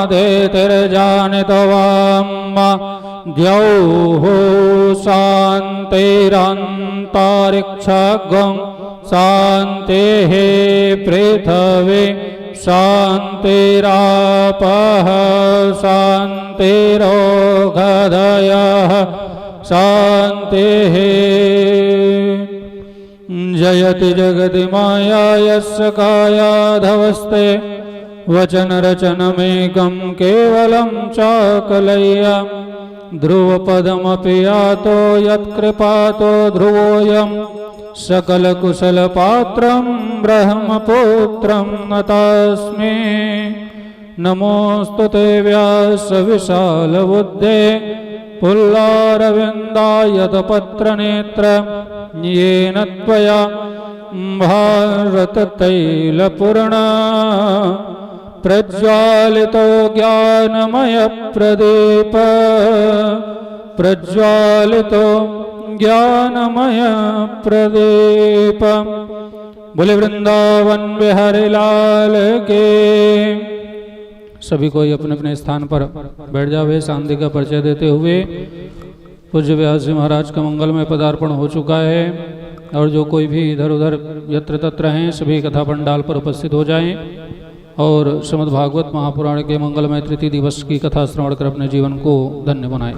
शान्तिरादेतिर्जानितवां द्यौः शान्तिरन्तरिक्षगं शान्तिः पृथिवी शान्तिरापः शान्तिरोषधयः शान्तिः। जयति जगति माया यस्य कायाधवस्ते वचनरचनमेकं केवलं चाकलय्य ध्रुवपदमपि यातो यत्कृपातो ध्रुवोऽयं सकलकुशलपात्रं ब्रह्मपुत्रं नतास्मि। नमोऽस्तु ते व्यासविशालबुद्धे पुल्लारविन्दायतपत्रनेत्र येन त्वया भारततैलपूर्णा प्रज्वालितो ज्ञानमयप्रदीप प्रज्वालितो ज्ञानमयप्रदीप। बोले वृंदावन बिहारी लाल के। सभी कोई अपने अपने स्थान पर बैठ जावे। शांति का परिचय देते हुए पूज्य व्यास जी महाराज का मंगलमय पदार्पण हो चुका है और जो कोई भी इधर उधर यत्र तत्र हैं सभी कथा पंडाल पर उपस्थित हो जाएं और श्रीमद् भागवत महापुराण के मंगलमय तृतीय दिवस की कथा श्रवण कर अपने जीवन को धन्य बनाएं।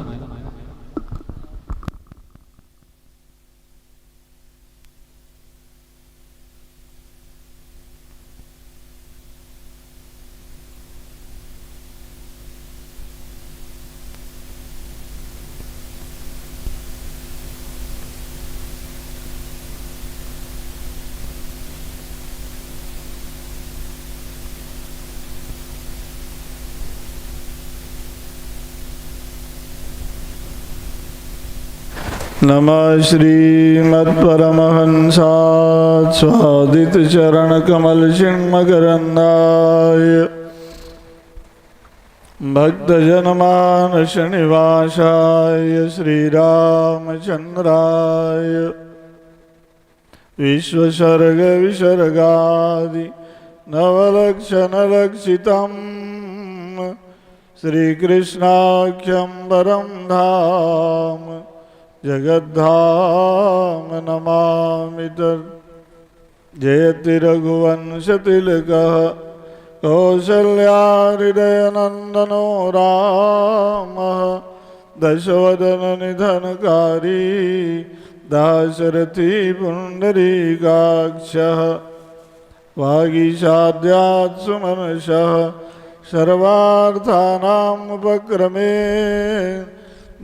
नमः श्रीमत्परमहंसात् स्वादितचरणकमलचिन्मकरन्दाय भक्तजनमानसनिवासाय श्रीरामचन्द्राय विश्वसर्गविसर्गादि नवलक्षणलक्षितं श्रीकृष्णाख्यं परं धाम जगद्धाम नमामि तत्। जयति रघुवंशतिलकः कौसल्याहृदयनन्दनो रामः दशवदननिधनकारी दाशरथी पुण्डरीकाक्षः वागीशाद्यात् सुमनसः सर्वार्थानाम् उपक्रमे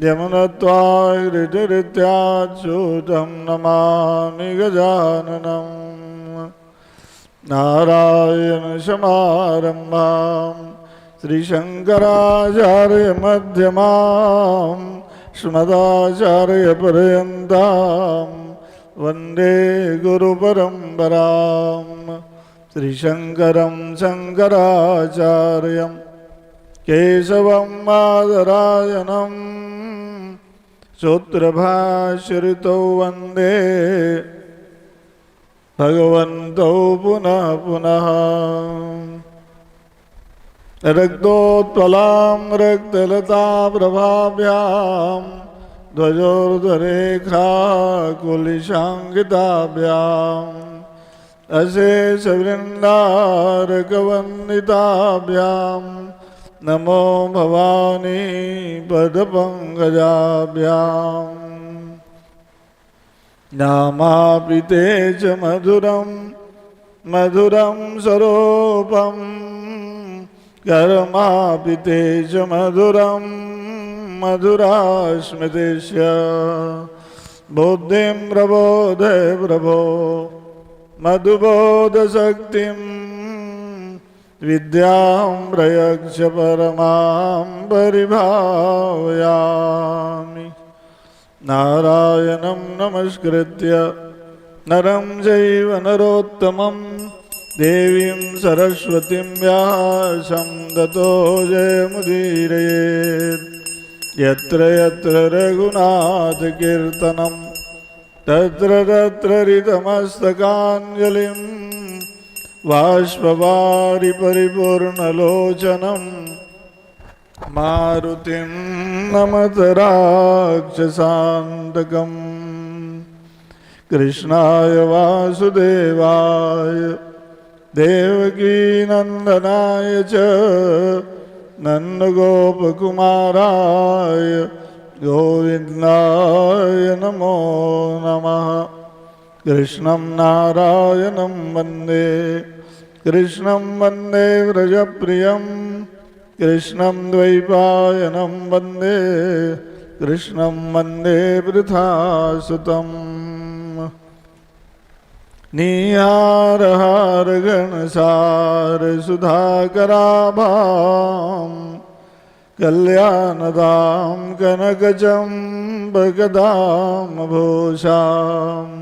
यमुनत्वाच्युतं नमामि गजाननं नारायण समारम्भां श्रीशङ्कराचार्यमध्यमां अस्मदाचार्यपर्यन्तां वन्दे गुरुपरम्परां। श्रीशङ्करं शङ्कराचार्यं केशवं बादरायणं सूत्रभाष्यऋतौ वन्दे भगवन्तौ पुनः पुनः। रक्तोत्पलां रक्तलताप्रभाभ्यां ध्वजोर्धरेखाकुलिशाङ्किताभ्याम् अशेषवृन्दारकवन्दिताभ्यां नमो भवानी पदपङ्कजाभ्याम्। नामापि च मधुरं मधुरं स्वरूपं कर्मापि च मधुरं मधुरा स्मृतिश्च। बुद्धिं प्रबोधय प्रभो मधुबोधशक्तिं विद्यां प्रयच्छ परमां परिभावयामि। नारायणं नमस्कृत्य नरं चैव नरोत्तमं देवीं सरस्वतीं व्यासं ततो जयमुदीरयेत्। यत्र यत्र रघुनाथकीर्तनं तत्र तत्र ऋतमस्तकाञ्जलिं बाष्पवारि परिपूर्णलोचनं मारुतिं नमत राक्षसान्तकम् कृष्णाय वासुदेवाय देवकीनन्दनाय च नन्दगोपकुमाराय गोविन्दाय नमो नमः। कृष्णं नारायणं वन्दे कृष्णं वन्दे व्रजप्रियं कृष्णं द्वैपायनं वन्दे कृष्णं वन्दे वृथासुतम्। नीहारहार गणसार सुधाकराभां कल्याणदां कनकचम्बकदां भूषाम्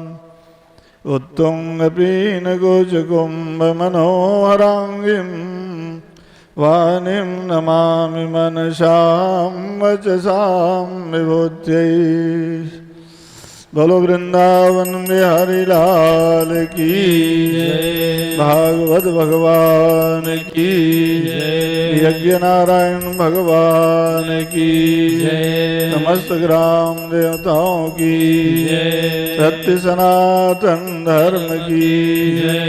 उत्तुङ्गपीनकुचकुम्भमनोहराङ्गीं वाणीं नमामि मनसां वचसां विभूत्यै। बोलो वृंदावन बिहारी लाल की जय, भागवत भगवान की जय, यज्ञ नारायण भगवान की जय, समस्त ग्राम देवताओं की जय, सत्य सनातन धर्म की जय,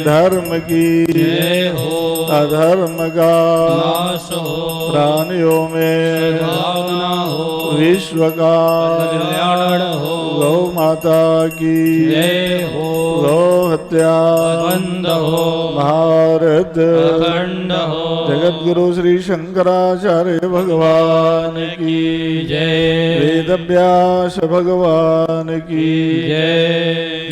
धर्म की जय हो, अधर्म का नाश हो, प्राणियों में सद्भावना हो, विश्व का कल्याण हो, गौ माता की जय हो, गौ हत्या बंद हो, भारत अखंड हो, जगत गुरु श्री शंकराचार्य भगवान की जय, वेद व्यास भगवान की जय,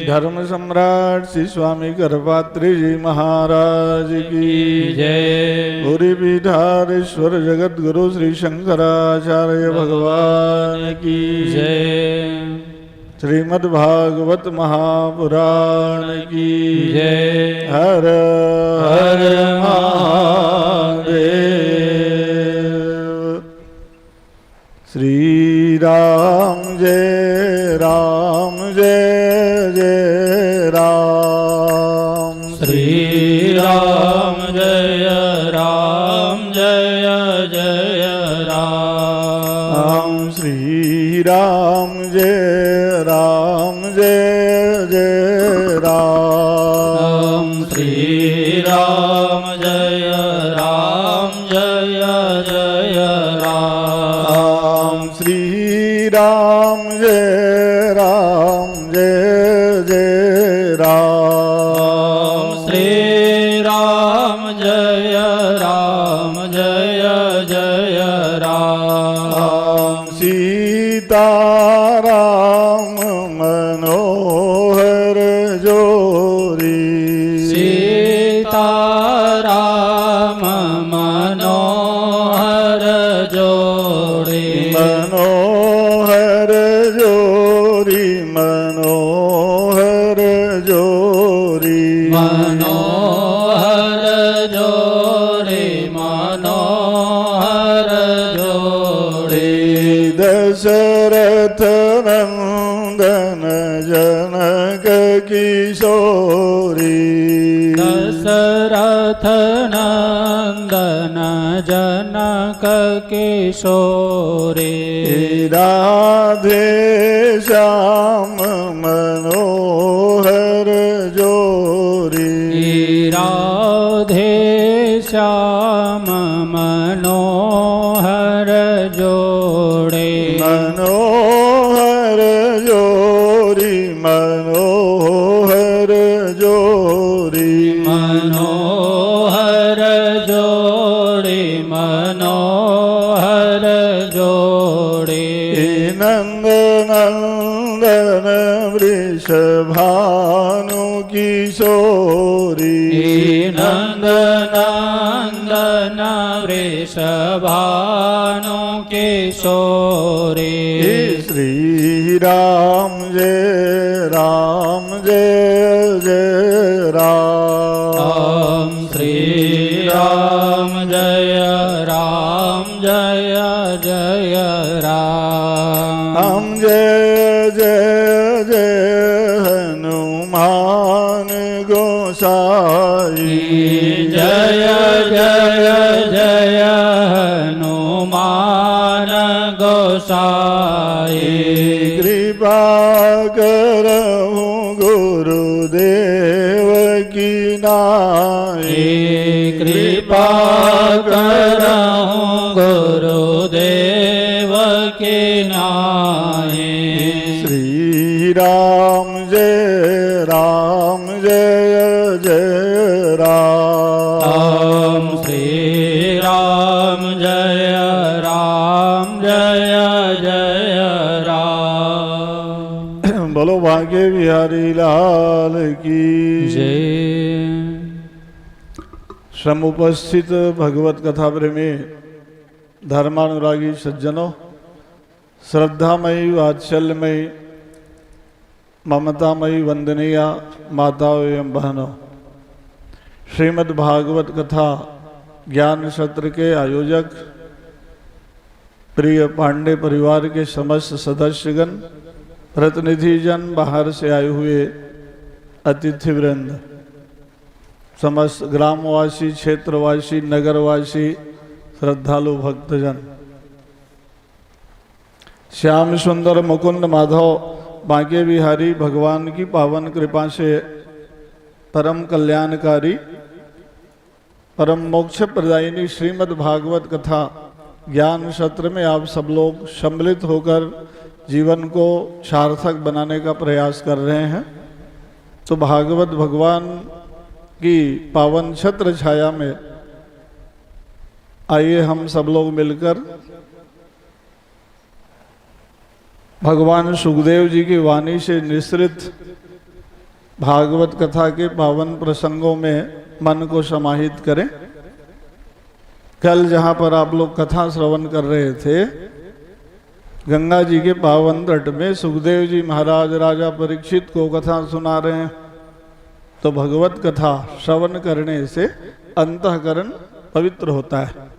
धर्म सम्राट श्री स्वामी करपात्री जी महाराज की जय, पूरी पीठाधीश्वर जगत गुरु श्री शंकराचार्य भगवान की जय, श्रीमद् भागवत महापुराण की जय। हर हर महादेव। श्री राम जय राम जय जय राम, श्री राम जय राम जय जय राम, श्री राम जय राम जय जय राम, श्री राम जय राम जय जय राम, श्री राम जय राम जय जय राम, श्री राम जय राम जय जय राम, सीताराम मनोहर जोरी, सीताराम मनोहर जोड़ी, मनोहर जोरी मनोहर जोरी, मनोहर जोड़ी मनोहर जोड़ी, दशरथ नंदन जनक किशोरी, दशरथ नंदन जनक किशोरी, राधे श्याम मनोहर जोरी, राधे श्याम मनोहर जोड़े, मनोहर जोरी मनोहर जोरी, मनोहर जोड़े मनोहर जोड़े, नंद नंदन वृषभानु किशोरी, नंद नंदन वृषभानु किशोरी, श्री राम जय जय राम, श्री राम जय जय राम, जय जय हनुमान गोसाई, जय जय जय हनुमान गोसाई। कृपा करहु गुरुदेव की नाई। कृपा करहु गुरुदेव की नाई। श्री राम जय जय राम। श्री राम जय जय राम। बोलो भाग्य बिहारी लाल की जय। समुपस्थित भगवत कथा प्रेमी धर्मानुरागी सज्जनों, श्रद्धामयी वात्सल्यमयी ममतामयी वंदनीय माताओं एवं बहनों, श्रीमद् भागवत कथा ज्ञान सत्र के आयोजक, प्रिय पांडे परिवार के समस्त सदस्यगण, प्रतिनिधिजन, बाहर से आए हुए अतिथिवृंद, समस्त ग्रामवासी, क्षेत्रवासी, नगरवासी, श्रद्धालु भक्तजन, श्याम सुंदर मुकुंद माधव बांके बिहारी भगवान की पावन कृपा से परम कल्याणकारी, परम मोक्ष प्रदायिनी श्रीमद् भागवत कथा ज्ञान सत्र में आप सब लोग सम्मिलित होकर जीवन को सार्थक बनाने का प्रयास कर रहे हैं। तो भागवत भगवान की पावन छत्र छाया में आइए हम सब लोग मिलकर भगवान सुखदेव जी की वाणी से निसृत भागवत कथा के पावन प्रसंगों में मन को समाहित करें। कल जहाँ पर आप लोग कथा श्रवण कर रहे थे, गंगा जी के पावन तट में सुखदेव जी महाराज राजा परीक्षित को कथा सुना रहे हैं। तो भगवत कथा श्रवण करने से अंतःकरण पवित्र होता है।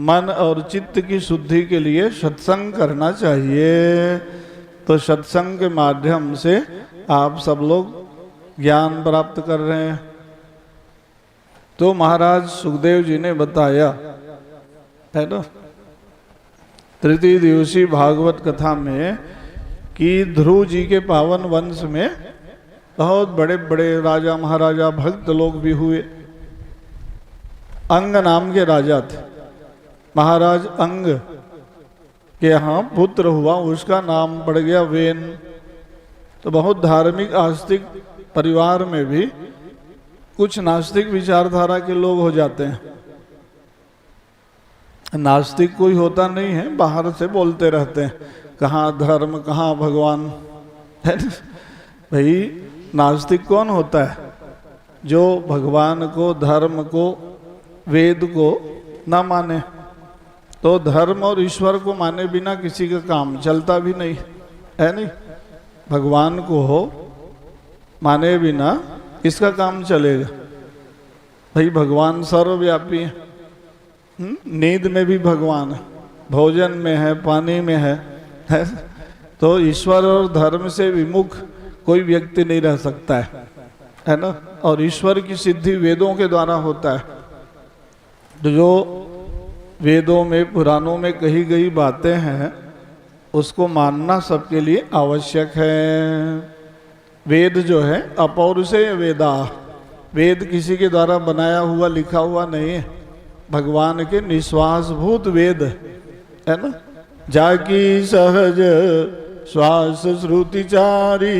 मन और चित्त की शुद्धि के लिए सत्संग करना चाहिए। तो सत्संग के माध्यम से आप सब लोग ज्ञान प्राप्त कर रहे हैं। तो महाराज सुखदेव जी ने बताया है ना, तृतीय दिवसीय भागवत कथा में कि ध्रुव जी के पावन वंश में बहुत बड़े बड़े राजा महाराजा भक्त लोग भी हुए। अंग नाम के राजा थे। महाराज अंग के यहाँ पुत्र हुआ, उसका नाम पड़ गया वेन। तो बहुत धार्मिक आस्तिक परिवार में भी कुछ नास्तिक विचारधारा के लोग हो जाते हैं। नास्तिक कोई होता नहीं है, बाहर से बोलते रहते हैं कहाँ धर्म कहाँ भगवान है। भाई नास्तिक कौन होता है? जो भगवान को, धर्म को, वेद को ना माने। तो धर्म और ईश्वर को माने बिना किसी का काम चलता भी नहीं है। नहीं, भगवान को हो माने बिना किसका काम चलेगा? भाई भगवान सर्वव्यापी है। नींद में भी भगवान है, भोजन में है, पानी में है। तो ईश्वर और धर्म से विमुख कोई व्यक्ति नहीं रह सकता है ना। और ईश्वर की सिद्धि वेदों के द्वारा होता है। तो जो वेदों में, पुराणों में कही गई बातें हैं उसको मानना सबके लिए आवश्यक है। वेद जो है अपौरुषेय वेदा, वेद किसी के द्वारा बनाया हुआ लिखा हुआ नहीं है, भगवान के निश्वासभूत वेद है ना। जाकी सहज श्वास श्रुतिचारी,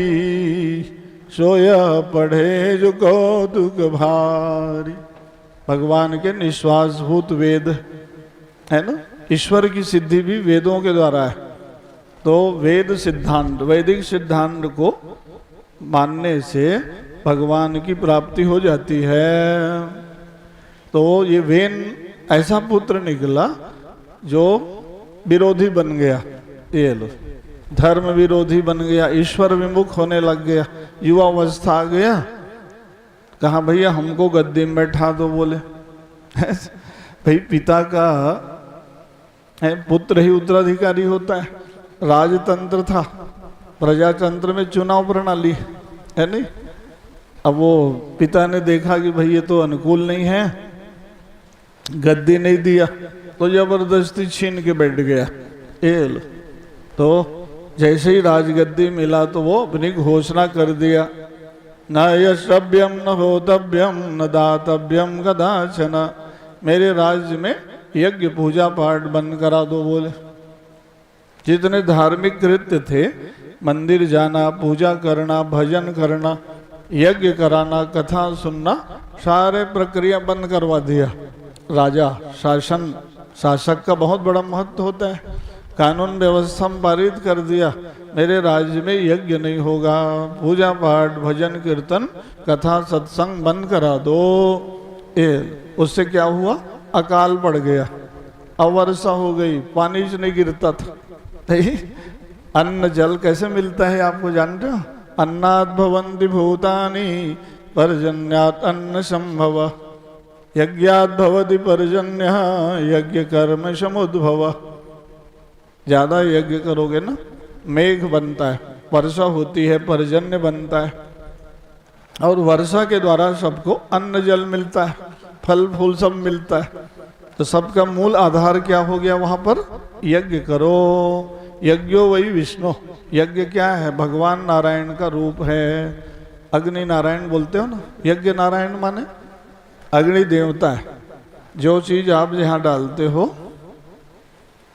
सोया पढ़े जो कौतुक भारी। भगवान के निश्वासभूत वेद है ना। ईश्वर की सिद्धि भी वेदों के द्वारा है। तो वेद सिद्धांत, वैदिक सिद्धांत को मानने से भगवान की प्राप्ति हो जाती है। तो ये वेन ऐसा पुत्र निकला जो विरोधी बन गया। ये लो, धर्म विरोधी बन गया, ईश्वर विमुख होने लग गया, युवावस्था आ गया। कहा भैया हमको गद्दी में बैठा दो, बोले भाई पिता का है, पुत्र ही उत्तराधिकारी होता है। राजतंत्र था, प्रजातंत्र में चुनाव प्रणाली है नहीं। अब वो पिता ने देखा कि भाई ये तो अनुकूल नहीं है, गद्दी नहीं दिया तो जबरदस्ती छीन के बैठ गया। ये लो, तो जैसे ही राजगद्दी मिला तो वो अपनी घोषणा कर दिया, न यशव्यम न होतव्यम न दातव्यम कदाचन, मेरे राज्य में यज्ञ पूजा पाठ बंद करा दो। बोले जितने धार्मिक कृत्य थे, मंदिर जाना, पूजा करना, भजन करना, यज्ञ कराना, कथा सुनना, सारे प्रक्रिया बंद करवा दिया। राजा शासक का बहुत बड़ा महत्व होता है। कानून व्यवस्था पारित कर दिया, मेरे राज्य में यज्ञ नहीं होगा, पूजा पाठ भजन कीर्तन कथा सत्संग बंद करा दो। उससे क्या हुआ, अकाल पड़ गया, अवर्षा हो गई, पानी नहीं गिरता था। अन्न जल कैसे मिलता है आपको जानते हो? अन्नात् भवन्ति भूतानि पर्जन्यात् अन्न संभव, यज्ञात् भवति पर्जन्यः यज्ञ कर्म समुद्भव। ज्यादा यज्ञ करोगे ना, मेघ बनता है, वर्षा होती है, पर्जन्य बनता है, और वर्षा के द्वारा सबको अन्न जल मिलता है, फल फूल सब मिलता है। तो सबका मूल आधार क्या हो गया वहां पर? यज्ञ करो। यज्ञो वही विष्णु। यज्ञ क्या है? भगवान नारायण का रूप है। अग्नि नारायण बोलते हो ना, यज्ञ नारायण माने अग्नि देवता है। जो चीज आप जहाँ डालते हो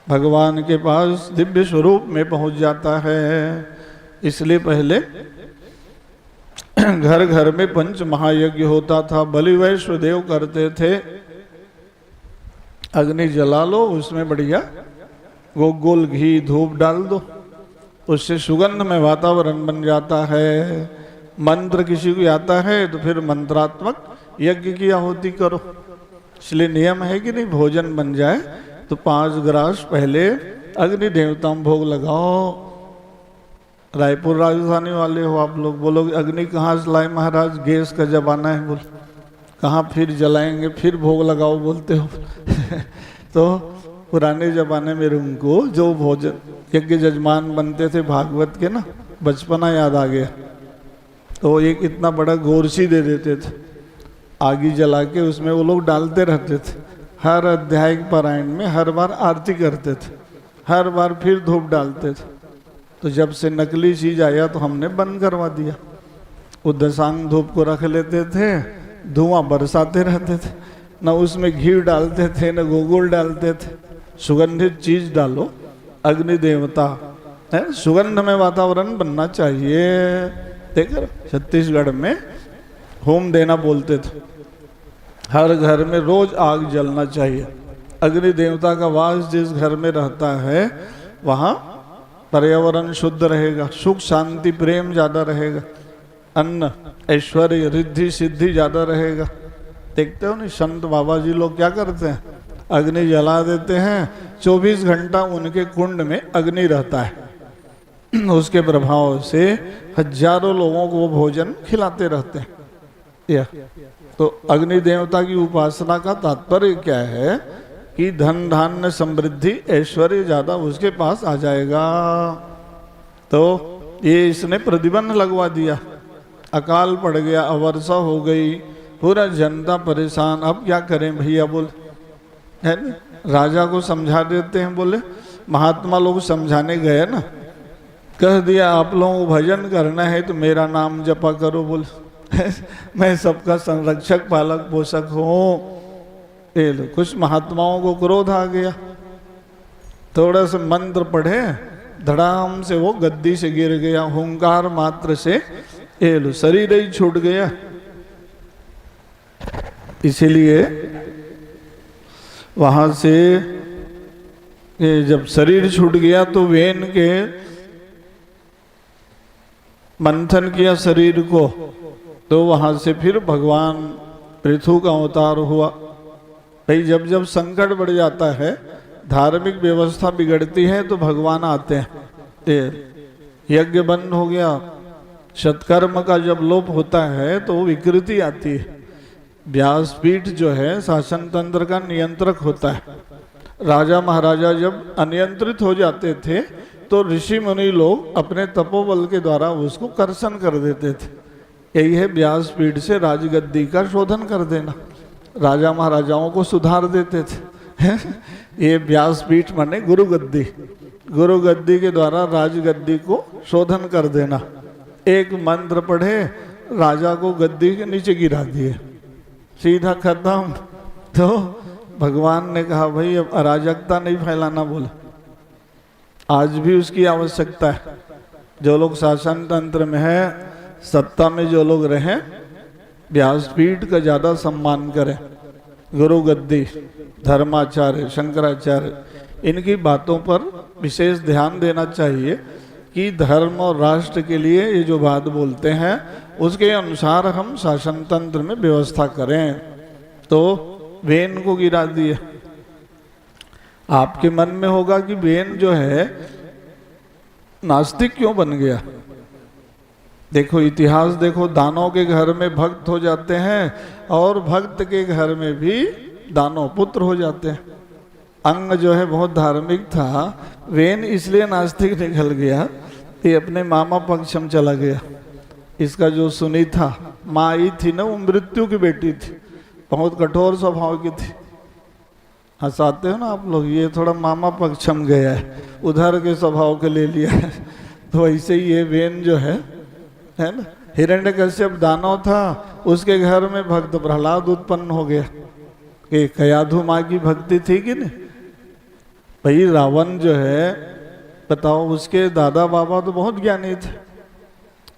भगवान के पास दिव्य स्वरूप में पहुंच जाता है। इसलिए पहले घर घर में पंच महायज्ञ होता था, बलि वैश्वदेव करते थे। अग्नि जला लो, उसमें बढ़िया गोल घी धूप डाल दो, उससे सुगंध में वातावरण बन जाता है। मंत्र किसी को आता है तो फिर मंत्रात्मक यज्ञ की आहुति करो। इसलिए नियम है कि नहीं, भोजन बन जाए तो 5 ग्रास पहले अग्नि देवता भोग लगाओ। रायपुर राजधानी वाले हो आप लोग, बोलोगे अग्नि कहाँ से लाए महाराज, गैस का जमाना है, बोल कहाँ फिर जलाएंगे, फिर भोग लगाओ बोलते हो। तो पुराने जमाने में उनको जो भोजन यज्ञ जजमान बनते थे भागवत के ना, बचपना याद आ गया। तो एक इतना बड़ा गोरसी दे देते थे, आगी जला के उसमें वो लोग डालते रहते थे। हर अध्याय पारायण में हर बार आरती करते थे, हर बार फिर धूप डालते थे। तो जब से नकली चीज आया तो हमने बंद करवा दिया। वो दशांग धूप को रख लेते थे, धुआं बरसाते रहते थे, न उसमें घी डालते थे न गोगुल डालते थे। सुगंधित चीज डालो, अग्नि देवता है, सुगंध में वातावरण बनना चाहिए। देखो छत्तीसगढ़ में होम देना बोलते थे, हर घर में रोज आग जलना चाहिए। अग्नि देवता का वास जिस घर में रहता है वहाँ पर्यावरण शुद्ध रहेगा, सुख शांति प्रेम ज्यादा रहेगा, अन्न ऐश्वर्य रिद्धि सिद्धि ज्यादा रहेगा। देखते हो नहीं, संत बाबा जी लोग क्या करते हैं, अग्नि जला देते हैं, 24 घंटा उनके कुंड में अग्नि रहता है। उसके प्रभाव से हजारों लोगों को वो भोजन खिलाते रहते हैं। या तो अग्नि देवता की उपासना का तात्पर्य क्या है कि धन धान्य समृद्धि ऐश्वर्य ज्यादा उसके पास आ जाएगा। तो ये इसने प्रतिबंध लगवा दिया, अकाल पड़ गया, अवर्षा हो गई, पूरा जनता परेशान। अब क्या करें भैया, बोल है ना, राजा को समझा देते हैं। बोले महात्मा लोग समझाने गए ना, कह दिया आप लोगों को भजन करना है तो मेरा नाम जपा करो। बोल मैं सबका संरक्षक पालक पोषक हूँ। कुछ महात्माओं को क्रोध आ गया, थोड़ा सा मंत्र पढ़े, धड़ाम से वो गद्दी से गिर गया, हुंकार मात्र से शरीर ही छूट गया। इसीलिए वहां से जब शरीर छूट गया तो वेन के मंथन किया शरीर को, तो वहां से फिर भगवान पृथु का अवतार हुआ। भाई जब जब संकट बढ़ जाता है, धार्मिक व्यवस्था बिगड़ती है, तो भगवान आते हैं। यज्ञ बंद हो गया, सत्कर्म का जब लोप होता है तो विकृति आती है। व्यासपीठ जो है शासन तंत्र का नियंत्रक होता है। राजा महाराजा जब अनियंत्रित हो जाते थे तो ऋषि मुनि लोग अपने तपोबल के द्वारा उसको कर्षण कर देते थे। यही है व्यासपीठ से राजगद्दी का शोधन कर देना। राजा महाराजाओं को सुधार देते थे। ये व्यासपीठ माने गुरु गद्दी, गुरु गद्दी के द्वारा राजगद्दी को शोधन कर देना। एक मंत्र पढ़े, राजा को गद्दी के नीचे गिरा दिए, सीधा खत्म। तो भगवान ने कहा भाई अब अराजकता नहीं फैलाना, बोले आज भी उसकी आवश्यकता है। जो लोग शासन तंत्र में है, सत्ता में जो लोग रहें, व्यासपीठ का ज़्यादा सम्मान करें। गुरु गद्दी, धर्माचार्य, शंकराचार्य, इनकी बातों पर विशेष ध्यान देना चाहिए कि धर्म और राष्ट्र के लिए ये जो बात बोलते हैं उसके अनुसार हम शासन तंत्र में व्यवस्था करें। तो वेन को गिरा दिए। आपके मन में होगा कि वेन जो है नास्तिक क्यों बन गया? देखो इतिहास देखो, दानव के घर में भक्त हो जाते हैं और भक्त के घर में भी दानव पुत्र हो जाते हैं। अंग जो है बहुत धार्मिक था, वेन इसलिए नास्तिक निकल गया, ये अपने मामा पक्ष में चला गया। इसका जो सुनी था, माँ आई थी ना, वो मृत्यु की बेटी थी, बहुत कठोर स्वभाव की थी। हंसाते हो ना आप लोग, ये थोड़ा मामा पक्ष में गया है, उधर के स्वभाव के ले लिया है। तो ऐसे ही ये वेन जो है ना, हिरण्यकश्यप दानव था, उसके घर में भक्त प्रहलाद उत्पन्न हो गया। कि कयाधु माँ की भक्ति थी कि नहीं? भाई रावण जो है, बताओ, उसके दादा बाबा तो बहुत ज्ञानी थे,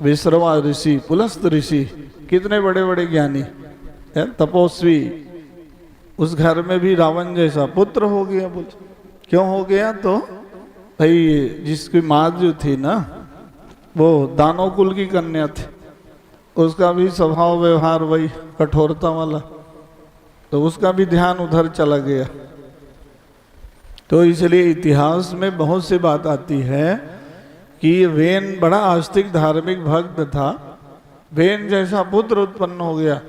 विश्रवा ऋषि, पुलस्त ऋषि, कितने बड़े बड़े ज्ञानी है, तपस्वी। उस घर में भी रावण जैसा पुत्र हो गया। बोल क्यों हो गया? तो भाई जिसकी माँ जो थी ना, वो दानव कुल की कन्या थी, उसका भी स्वभाव व्यवहार वही कठोरता वाला, तो उसका भी ध्यान उधर चला गया। तो इसलिए इतिहास में बहुत सी बात आती है कि वेन बड़ा आस्तिक धार्मिक भक्त था, वेन जैसा पुत्र उत्पन्न हो गया,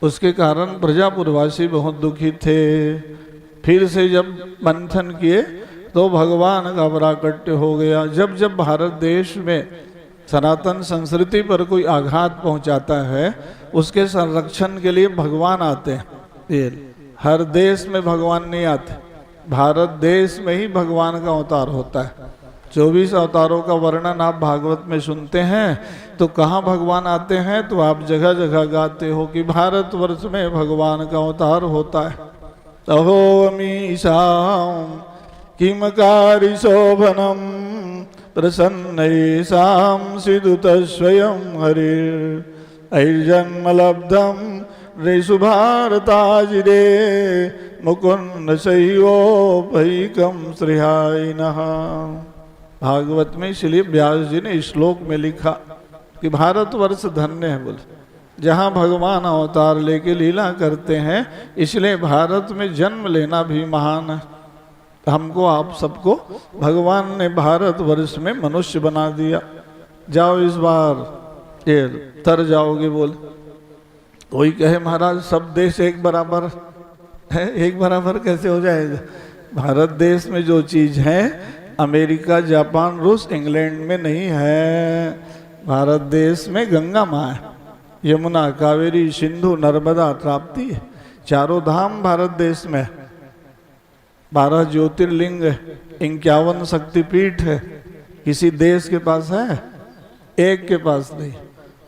उसके कारण प्रजापुरवासी बहुत दुखी थे। फिर से जब मंथन किए तो भगवान का प्राकट्य हो गया। जब जब भारत देश में सनातन संस्कृति पर कोई आघात पहुंचाता है, उसके संरक्षण के लिए भगवान आते हैं। हर देश में भगवान नहीं आते, भारत देश में ही भगवान का अवतार होता है। 24 अवतारों का वर्णन आप भागवत में सुनते हैं, तो कहाँ भगवान आते हैं? तो आप जगह जगह गाते हो कि भारतवर्ष में भगवान का अवतार होता है। अहो अमीशां किमकारि शोभनम प्रसन्नैषां सिदुत स्वयं हरिर् ऐर्जन्म लब्धं रेषु भारताजिरे मुकुंद शैवोपैकं श्रीहायिनः। भागवत में इसलिए व्यास जी ने श्लोक में लिखा कि भारतवर्ष धन्य है, बोले जहाँ भगवान अवतार लेके लीला करते हैं, इसलिए भारत में जन्म लेना भी महान है। हमको आप सबको भगवान ने भारतवर्ष में मनुष्य बना दिया। जाओ इस बार ये तर जाओगे, बोले कोई कहे महाराज सब देश एक बराबर है, एक बराबर कैसे हो जाएगा? भारत देश में जो चीज है अमेरिका, जापान, रूस, इंग्लैंड में नहीं है। भारत देश में गंगा माँ है, यमुना, कावेरी, सिंधु, नर्मदा, ताप्ती, चारों धाम भारत देश में। 12 ज्योतिर्लिंग है, 51 शक्तिपीठ है। किसी देश के पास है? एक के पास नहीं।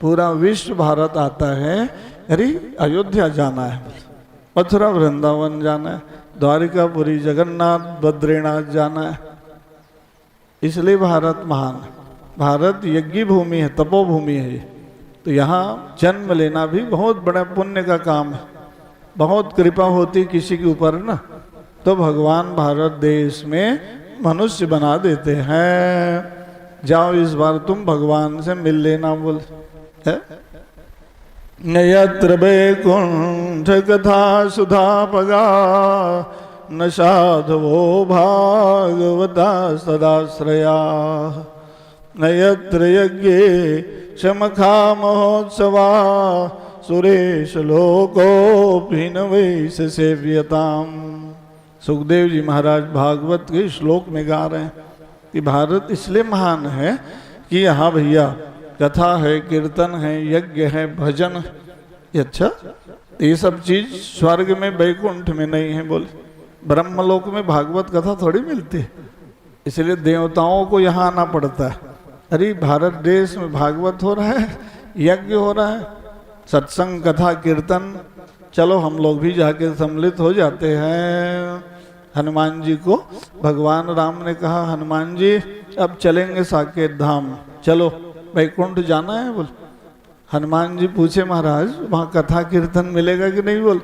पूरा विश्व भारत आता है। अरे अयोध्या जाना है, मथुरा वृंदावन जाना है, द्वारिकापुरी, जगन्नाथ, बद्रीनाथ जाना है। इसलिए भारत महान है। भारत यज्ञ भूमि है, तपोभूमि है ये। तो यहाँ जन्म लेना भी बहुत बड़ा पुण्य का काम है। बहुत कृपा होती किसी के ऊपर ना, तो भगवान भारत देश में मनुष्य बना देते हैं। जाओ इस बार तुम भगवान से मिल लेना, बोल है नयत्र वैकुंठ कथा सुधा पगा न साधवो भागवता सदाश्रया नयत्र यज्ञे शमखा महोत्सवा सुरेश लोकोऽभिनवैष सेव्यताम्। सुखदेव जी महाराज भागवत के श्लोक में गा रहे हैं कि भारत इसलिए महान है कि यहाँ भैया कथा है, कीर्तन है, यज्ञ है, भजन है। अच्छा ये सब चीज स्वर्ग में वैकुंठ में नहीं है। बोले ब्रह्मलोक में भागवत कथा थोड़ी मिलती है, इसलिए देवताओं को यहाँ आना पड़ता है। अरे भारत देश में भागवत हो रहा है, यज्ञ हो रहा है, सत्संग कथा कीर्तन, चलो हम लोग भी जाके सम्मिलित हो जाते हैं। हनुमान जी को भगवान राम ने कहा, हनुमान जी अब चलेंगे साकेत धाम, चलो वैकुंठ जाना है। बोल हनुमान जी पूछे, महाराज वहाँ कथा कीर्तन मिलेगा कि नहीं? बोल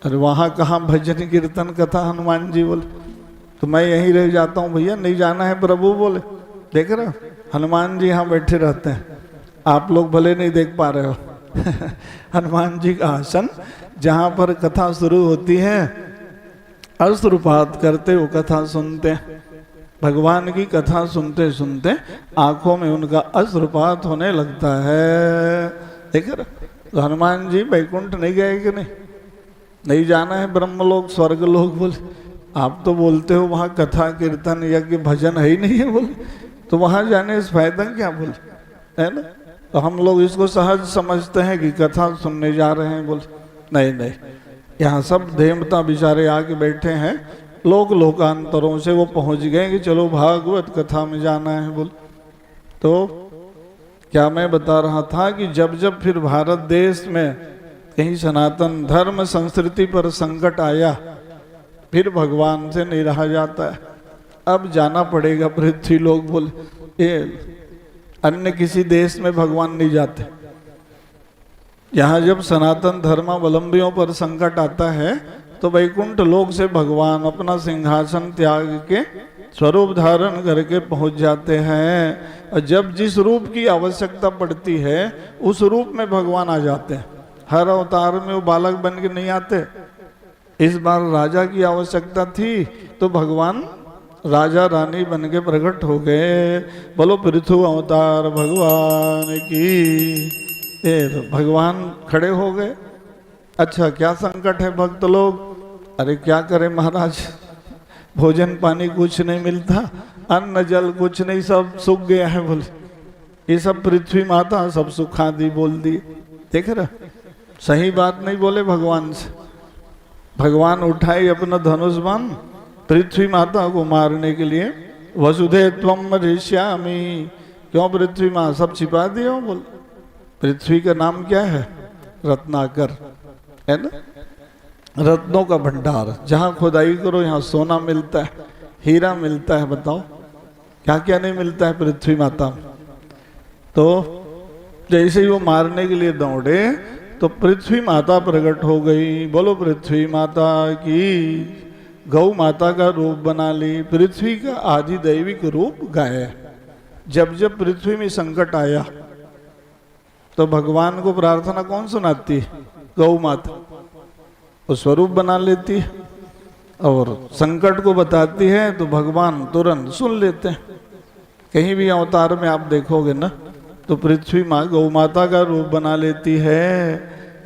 अरे वहाँ कहाँ भजन कीर्तन कथा। हनुमान जी बोले तो मैं यहीं रह जाता हूँ भैया, नहीं जाना है प्रभु। बोले देख रहे हो हनुमान जी यहाँ बैठे रहते हैं, आप लोग भले नहीं देख पा रहे हो। हनुमान जी का आसन जहाँ पर कथा शुरू होती है, अश्रुपात करते वो कथा सुनते हैं। भगवान की कथा सुनते सुनते आंखों में उनका अश्रुपात होने लगता है। देख रहे तो हनुमान जी वैकुंठ नहीं गए कि नहीं? नहीं जाना है ब्रह्मलोक स्वर्गलोक। बोले आप तो बोलते हो वहाँ कथा कीर्तन यज्ञ भजन है ही नहीं है। बोले तो वहाँ जाने से फायदा क्या? बोले है ना। तो हम लोग इसको सहज समझते हैं कि कथा सुनने जा रहे हैं। बोले नहीं नहीं, यहाँ सब देवता बेचारे आके बैठे हैं, लोक लोकांतरों से वो पहुँच गए कि चलो भागवत कथा में जाना है। बोले तो क्या मैं बता रहा था कि जब जब फिर भारत देश में कहीं सनातन धर्म संस्कृति पर संकट आया, फिर भगवान से नहीं रहा जाता है, अब जाना पड़ेगा पृथ्वी लोग। बोले ये अन्य किसी देश में भगवान नहीं जाते। यहाँ जब सनातन धर्मावलंबियों पर संकट आता है तो वैकुंठ लोक से भगवान अपना सिंहासन त्याग के स्वरूप धारण करके पहुंच जाते हैं। और जब जिस रूप की आवश्यकता पड़ती है उस रूप में भगवान आ जाते हैं। हर अवतार में वो बालक बन के नहीं आते। इस बार राजा की आवश्यकता थी तो भगवान राजा रानी बन के प्रकट हो गए। बोलो पृथु अवतार भगवान की। तो भगवान खड़े हो गए। अच्छा क्या संकट है भक्त लोग? अरे क्या करें महाराज, भोजन पानी कुछ नहीं मिलता, अन्न जल कुछ नहीं, सब सूख गया है। बोले ये सब पृथ्वी माता सब सुखा दी बोल दी। देख रहे सही बात नहीं बोले भगवान से। भगवान उठाए अपना धनुष बाण पृथ्वी माता को मारने के लिए। वसुधे त्वम ऋष्यामि, क्यों पृथ्वी माँ सब छिपा दियो? बोल पृथ्वी का नाम क्या है? रत्नाकर है ना, रत्नों का भंडार। जहाँ खुदाई करो यहाँ सोना मिलता है, हीरा मिलता है। बताओ क्या क्या नहीं मिलता है पृथ्वी माता में। तो जैसे ही वो मारने के लिए दौड़े तो पृथ्वी माता प्रकट हो गई। बोलो पृथ्वी माता की। गौ माता का रूप बना ली। पृथ्वी का आदि दैविक रूप गाय। जब जब पृथ्वी में संकट आया तो भगवान को प्रार्थना कौन सुनाती? गौ माता। वो स्वरूप बना लेती है और संकट को बताती है तो भगवान तुरंत सुन लेते हैं। कहीं भी अवतार में आप देखोगे ना तो पृथ्वी माँ गौ माता का रूप बना लेती है।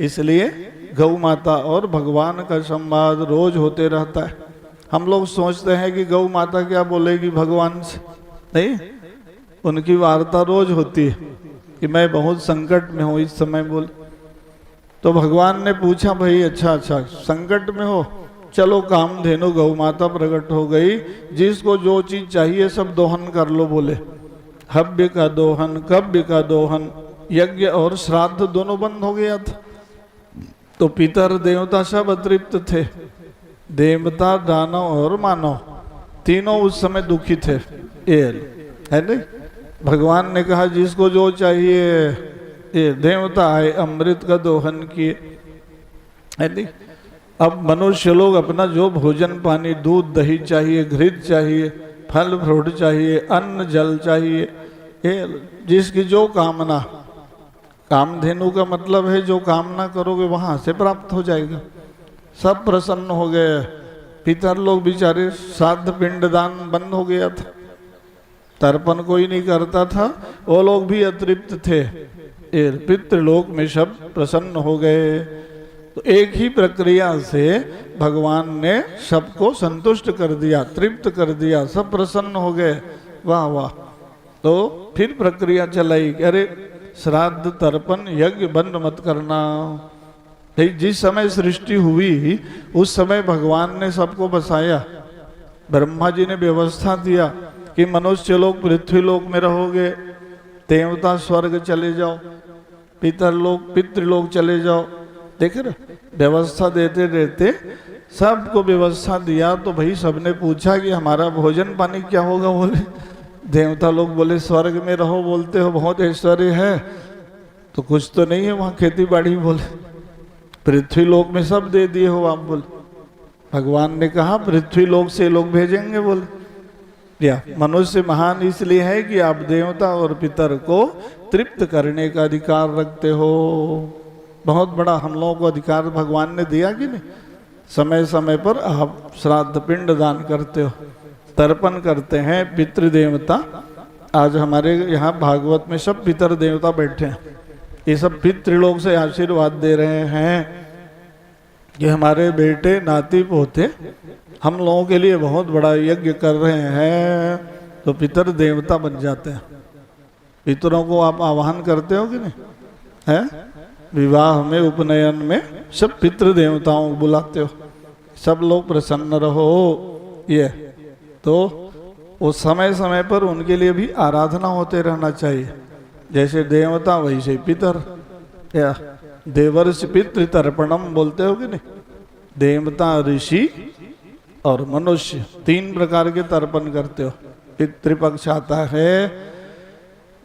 इसलिए गौ माता और भगवान का संवाद रोज होते रहता है। हम लोग सोचते हैं कि गौ माता क्या बोलेगी भगवान से, नहीं, उनकी वार्ता रोज होती है कि मैं बहुत संकट में हूँ इस समय। बोल तो भगवान ने पूछा, भाई अच्छा संकट में हो, चलो कामधेनु गौ माता प्रकट हो गई। जिसको जो चीज चाहिए सब दोहन कर लो। बोले हव्य का दोहन, कव्य का दोहन, यज्ञ और श्राद्ध दोनों बंद हो गया था। तो पितर देवता सब अतृप्त थे। देवता दानव और मानव तीनों उस समय दुखी थे। है नहीं? भगवान ने कहा जिसको जो चाहिए, ये देवता आए अमृत का दोहन किए। है नहीं? अब मनुष्य लोग अपना जो भोजन पानी, दूध दही चाहिए, घृत चाहिए, फल फ्रूट चाहिए, अन्न जल चाहिए, जिसकी जो कामना। कामधेनु का मतलब है जो कामना करोगे वहां से प्राप्त हो जाएगा। सब प्रसन्न हो गए। पितर लोग बेचारे श्राद्ध पिंडदान बंद हो गया था, तर्पण कोई नहीं करता था, वो लोग भी अतृप्त थे। पितृलोक में सब प्रसन्न हो गए। तो एक ही प्रक्रिया से भगवान ने सबको संतुष्ट कर दिया, तृप्त कर दिया, सब प्रसन्न हो गए। वाह वाह। तो फिर प्रक्रिया चलाई, अरे श्राद्ध तर्पण यज्ञ बंद मत करना। भाई जिस समय सृष्टि हुई उस समय भगवान ने सबको बसाया। ब्रह्मा जी ने व्यवस्था दिया कि मनुष्य लोग पृथ्वी लोक में रहोगे, देवता स्वर्ग चले जाओ, पितृलोक चले जाओ। देखे ना, व्यवस्था देते देते सबको व्यवस्था दिया। तो भाई सबने पूछा कि हमारा भोजन पानी क्या होगा। बोले देवता लोग बोले स्वर्ग में रहो, बोलते हो बहुत ऐश्वर्य है, तो कुछ तो नहीं है वहाँ खेती बाड़ी। बोले पृथ्वी लोक में सब दे दिए हो आप। बोले भगवान ने कहा पृथ्वी लोक से लोग भेजेंगे। बोले या मनुष्य महान इसलिए है कि आप देवता और पितर को तृप्त करने का अधिकार रखते हो। बहुत बड़ा हम लोगों को अधिकार भगवान ने दिया कि नहीं। समय समय पर आप श्राद्ध पिंड दान करते हो, तर्पण करते हैं। पितृदेवता आज हमारे यहाँ भागवत में सब पितर देवता बैठे हैं। ये सब पितृलोक से आशीर्वाद दे रहे हैं कि हमारे बेटे नाती पोते हम लोगों के लिए बहुत बड़ा यज्ञ कर रहे हैं, तो पितर देवता बन जाते हैं। पितरों को आप आह्वान करते हो कि नहीं है? विवाह में, उपनयन में सब पितृ देवताओं को बुलाते हो, सब लोग प्रसन्न रहो। ये तो वो समय समय पर उनके लिए भी आराधना होते रहना चाहिए। जैसे देवता वैसे पितर, या देवर्षि पितृ तर्पणम बोलते हो कि नहीं। देवता, ऋषि और मनुष्य तीन प्रकार के तर्पण करते हो। पितृपक्ष आता है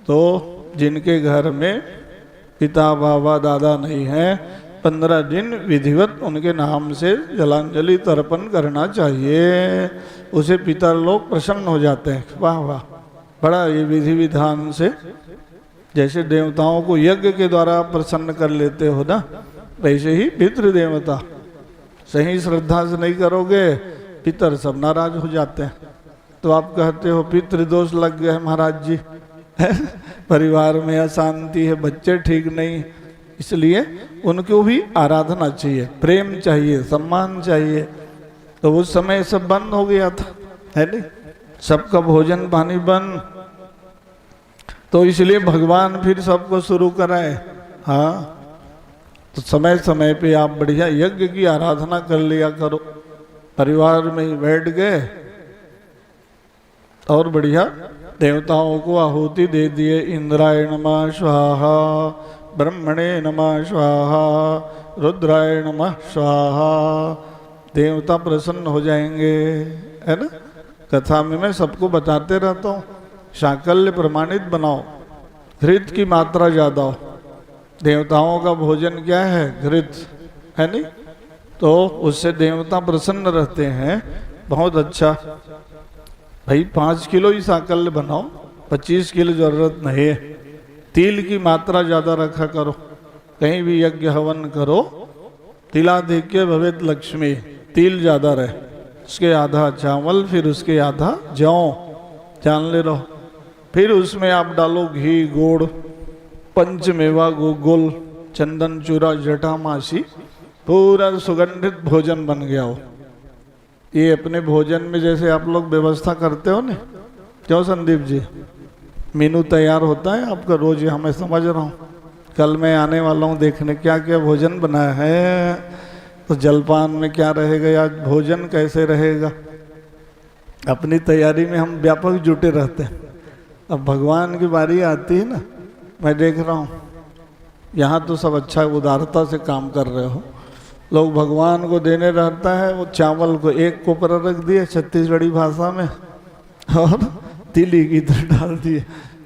तो जिनके घर में पिता बाबा दादा नहीं है, 15 दिन विधिवत उनके नाम से जलांजलि तर्पण करना चाहिए। उसे पिता लोग प्रसन्न हो जाते हैं। वाह वाह, बड़ा ये विधि विधान से, जैसे देवताओं को यज्ञ के द्वारा प्रसन्न कर लेते हो ना, वैसे ही पितृ देवता सही श्रद्धा से नहीं करोगे, पितर सब नाराज हो जाते हैं। तो आप कहते हो पितृदोष लग गया है महाराज जी, परिवार में अशांति है, बच्चे ठीक नहीं, इसलिए उनको भी आराधना चाहिए, प्रेम चाहिए, सम्मान चाहिए। तो उस समय सब बंद हो गया था, है नहीं, सबका भोजन पानी बंद। तो इसलिए भगवान फिर सबको शुरू कराए। हाँ, तो समय समय पे आप बढ़िया यज्ञ की आराधना कर लिया करो। परिवार में ही बैठ गए और बढ़िया देवताओं को आहुति दे दिए। इंद्राय नमः स्वाहा, ब्रह्मणे नमः स्वाहा, रुद्राय नमः स्वाहा। देवता प्रसन्न हो जाएंगे, है ना। कथा में मैं सबको बताते रहता हूँ, शाकल्य प्रमाणित बनाओ, घृत की मात्रा ज्यादा हो। देवताओं का भोजन क्या है? घृत, है नहीं। तो उससे देवता प्रसन्न रहते हैं। बहुत अच्छा भाई, 5 किलो ही साकल्य बनाओ, 25 किलो जरूरत नहीं है। तिल की मात्रा ज्यादा रखा करो, कहीं भी यज्ञ हवन करो, तिलाधिक्य भवेत लक्ष्मी, तिल ज्यादा रहे, उसके आधा चावल, फिर उसके आधा जौ, जान ले रहो। फिर उसमें आप डालो घी, गुड़, पंचमेवा, गुल, चंदन, चूरा, जटामासी, पूरा सुगंधित भोजन बन गया हो। ये अपने भोजन में जैसे आप लोग व्यवस्था करते हो ना, क्यों संदीप जी, मेनू तैयार होता है आपका रोज, यहाँ मैं समझ रहा हूँ। कल मैं आने वाला हूँ देखने क्या क्या भोजन बनाया है, तो जलपान में क्या रहेगा, आज भोजन कैसे रहेगा। अपनी तैयारी में हम व्यापक जुटे रहते हैं। अब भगवान की बारी आती है ना, मैं देख रहा हूँ यहाँ तो सब अच्छा उदारता से काम कर रहे हो। लोग भगवान को देने रहता है, वो चावल को एक कोपरा रख दिए छत्तीसगढ़ी भाषा में, और तिली की तरह डाल दिए,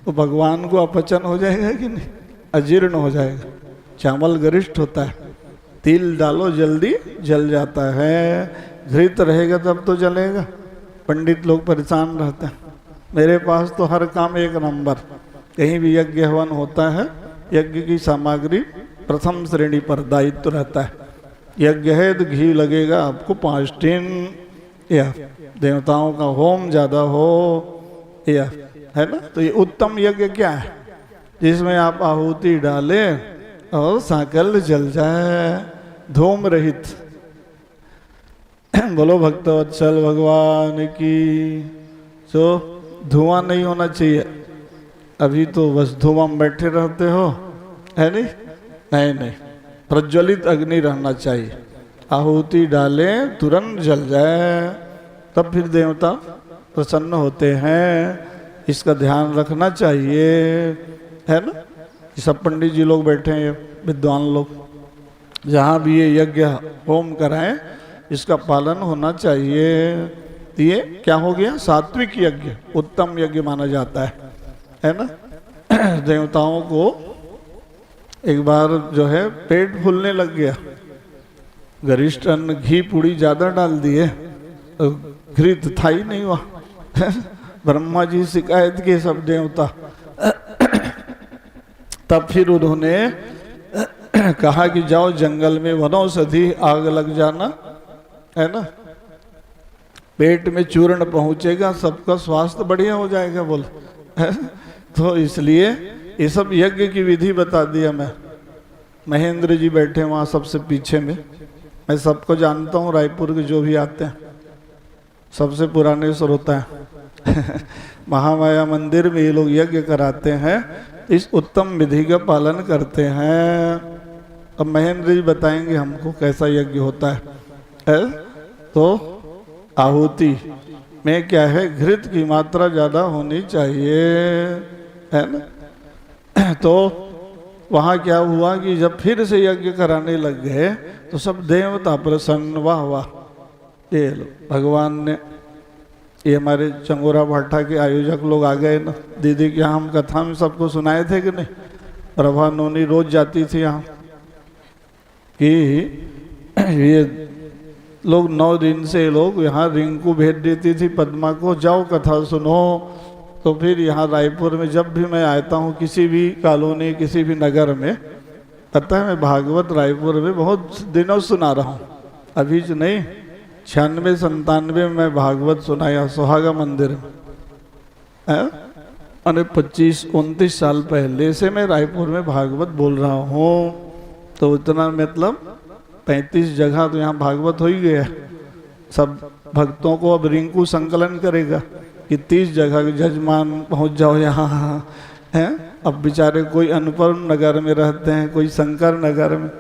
तो भगवान को अपचन हो जाएगा कि नहीं, अजीर्ण हो जाएगा। चावल गरिष्ठ होता है, तिल डालो जल्दी जल जाता है, घृत रहेगा तब तो जलेगा। पंडित लोग परेशान रहते हैं। मेरे पास तो हर काम एक नंबर, कहीं भी यज्ञ हवन होता है, यज्ञ की सामग्री प्रथम श्रेणी पर दायित्व रहता है। यज्ञ है तो घी लगेगा आपको 5 टिन, या देवताओं का होम ज्यादा हो, या है ना। तो ये उत्तम यज्ञ क्या है, जिसमें आप आहुति डाले और साकल्य जल जाए, धूम रहित। बोलो भक्तवत्सल भगवान की। तो धुआं नहीं होना चाहिए। अभी तो बस धुआं में बैठे रहते हो, है नहीं, नहीं नहीं, प्रज्वलित अग्नि रहना चाहिए। आहुति डाले तुरंत जल जाए, तब फिर देवता प्रसन्न होते हैं। इसका ध्यान रखना चाहिए, है ना। सब पंडित जी लोग बैठे हैं, विद्वान लोग, जहाँ भी ये यज्ञ होम कराएं इसका पालन होना चाहिए। ये क्या हो गया, सात्विक यज्ञ उत्तम यज्ञ माना जाता है ना। देवताओं को एक बार जो है पेट फूलने लग गया, गरिष्ठ अन्न घी पूड़ी ज्यादा डाल दिए, तो घृत था ही नहीं वहाँ। ब्रह्मा जी शिकायत के सब देवता। तब फिर उन्होंने कहा कि जाओ जंगल में वनौषधि आग लग जाना, है ना, पेट में चूर्ण पहुंचेगा, सबका स्वास्थ्य बढ़िया हो जाएगा बोल। तो इसलिए ये सब यज्ञ की विधि बता दिया मैं। महेंद्र जी बैठे वहाँ सबसे पीछे में, मैं सबको जानता हूँ, रायपुर के जो भी आते हैं सबसे पुराने श्रोता है। महामाया मंदिर में ये लोग यज्ञ कराते हैं, इस उत्तम विधि का पालन करते हैं। अब महेंद्र जी बताएंगे हमको कैसा यज्ञ होता है। तो आहुति में क्या है, घृत की मात्रा ज्यादा होनी चाहिए, है ना। तो वहाँ क्या हुआ कि जब फिर से यज्ञ कराने लग गए तो सब देवता प्रसन्न, वाह वाह, ये भगवान ने, ये हमारे चंगोरा भाटा के आयोजक लोग आ गए ना, दीदी के यहाँ हम कथा में सबको सुनाए थे कि नहीं। प्रभा नोनी रोज जाती थी यहाँ कि ये लोग 9 दिन से लोग यहाँ रिंकू भेज देती थी पद्मा को, जाओ कथा सुनो। तो फिर यहाँ रायपुर में जब भी मैं आता हूँ किसी भी कॉलोनी किसी भी नगर में, पता है मैं भागवत रायपुर में बहुत दिनों सुना रहा हूँ, अभी जो नहीं 96-97 में मैं भागवत सुनाया सुहागा मंदिर में। अरे 25-29 साल पहले से मैं रायपुर में भागवत बोल रहा हूँ। तो इतना मतलब 35 जगह तो यहाँ भागवत हो ही गया। सब भक्तों को अब रिंकू संकलन करेगा कि 30 जगह के जजमान पहुँच जाओ यहाँ, है। अब बेचारे कोई अन्नपूर्ण नगर में रहते हैं, कोई शंकर नगर में,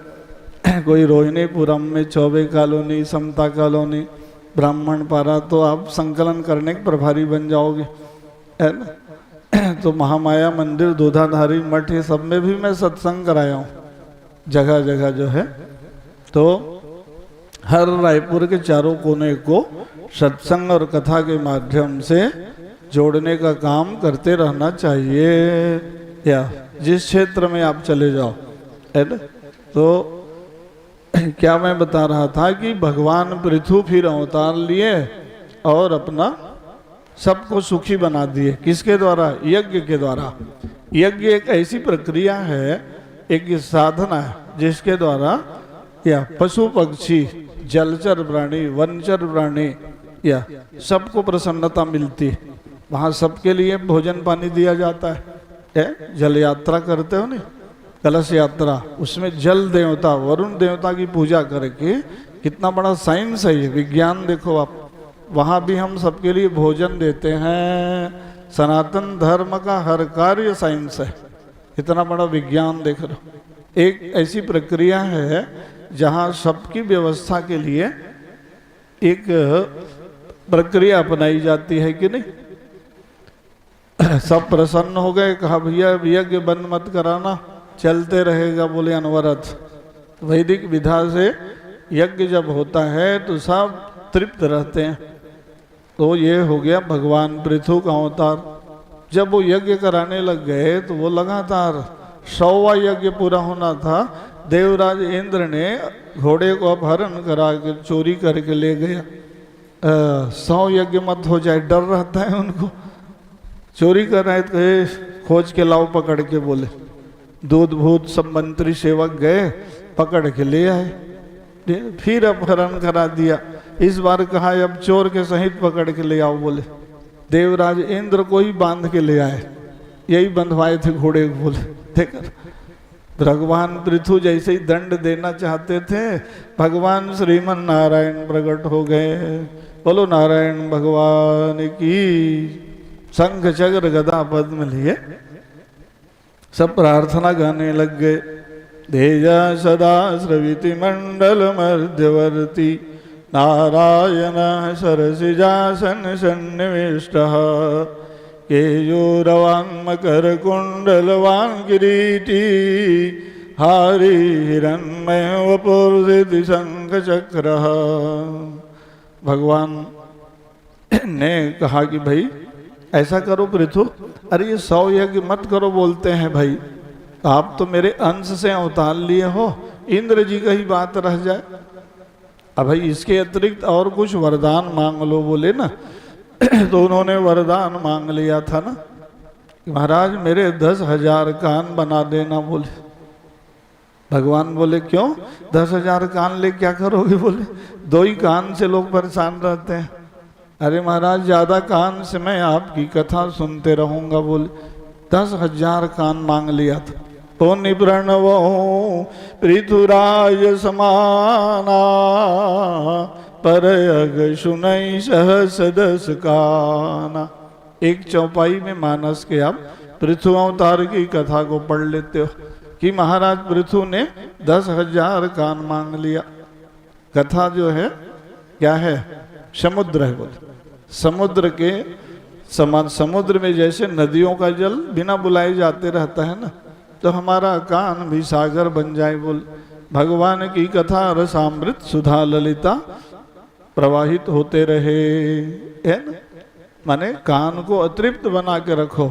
कोई रोहिणीपुरम में, चौबे कॉलोनी, समता कॉलोनी, ब्राह्मण पारा, तो आप संकलन करने के प्रभारी बन जाओगे, है ना। तो महामाया मंदिर, दूधाधारी मठ, ये सब में भी मैं सत्संग कराया हूँ जगह जगह जो है। तो हर रायपुर के चारों कोने को सत्संग और कथा के माध्यम से जोड़ने का काम करते रहना चाहिए, या जिस क्षेत्र में आप चले जाओ, है ना। तो क्या मैं बता रहा था कि भगवान पृथु फिर अवतार लिए और अपना सबको सुखी बना दिए। किसके द्वारा? यज्ञ के द्वारा। यज्ञ एक ऐसी प्रक्रिया है, एक साधना है, जिसके द्वारा या पशु पक्षी, जलचर प्राणी, वनचर प्राणी, या सबको प्रसन्नता मिलती है। वहाँ सबके लिए भोजन पानी दिया जाता है। जल यात्रा करते हो नहीं, कलश यात्रा, उसमें जल देवता, वरुण देवता की पूजा करके, कितना बड़ा साइंस है ये, विज्ञान देखो आप। वहाँ भी हम सबके लिए भोजन देते हैं। सनातन धर्म का हर कार्य साइंस है, इतना बड़ा विज्ञान देख रहे हो। एक ऐसी प्रक्रिया है जहाँ सबकी व्यवस्था के लिए एक प्रक्रिया अपनाई जाती है कि नहीं। सब प्रसन्न हो गए, कहा भैया यज्ञ बंद मत कराना, चलते रहेगा, बोले अनवरत। वैदिक विधा से यज्ञ जब होता है तो सब तृप्त रहते हैं। तो ये हो गया भगवान पृथु का अवतार। जब वो यज्ञ कराने लग गए तो वो लगातार 100वां यज्ञ पूरा होना था। देवराज इंद्र ने घोड़े को अपहरण करा के चोरी करके ले गया। 100 यज्ञ मत हो जाए, डर रहता है उनको। चोरी कर रहे थे, खोज के लाओ, पकड़ के बोले। दूध भूत सब मंत्री सेवक गए, पकड़ के ले आए, फिर अपहरण करा दिया। इस बार कहा अब चोर के सहित पकड़ के ले आओ, बोले। देवराज इंद्र को ही बांध के ले आए, यही बंधवाए थे घोड़े को, बोले। देखकर भगवान पृथु जैसे ही दंड देना चाहते थे, भगवान श्रीमन नारायण प्रकट हो गए। बोलो नारायण भगवान की। शंख चक्र गदा पद्म लिए सब प्रार्थना गाने लग गए। धेया सदा स्रविति मंडल मध्यवर्ती नारायण सरसिजासन सन्निविष्टः केयूरवान् मकर कुंडलवान् किरीटी हारी हिरण्मय वपुर्दिति शंख चक्रः। भगवान ने कहा कि भाई ऐसा करो पृथु, अरे ये 100 यज्ञ मत करो बोलते हैं भाई, आप तो मेरे अंश से अवतार लिए हो, इंद्र जी का ही बात रह जाए। अब भाई इसके अतिरिक्त और कुछ वरदान मांग लो बोले ना। तो उन्होंने वरदान मांग लिया था ना कि महाराज मेरे 10,000 कान बना देना बोले। भगवान बोले क्यों 10,000 कान ले क्या करोगे बोले, 2 ही कान से लोग परेशान रहते हैं। अरे महाराज ज्यादा कान से मैं आपकी कथा सुनते रहूंगा बोले। 10,000 कान मांग लिया था। तो निप्रणवो पृथुराज समाना परयग सुनई सहस 10 काना। एक चौपाई में मानस के आप पृथु अवतार की कथा को पढ़ लेते हो कि महाराज पृथु ने 10,000 कान मांग लिया। कथा जो है क्या है, समुद्र है बोले। समुद्र के समान, समुद्र में जैसे नदियों का जल बिना बुलाए जाते रहता है ना, तो हमारा कान भी सागर बन जाए बोले। भगवान की कथा रसामृत सुधा ललिता प्रवाहित होते रहे, है ना। माने कान को अतृप्त बना के रखो,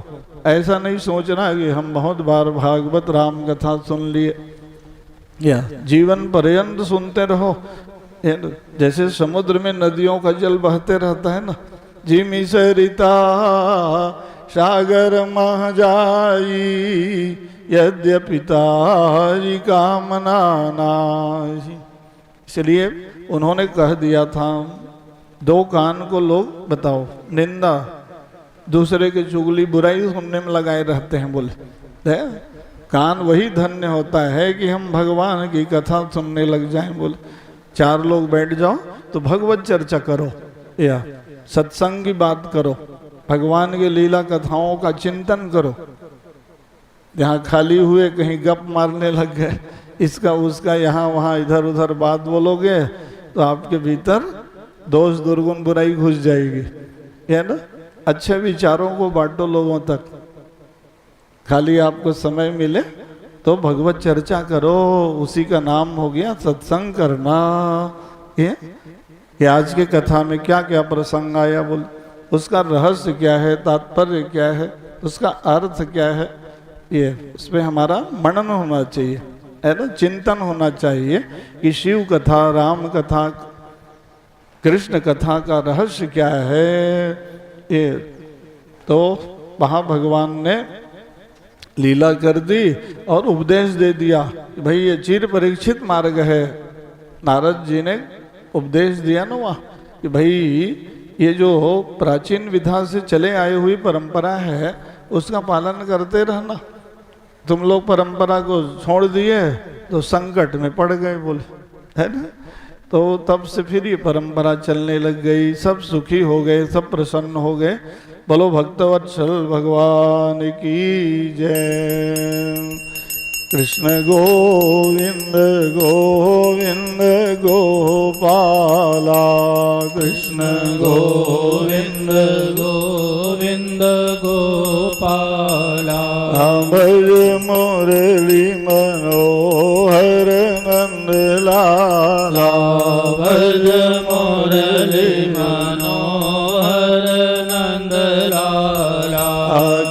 ऐसा नहीं सोचना कि हम बहुत बार भागवत राम कथा सुन लिए, या जीवन पर्यंत सुनते रहो। जैसे समुद्र में नदियों का जल बहते रहता है ना, जिमि सरिता सागर मह जाई यद्यपि तारी कामना नाहि। इसलिए उन्होंने कह दिया था 2 कान को लोग बताओ निंदा, दूसरे के चुगली बुराई सुनने में लगाए रहते हैं बोले। कान वही धन्य होता है कि हम भगवान की कथा सुनने लग जाएं बोले। 4 लोग बैठ जाओ तो भगवत चर्चा करो या सत्संग की बात करो, भगवान के लीला कथाओं का चिंतन करो। यहाँ खाली हुए कहीं गप मारने लग गए, इसका उसका यहाँ वहाँ इधर उधर बात बोलोगे तो आपके भीतर दोष दुर्गुण बुराई घुस जाएगी, है ना। अच्छे विचारों को बांटो लोगों तक। खाली आपको समय मिले तो भगवत चर्चा करो, उसी का नाम हो गया सत्संग करना। ये आज के कथा में क्या क्या प्रसंग आया बोल, उसका रहस्य क्या है, तात्पर्य क्या है, उसका अर्थ क्या है, ये उसमें हमारा मनन होना चाहिए, है ना, चिंतन होना चाहिए कि शिव कथा, राम कथा, कृष्ण कथा का रहस्य क्या है। ये तो वहाँ भगवान ने लीला कर दी और उपदेश दे दिया कि भाई ये चिर परीक्षित मार्ग है। नारद जी ने उपदेश दिया ना वहाँ कि भाई ये जो प्राचीन विधा से चले आए हुई परंपरा है उसका पालन करते रहना। तुम लोग परंपरा को छोड़ दिए तो संकट में पड़ गए बोले, है ना। तो तब से फिर ये परंपरा चलने लग गई, सब सुखी हो गए, सब प्रसन्न हो गए। बोलो भक्तवत्सल भगवान की जय। कृष्ण गोविंद गोविंद गोपाला, कृष्ण गोविंद गोविंद गोपाला। भज मुरली मनोहर नंद लाला, भज मुरली मनोहर नंद लाला।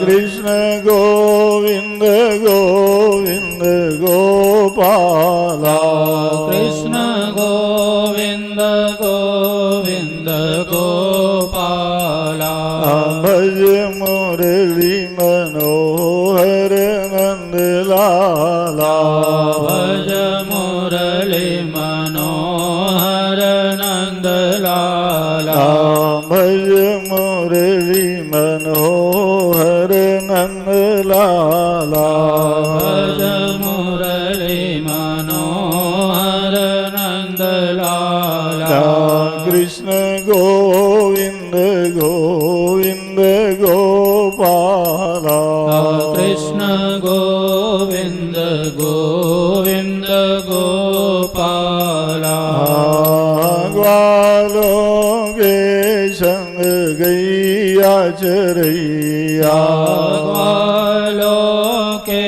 कृष्ण गोविंद गोविंद गोपाला, कृष्ण गोविंद गोविंद गोपाला। भज मुरली मनोहर नंद लाला, भज मुरली मनोहर नंद लाला। भज मुरली मनोहर नंद लाला, भज मुरली मनोहर नंद लाला। कृष्ण गोविंद गोविंद गोपाला, कृष्ण गोविंद गोविंद गई आचरैया ग्वालों के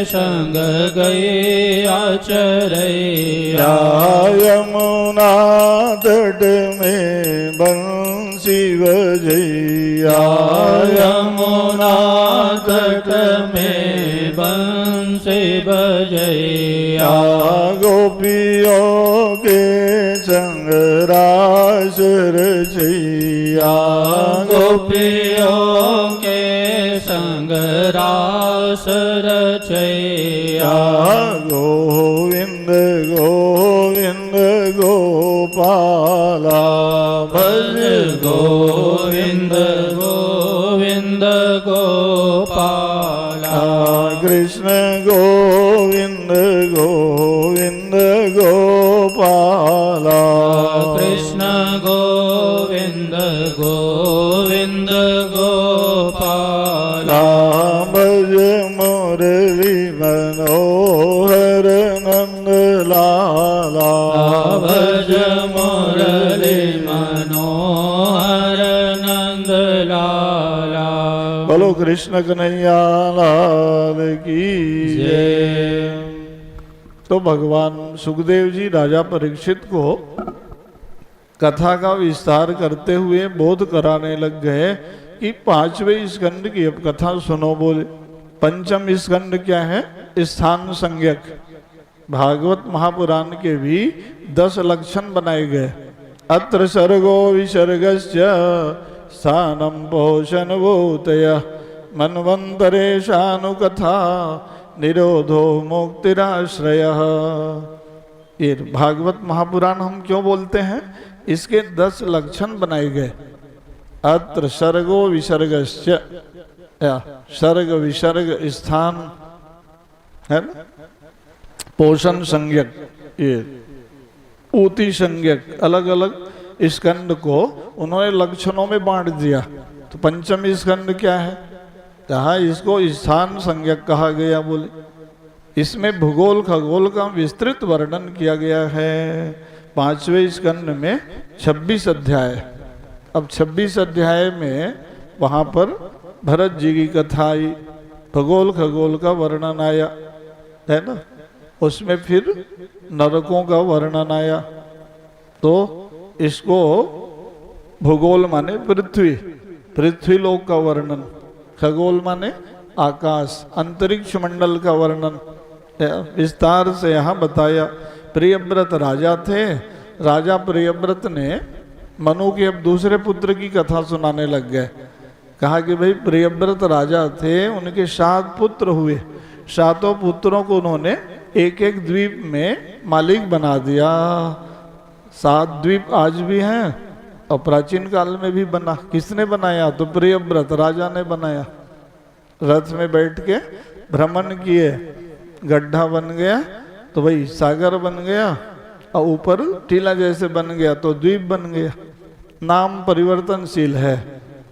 संग गई आचरैया यमुना तट में बंसी बजैया यमुना तट में बंसी बजैया गोपियों के संग रास रचैया गोपियों के संग रास रचैया गोविंद गोविंद गोपाला भज गोविंद गोविंद गोपाला कृष्ण गोविंद गोविंद गोपाला कृष्ण गोविंद गोविंद गोपाला भज मुरली मनोहर नंद लाला भज मुरली मनोहर नंद लाला बोलो कृष्ण कन्हैया लाल की जय। तो भगवान सुखदेव जी राजा परीक्षित को कथा का विस्तार करते हुए बोध कराने लग गए कि 5वें स्कंद की अब कथा सुनो बोले। पंचम स्कंद क्या है? स्थान संज्ञक। भागवत महापुराण के भी 10 लक्षण बनाए गए। अत्र सर्गो विसर्गस्य स्थानम पोषण भूतय मन्वंतरेशानुकथा निरोधो मुक्तिराश्रय। ये भागवत महापुराण हम क्यों बोलते हैं? इसके 10 लक्षण बनाए गए। अत्र सर्गो विसर्गस्य, सर्ग विसर्ग स्थान है ना, पोषण संज्ञक, ये ऊति संज्ञक, अलग अलग स्कंद को उन्होंने लक्षणों में बांट दिया। तो पंचम स्कंद क्या है? कहा इसको स्थान संज्ञक कहा गया बोले। इसमें भूगोल खगोल का विस्तृत वर्णन किया गया है। 5वें स्कंद में 26 अध्याय। अब 26 अध्याय में वहाँ पर भरत जी की कथा आई, भूगोल खगोल का वर्णन आया है ना, उसमें फिर नरकों का वर्णन आया। तो इसको भूगोल माने पृथ्वी, पृथ्वी लोक का वर्णन, खगोल माने आकाश, अंतरिक्ष मंडल का वर्णन विस्तार से यहाँ बताया। प्रियव्रत राजा थे। राजा प्रियव्रत ने मनु के अब दूसरे पुत्र की कथा सुनाने लग गए। कहा कि भाई प्रियव्रत राजा थे, उनके 7 पुत्र हुए। 7 पुत्रों को उन्होंने एक एक द्वीप में मालिक बना दिया। 7 द्वीप आज भी हैं और प्राचीन काल में भी बना। किसने बनाया? तो प्रियव्रत राजा ने बनाया। रथ में बैठ के भ्रमण किए, गड्ढा बन गया तो भाई सागर बन गया, और ऊपर टीला जैसे बन गया तो द्वीप बन गया। नाम परिवर्तनशील है।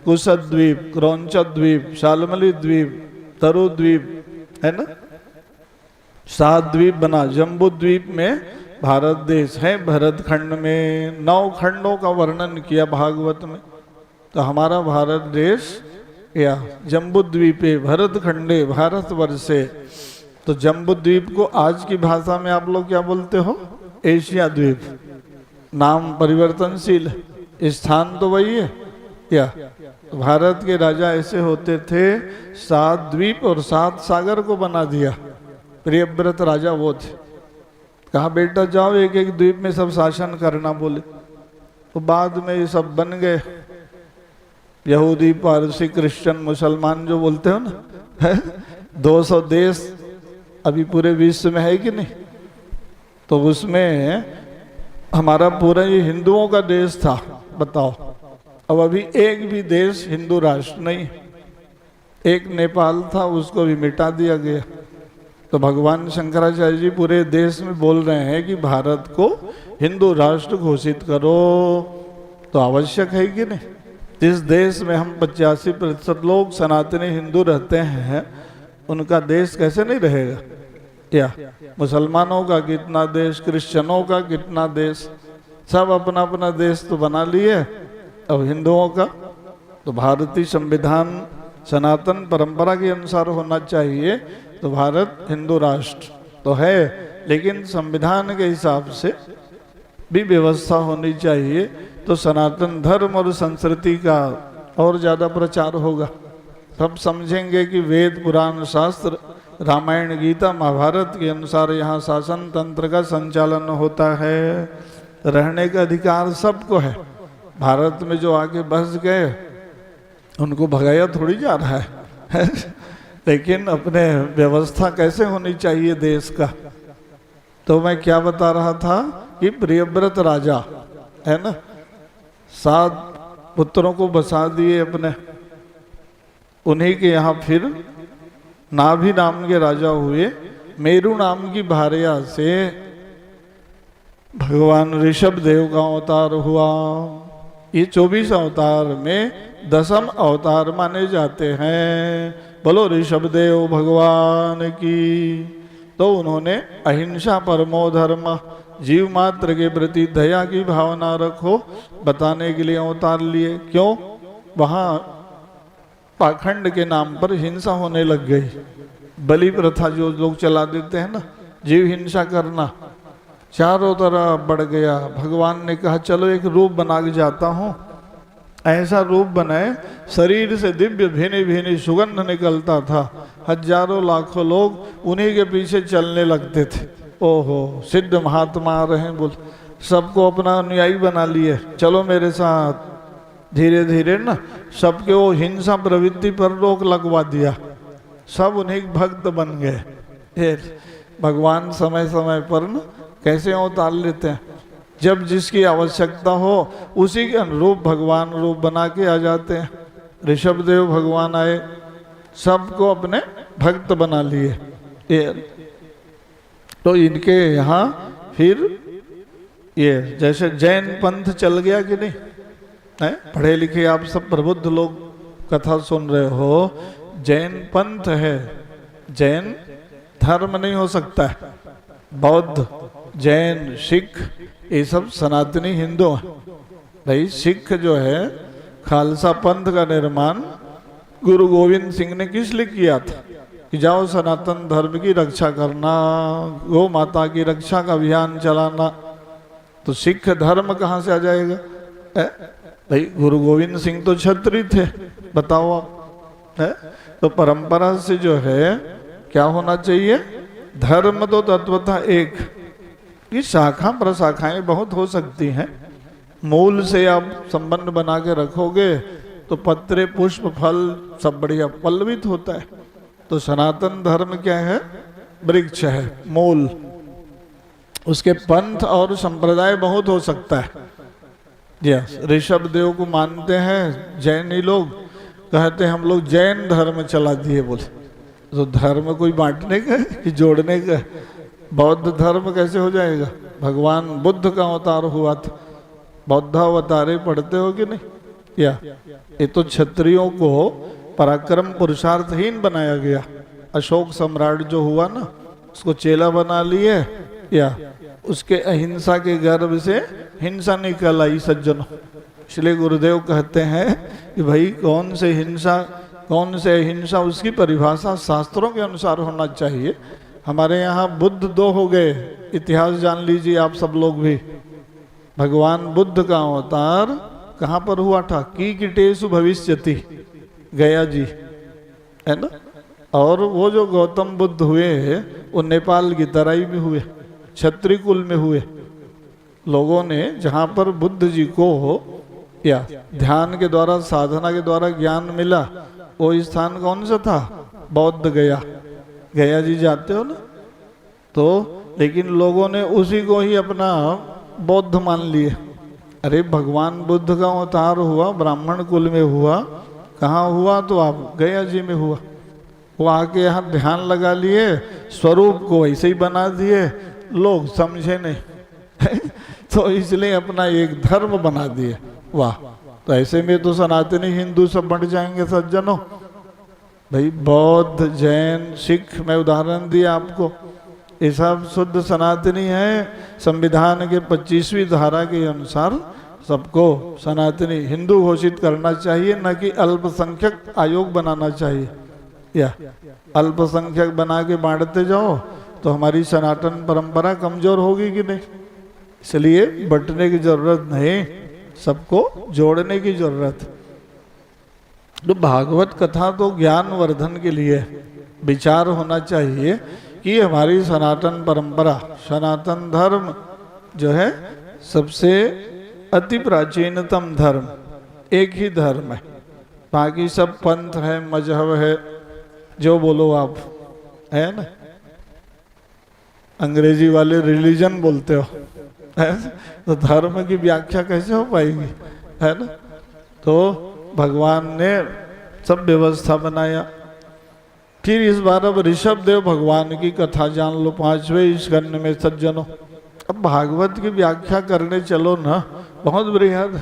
कुशद द्वीप, क्रौंच द्वीप, शालमली द्वीप, तरु द्वीप है ना, 7 द्वीप बना। जम्बू द्वीप में भारत देश है। भरत खंड में 9 खंडों का वर्णन किया भागवत में। तो हमारा भारत देश या जम्बू द्वीपे भरत खंडे भारतवर्षे। तो जम्बू द्वीप को आज की भाषा में आप लोग क्या बोलते हो? एशिया द्वीप। नाम परिवर्तनशील, स्थान तो वही है क्या? तो भारत के राजा ऐसे होते थे, 7 द्वीप और 7 सागर को बना दिया। प्रियव्रत राजा वो थे। कहा बेटा जाओ एक एक द्वीप में सब शासन करना बोले। तो बाद में ये सब बन गए। यहूदी, पारसी, क्रिश्चियन, मुसलमान जो बोलते हो ना, 200 देश अभी पूरे विश्व में है कि नहीं? तो उसमें हमारा पूरा ये हिंदुओं का देश था, बताओ। अब अभी एक भी देश हिंदू राष्ट्र नहीं। एक नेपाल था, उसको भी मिटा दिया गया। तो भगवान शंकराचार्य जी पूरे देश में बोल रहे हैं कि भारत को हिंदू राष्ट्र घोषित करो। तो आवश्यक है कि नहीं? जिस देश में हम 85% लोग सनातनी हिंदू रहते हैं, उनका देश कैसे नहीं रहेगा? क्या मुसलमानों का कितना देश, क्रिश्चियनों का कितना देश, सब अपना अपना देश तो बना लिए। अब हिंदुओं का तो भारतीय संविधान सनातन परंपरा के अनुसार होना चाहिए, तो भारत हिंदू राष्ट्र तो है, लेकिन संविधान के हिसाब से भी व्यवस्था होनी चाहिए, तो सनातन धर्म और संस्कृति का और ज़्यादा प्रचार होगा। सब समझेंगे कि वेद पुराण शास्त्र रामायण गीता महाभारत के अनुसार यहाँ शासन तंत्र का संचालन होता है, रहने का अधिकार सबको है। भारत में जो आके बस गए उनको भगाया थोड़ी जा रहा है लेकिन अपने व्यवस्था कैसे होनी चाहिए देश का। तो मैं क्या बता रहा था कि प्रियव्रत राजा है ना, 7 पुत्रों को बसा दिए अपने, उन्हीं के यहाँ फिर नाभि नाम के राजा हुए। मेरु नाम की भार्या से भगवान ऋषभ देव का अवतार हुआ। ये 24 अवतार में 10वें अवतार माने जाते हैं। बोलो ऋषभ देव भगवान की। तो उन्होंने अहिंसा परमो धर्म, जीव मात्र के प्रति दया की भावना रखो बताने के लिए अवतार लिए। क्यों? वहाँ पाखंड के नाम पर हिंसा होने लग गई। बलि प्रथा जो लोग चला देते हैं ना, जीव हिंसा करना, चारों तरफ बढ़ गया। भगवान ने कहा चलो एक रूप बना के जाता हूँ। ऐसा रूप बनाए, शरीर से दिव्य भीनी भीनी सुगंध निकलता था। हजारों लाखों लोग उन्हीं के पीछे चलने लगते थे। ओहो, सिद्ध महात्मा आ रहे हैं बोल, सबको अपना अनुयायी बना लिए, चलो मेरे साथ। धीरे धीरे ना सबके वो हिंसा प्रवृत्ति पर रोक लगवा दिया, सब उन्हीं भक्त बन गए। भगवान समय समय पर न कैसे अवतार लेते हैं, जब जिसकी आवश्यकता हो उसी के अनुरूप भगवान रूप बना के आ जाते हैं। ऋषभ देव भगवान आए, सबको अपने भक्त बना लिए। तो इनके यहाँ फिर ये जैसे जैन पंथ चल गया कि नहीं है? पढ़े लिखे आप सब प्रबुद्ध लोग कथा सुन रहे हो। जैन पंथ है, जैन धर्म नहीं हो सकता है। बौद्ध, जैन, सिख ये सब सनातनी हिंदू हैं। भाई सिख जो है, खालसा पंथ का निर्माण गुरु गोविंद सिंह ने किस लिए किया था कि जाओ सनातन धर्म की रक्षा करना, गौ माता की रक्षा का अभियान चलाना। तो सिख धर्म कहाँ से आ जाएगा? भाई गुरु गोविंद सिंह तो क्षत्रिय थे, बताओ आप है? तो परंपरा से जो है क्या होना चाहिए? धर्म तो तत्वतः एक, कि शाखा प्रशाखाएं बहुत हो सकती हैं। मूल से आप संबंध बना के रखोगे तो पत्रे पुष्प फल सब बढ़िया पल्लवित होता है। तो सनातन धर्म क्या है? वृक्ष है, मूल। उसके पंथ और संप्रदाय बहुत हो सकता है। यस, ऋषभ देव को मानते हैं जैनी लोग, कहते हैं हम लोग जैन धर्म चला दिए बोले। तो धर्म कोई बांटने का कि जोड़ने का? बौद्ध धर्म कैसे हो जाएगा? भगवान बुद्ध का अवतार हुआ था, बौद्ध अवतारे पढ़ते हो कि नहीं? या ये तो क्षत्रियों को पराक्रम पुरुषार्थहीन बनाया गया। अशोक सम्राट जो हुआ ना, उसको चेला बना लिए, या उसके अहिंसा के गर्भ से हिंसा निकल आई सज्जनों। इसलिए गुरुदेव कहते हैं कि भाई कौन से हिंसा कौन से अहिंसा, उसकी परिभाषा शास्त्रों के अनुसार होना चाहिए। हमारे यहाँ बुद्ध 2 हो गए, इतिहास जान लीजिए आप सब लोग भी। भगवान बुद्ध का अवतार कहाँ पर हुआ था? कीकिटेषु भविष्यति, गया जी है ना। और वो जो गौतम बुद्ध हुए वो नेपाल की तराई में हुए, क्षत्रिय कुल में हुए। लोगों ने जहाँ पर बुद्ध जी को या ध्यान के द्वारा, साधना के द्वारा ज्ञान मिला, वो स्थान कौन सा था? बौद्ध गया। गया जी जाते हो ना? तो लेकिन लोगों ने उसी को ही अपना बौद्ध मान लिए। अरे भगवान बुद्ध का अवतार हुआ, ब्राह्मण कुल में हुआ। कहाँ हुआ? तो आप गया जी में हुआ। वो आके यहाँ ध्यान लगा लिए, स्वरूप को ऐसे ही बना दिए, लोग समझे नहीं तो इसलिए अपना एक धर्म बना दिए। वाह! तो ऐसे में तो सनातनी हिंदू सब बंट जाएंगे सज्जनों। भाई बौद्ध, जैन, सिख, मैं उदाहरण दिया आपको, ये सब शुद्ध सनातनी है। संविधान के 25वीं धारा के अनुसार सबको सनातनी हिंदू घोषित करना चाहिए, न कि अल्पसंख्यक आयोग बनाना चाहिए। या अल्पसंख्यक बना के बांटते जाओ तो हमारी सनातन परंपरा कमजोर होगी कि नहीं। इसलिए बंटने की जरूरत नहीं, सबको जोड़ने की जरूरत। तो भागवत कथा तो ज्ञान वर्धन के लिए विचार होना चाहिए कि हमारी सनातन परंपरा, सनातन धर्म जो है सबसे अति प्राचीनतम धर्म, एक ही धर्म है। बाकी सब पंथ है, मजहब है, जो बोलो आप, है ना। अंग्रेजी वाले रिलीजन बोलते हो, है? तो धर्म की व्याख्या कैसे हो पाएगी, है ना। तो भगवान ने सब व्यवस्था बनाया। फिर इस बार अब ऋषभ देव भगवान की कथा जान लो 5वें स्कंद में सज्जनों। अब भागवत की व्याख्या करने चलो ना, बहुत बृहद।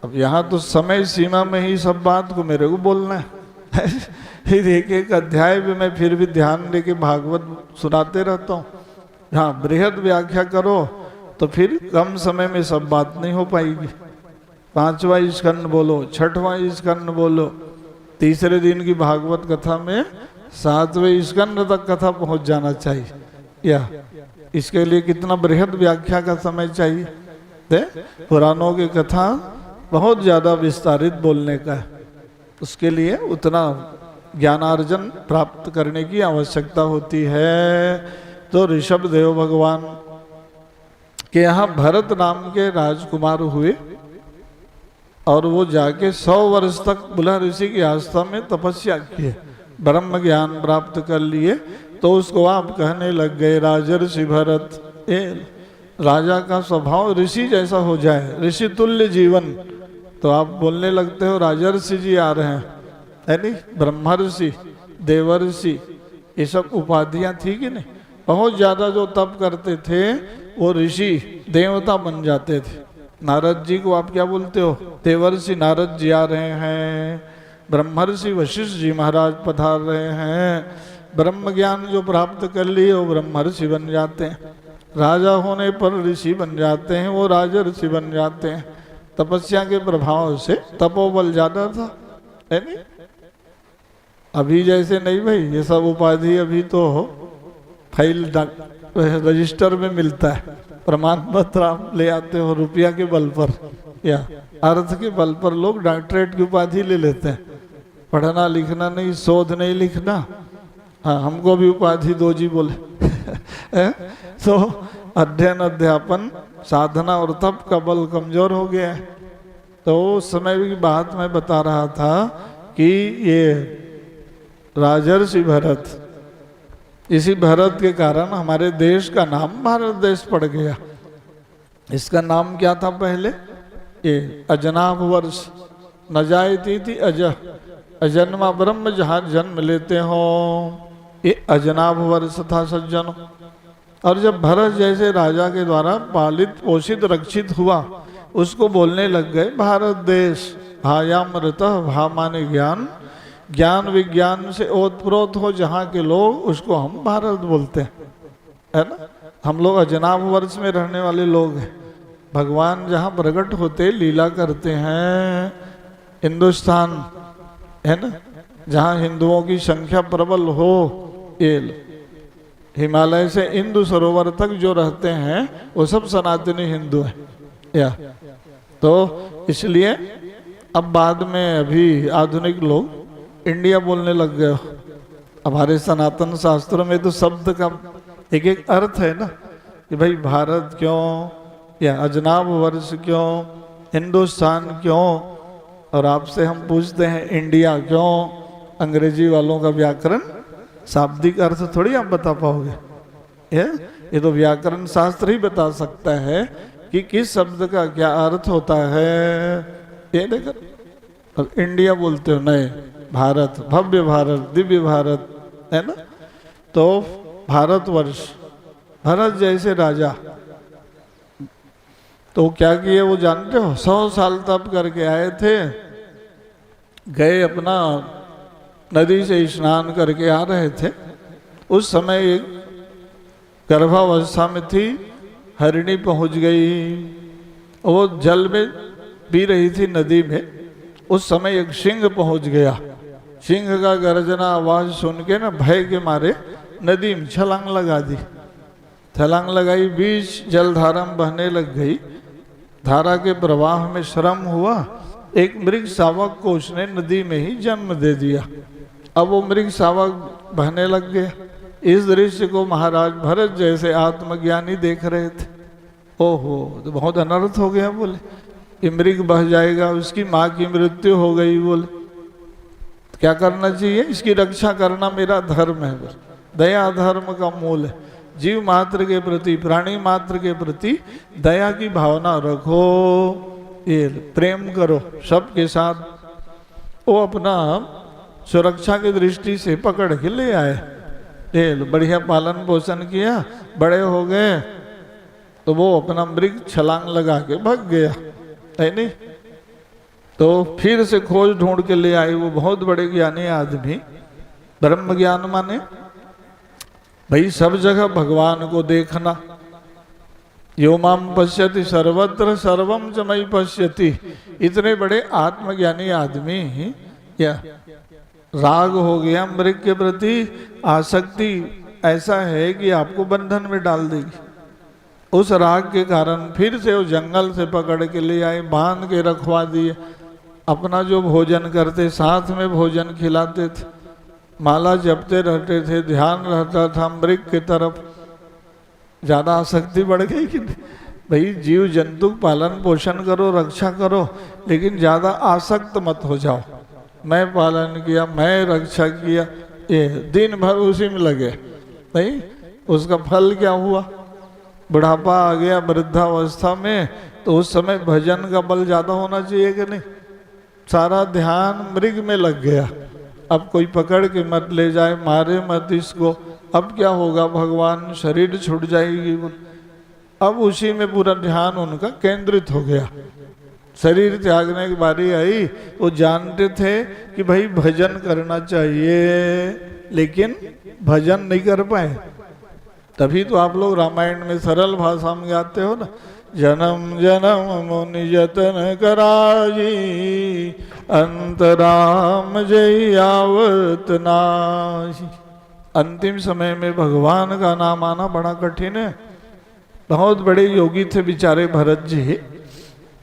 अब यहाँ तो समय सीमा में ही सब बात को मेरे को बोलना है। फिर एक एक अध्याय में मैं फिर भी ध्यान देके भागवत सुनाते रहता हूँ। हाँ, बृहद व्याख्या करो तो फिर कम समय में सब बात नहीं हो पाएगी। 5वां स्कंद बोलो, 6वां स्कंद बोलो, तीसरे दिन की भागवत कथा में 7वें स्कंद तक कथा पहुंच जाना चाहिए। या इसके लिए कितना बृहद व्याख्या का समय चाहिए। पुराणों की कथा बहुत ज्यादा विस्तारित बोलने का है, उसके लिए उतना ज्ञानार्जन प्राप्त करने की आवश्यकता होती है। तो ऋषभ देव भगवान के यहाँ भरत नाम के राजकुमार हुए और वो जाके 100 वर्ष तक बुला ऋषि की आस्था में तपस्या किए, ब्रह्म ज्ञान प्राप्त कर लिए। तो उसको आप कहने लग गए राजर्षि भरत। राजा का स्वभाव ऋषि जैसा हो जाए, ऋषि तुल्य जीवन, तो आप बोलने लगते हो राजर्षि जी आ रहे हैं, है नहीं। ब्रह्मर्षि, देवर्षि, ये सब उपाधियां थी कि नहीं। बहुत ज्यादा जो तप करते थे वो ऋषि देवता बन जाते थे। नारद जी को आप क्या बोलते हो, देवर्षि नारद जी आ रहे हैं। ब्रह्मर्षि वशिष्ठ जी महाराज पधार रहे हैं। ब्रह्म ज्ञान जो प्राप्त कर लिए वो ब्रह्मर्षि बन जाते हैं। राजा होने पर ऋषि बन जाते हैं, वो राजर्षि बन जाते हैं। तपस्या के प्रभाव से तपोबल ज्यादा था, है नहीं। अभी जैसे नहीं भाई, ये सब उपाधि अभी तो फाइल रजिस्टर में मिलता है, प्रमाण पत्र आप ले आते हो रुपया के बल पर या अर्थ के बल पर। लोग डॉक्टरेट की उपाधि ले लेते हैं, पढ़ना लिखना नहीं, शोध नहीं लिखना। हाँ, हमको भी उपाधि दो जी बोले। तो अध्ययन अध्यापन साधना और तप का बल कमजोर हो गया है। तो उस समय की बात मैं बता रहा था कि ये राजर्षि भरत, इसी भरत के कारण हमारे देश का नाम भारत देश पड़ गया। इसका नाम क्या था पहले, ये अजनाभ वर्ष। न जायती थी अजन्मा ब्रह्म जहाँ जन्म लेते हो, ये अजनाभ वर्ष था सज्जनों। और जब भरत जैसे राजा के द्वारा पालित पोषित रक्षित हुआ, उसको बोलने लग गए भारत देश। भायामृत, भा माने ज्ञान, ज्ञान विज्ञान से ओतप्रोत हो जहाँ के लोग, उसको हम भारत बोलते हैं, है ना। हम लोग अजनाभ वर्ष में रहने वाले लोग हैं। भगवान जहाँ प्रकट होते लीला करते हैं, हिंदुस्तान, है ना, जहाँ हिंदुओं की संख्या प्रबल हो, ये हिमालय से इंदु सरोवर तक जो रहते हैं वो सब सनातनी हिंदू हैं। या तो इसलिए अब बाद में अभी आधुनिक लोग इंडिया बोलने लग गए। हमारे सनातन शास्त्रों में तो शब्द का एक एक अर्थ है ना, कि भाई भारत क्यों, या अजनाब वर्ष क्यों, हिंदुस्तान क्यों, और आपसे हम पूछते हैं इंडिया क्यों। अंग्रेजी वालों का व्याकरण शाब्दिक अर्थ थोड़ी आप बता पाओगे, ये तो व्याकरण शास्त्र ही बता सकता है कि किस शब्द का क्या अर्थ होता है। ये देखो, अब इंडिया बोलते हो, नहीं, भारत, भव्य भारत, दिव्य भारत, है ना। तो भारतवर्ष, भरत जैसे राजा तो क्या किए वो जानते हो, 100 साल तप करके आए थे, गए अपना नदी से स्नान करके आ रहे थे। उस समय एक गर्भावस्था में थी, हरिणी पहुंच गई, वो जल में पी रही थी नदी में, उस समय एक सिंह पहुंच गया। सिंह का गर्जना आवाज सुन के ना भय के मारे नदी में छलांग लगा दी। छलांग लगाई, बीच जलधारा में बहने लग गई। धारा के प्रवाह में श्रम हुआ, एक मृग शावक को उसने नदी में ही जन्म दे दिया। अब वो मृग शावक बहने लग गया। इस दृश्य को महाराज भरत जैसे आत्मज्ञानी देख रहे थे। ओहो, तो बहुत अनर्थ हो गया। बोले ये मृग बह जाएगा, उसकी माँ की मृत्यु हो गई। बोले क्या करना चाहिए? इसकी रक्षा करना मेरा धर्म है। दया धर्म का मूल है। जीव मात्र के प्रति, प्राणी मात्र के प्रति दया की भावना रखो, ये प्रेम करो सबके साथ। वो अपना सुरक्षा की दृष्टि से पकड़ के ले आए, ये बढ़िया पालन पोषण किया, बड़े हो गए तो वो अपना मृग छलांग लगा के भाग गया, है नहीं? तो फिर से खोज ढूंढ के ले आए वो बहुत बड़े ज्ञानी आदमी। ब्रह्म ज्ञान माने भाई सब जगह भगवान को देखना। यो माम पश्यति सर्वत्र सर्वम च मयि पश्यति। इतने बड़े आत्मज्ञानी आदमी या राग हो गया मृग के प्रति, आसक्ति ऐसा है कि आपको बंधन में डाल देगी। उस राग के कारण फिर से वो जंगल से पकड़ के ले आए, बांध के रखवा दिए। अपना जो भोजन करते साथ में भोजन खिलाते थे, माला जपते रहते थे, ध्यान रहता था मृग की तरफ। ज्यादा आसक्ति बढ़ गई कि भाई जीव जंतु पालन पोषण करो, रक्षा करो, लेकिन ज्यादा आसक्त मत हो जाओ। मैं पालन किया, मैं रक्षा किया, ये दिन भर उसी में लगे, नहीं? उसका फल क्या हुआ? बुढ़ापा आ गया, वृद्धावस्था में, तो उस समय भजन का बल ज्यादा होना चाहिए कि नहीं? सारा ध्यान मृग में लग गया। अब कोई पकड़ के मत ले जाए, मारे मत इसको। अब क्या होगा? भगवान शरीर छूट जाएगी। अब उसी में पूरा ध्यान उनका केंद्रित हो गया। शरीर त्यागने की बारी आई, वो जानते थे कि भाई भजन करना चाहिए, लेकिन भजन नहीं कर पाए। तभी तो आप लोग रामायण में सरल भाषा में गाते हो ना, जन्म जन्म मुनि जतन कराई, अंतराम जय आवत नाहि। अंतिम समय में भगवान का नाम आना बड़ा कठिन है। बहुत बड़े योगी थे बेचारे भरत जी,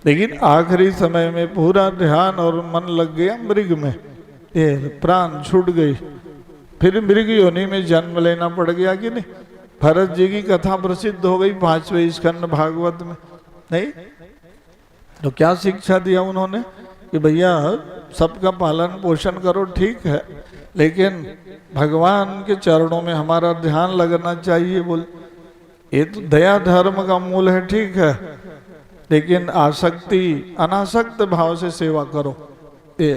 लेकिन आखिरी समय में पूरा ध्यान और मन लग गया मृग में, ये प्राण छूट गई। फिर मृग योनि में जन्म लेना पड़ गया कि नहीं? भरत जी की कथा प्रसिद्ध हो गई 5वें स्कंद भागवत में, नहीं? तो क्या शिक्षा दिया उन्होंने कि भैया सबका पालन पोषण करो, ठीक है, लेकिन भगवान के चरणों में हमारा ध्यान लगना चाहिए। बोल ये तो दया धर्म का मूल है, ठीक है, लेकिन आसक्ति अनासक्त भाव से सेवा करो। ये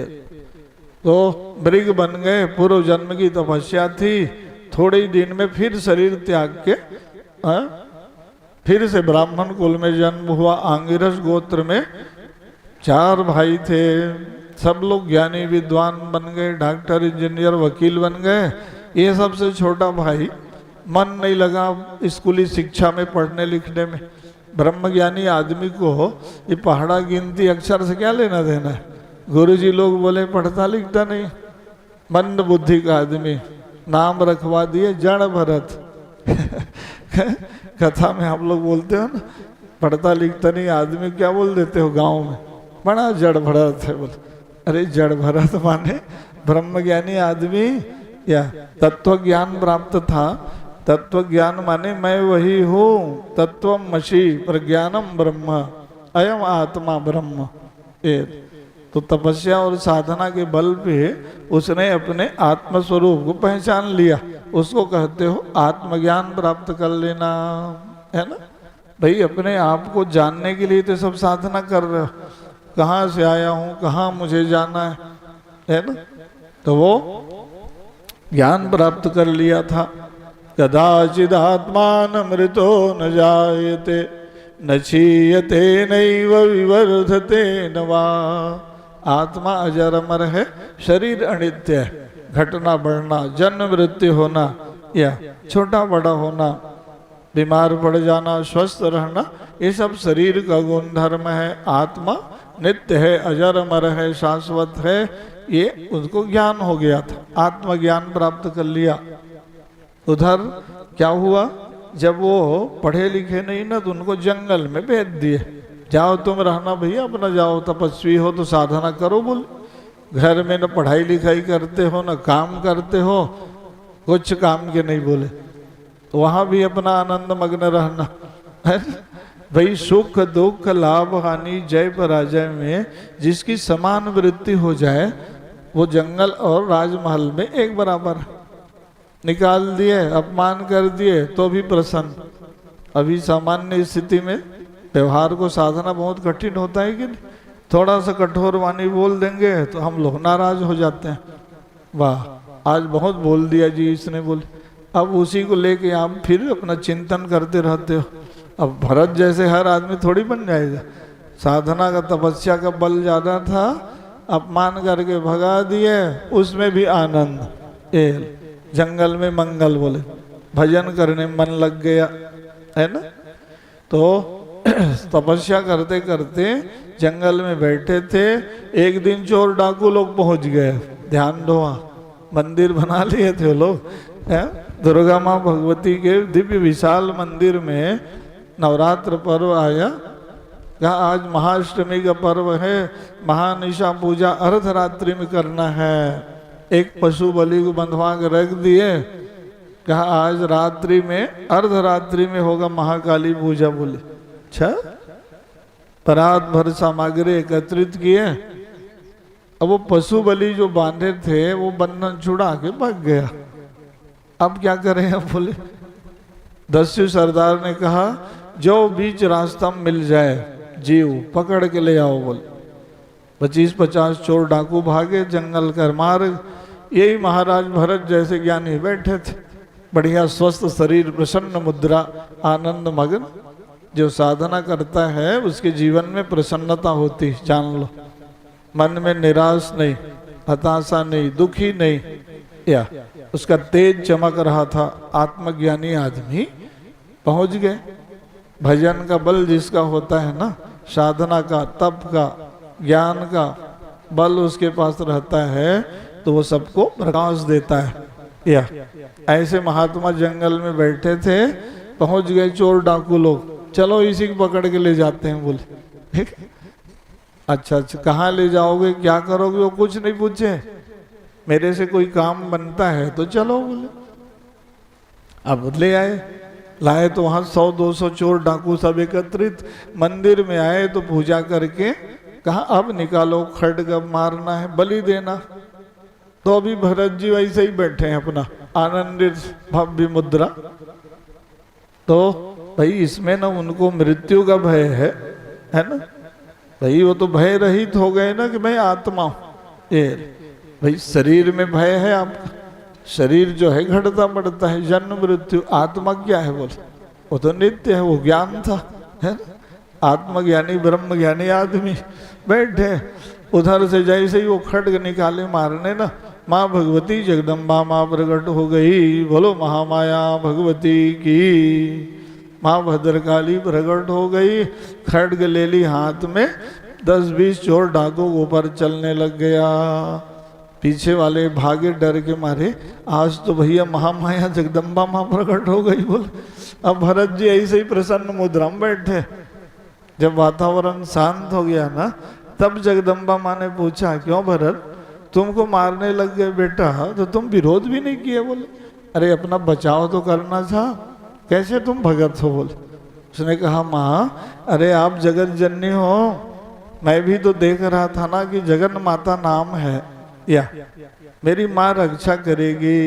तो मृग बन गए, पूर्व जन्म की तपस्या थी, थोड़े ही दिन में फिर शरीर त्याग के फिर से ब्राह्मण कुल में जन्म हुआ। आंगिरस गोत्र में 4 भाई थे, सब लोग ज्ञानी विद्वान बन गए, डॉक्टर इंजीनियर वकील बन गए। ये सबसे छोटा भाई मन नहीं लगा स्कूली शिक्षा में, पढ़ने लिखने में। ब्रह्मज्ञानी आदमी को ये पहाड़ा गिनती अक्षर से क्या लेना देना है? गुरुजी लोग बोले पढ़ता लिखता नहीं, मंद बुद्धि का आदमी, नाम रखवा दिए जड़ भरत। कथा में आप लोग बोलते हो ना, पढ़ता लिखता नहीं आदमी, क्या बोल देते हो गांव में? बड़ा जड़ भरत है। बोले अरे जड़ भरत माने ब्रह्मज्ञानी आदमी या तत्व ज्ञान प्राप्त था। तत्व ज्ञान माने मैं वही हूँ, तत्वमसि प्रज्ञानम ब्रह्म, अयम आत्मा ब्रह्म। तो तपस्या और साधना के बल पे उसने अपने आत्म स्वरूप को पहचान लिया। उसको कहते हो आत्मज्ञान प्राप्त कर लेना, है ना? भाई अपने आप को जानने के लिए तो सब साधना कर रहे हो, कहाँ से आया हूँ, कहाँ मुझे जाना है ना? तो वो ज्ञान प्राप्त कर लिया था। कदाचिद आत्मानमृतो न जायते न क्षीयते नैव विवर्धते न वा। आत्मा अजर अमर है, शरीर अनित्य है। घटना बढ़ना, जन्म मृत्यु होना या छोटा बड़ा होना, बीमार पड़ जाना, स्वस्थ रहना, ये सब शरीर का गुण धर्म है। आत्मा नित्य है, अजर अमर है, शाश्वत है, ये उनको ज्ञान हो गया था, आत्मज्ञान प्राप्त कर लिया। उधर क्या हुआ, जब वो पढ़े लिखे नहीं ना तो उनको जंगल में भेज दिए, जाओ तुम रहना भैया अपना, जाओ तपस्वी हो तो साधना करो। बोल घर में न पढ़ाई लिखाई करते हो न काम करते हो, कुछ काम के नहीं बोले, वहां भी अपना आनंद मग्न रहना है। भाई सुख दुख लाभ हानि जय पराजय में जिसकी समान वृत्ति हो जाए वो जंगल और राजमहल में एक बराबर है। निकाल दिए, अपमान कर दिए तो भी प्रसन्न। अभी सामान्य स्थिति में व्यवहार को साधना बहुत कठिन होता है कि नहीं, थोड़ा सा कठोर वाणी बोल देंगे तो हम लोग नाराज हो जाते हैं, वाह आज बहुत बोल दिया जी इसने बोले। अब उसी को लेके आप फिर अपना चिंतन करते रहते हो। अब भरत जैसे हर आदमी थोड़ी बन जाएगा, साधना का तपस्या का बल ज्यादा था, अपमान करके भगा दिए, उसमें भी आनंद। जंगल में मंगल बोले, भजन करने मन लग गया है ना। तो तपस्या करते करते जंगल में बैठे थे, एक दिन चोर डाकू लोग पहुंच गए। ध्यान दो, मंदिर बना लिए थे वो लोग, दुर्गा माँ भगवती के दिव्य विशाल मंदिर में नवरात्र पर्व आया। कहा आज महाअष्टमी का पर्व है, महानिशा पूजा अर्धरात्रि में करना है। एक पशु बलि को बंधवा के रख दिए, कहा आज रात्रि में अर्धरात्रि में होगा महाकाली पूजा। बोले अच्छा, परात भर सामग्री एकत्रित किए। अब वो पशु बलि जो बांधे थे वो बंधन छुड़ा के भाग गया। अब क्या करें, अब बोले दस्यु सरदार ने कहा जो बीच रास्ता मिल जाए जीव पकड़ के ले आओ। बोले 25-50 चोर डाकू भागे जंगल कर मार्ग। यही महाराज भरत जैसे ज्ञानी बैठे थे, बढ़िया स्वस्थ शरीर, प्रसन्न मुद्रा, आनंद मग्न। जो साधना करता है उसके जीवन में प्रसन्नता होती, जान लो। मन में निराश नहीं, हताशा नहीं, दुखी नहीं, या उसका तेज चमक रहा था। आत्मज्ञानी आदमी पहुंच गए। भजन का बल जिसका होता है ना, साधना का, तप का, ज्ञान का बल उसके पास रहता है तो वो सबको प्रकाश देता है। या ऐसे महात्मा जंगल में बैठे थे, पहुंच गए चोर डाकू लोग, चलो इसी को पकड़ के ले जाते हैं। बोले अच्छा अच्छा, कहाँ ले जाओगे, क्या करोगे? वो कुछ नहीं पूछे, मेरे से कोई काम बनता है तो चलो। बोले अब ले आए, लाए तो वहां 100-200 चोर डाकू सब एकत्रित मंदिर में आए तो पूजा करके कहा अब निकालो खड्ग, मारना है, बलि देना। तो अभी भरत जी वैसे ही बैठे हैं अपना आनंदित भव्य मुद्रा। तो भाई इसमें ना उनको मृत्यु का भय है ना भाई, वो तो भय रहित हो गए ना कि मैं आत्मा हूं। ये भाई शरीर में भय है आपका, शरीर जो है घटता बढ़ता है, जन्म मृत्यु। आत्मा क्या है? बोले वो तो नित्य है, वो ज्ञान था, है ना। आत्मज्ञानी ब्रह्म ज्ञानी आदमी बैठे, उधर से जैसे ही वो खड्ग निकाले मारने ना, माँ भगवती जगदम्बा माँ प्रकट हो गई। बोलो महामाया भगवती की। माँ भद्रकाली प्रकट हो गई, खड्ग ले ली हाथ में, 10-20 चोर डाकू ऊपर चलने लग गया। पीछे वाले भागे डर के मारे, आज तो भैया महामाया जगदम्बा माँ प्रकट हो गई। बोले अब भरत जी ऐसे ही प्रसन्न मुद्रा में बैठे। जब वातावरण शांत हो गया ना, तब जगदम्बा माँ ने पूछा क्यों भरत तुमको मारने लग गए बेटा, तो तुम विरोध भी नहीं किए? बोले अरे अपना बचाव तो करना था, कैसे तुम भगत हो? बोले उसने कहा माँ अरे आप जगत जननी हो, मैं भी तो देख रहा था ना कि जगन माता नाम है, या मेरी माँ रक्षा करेगी।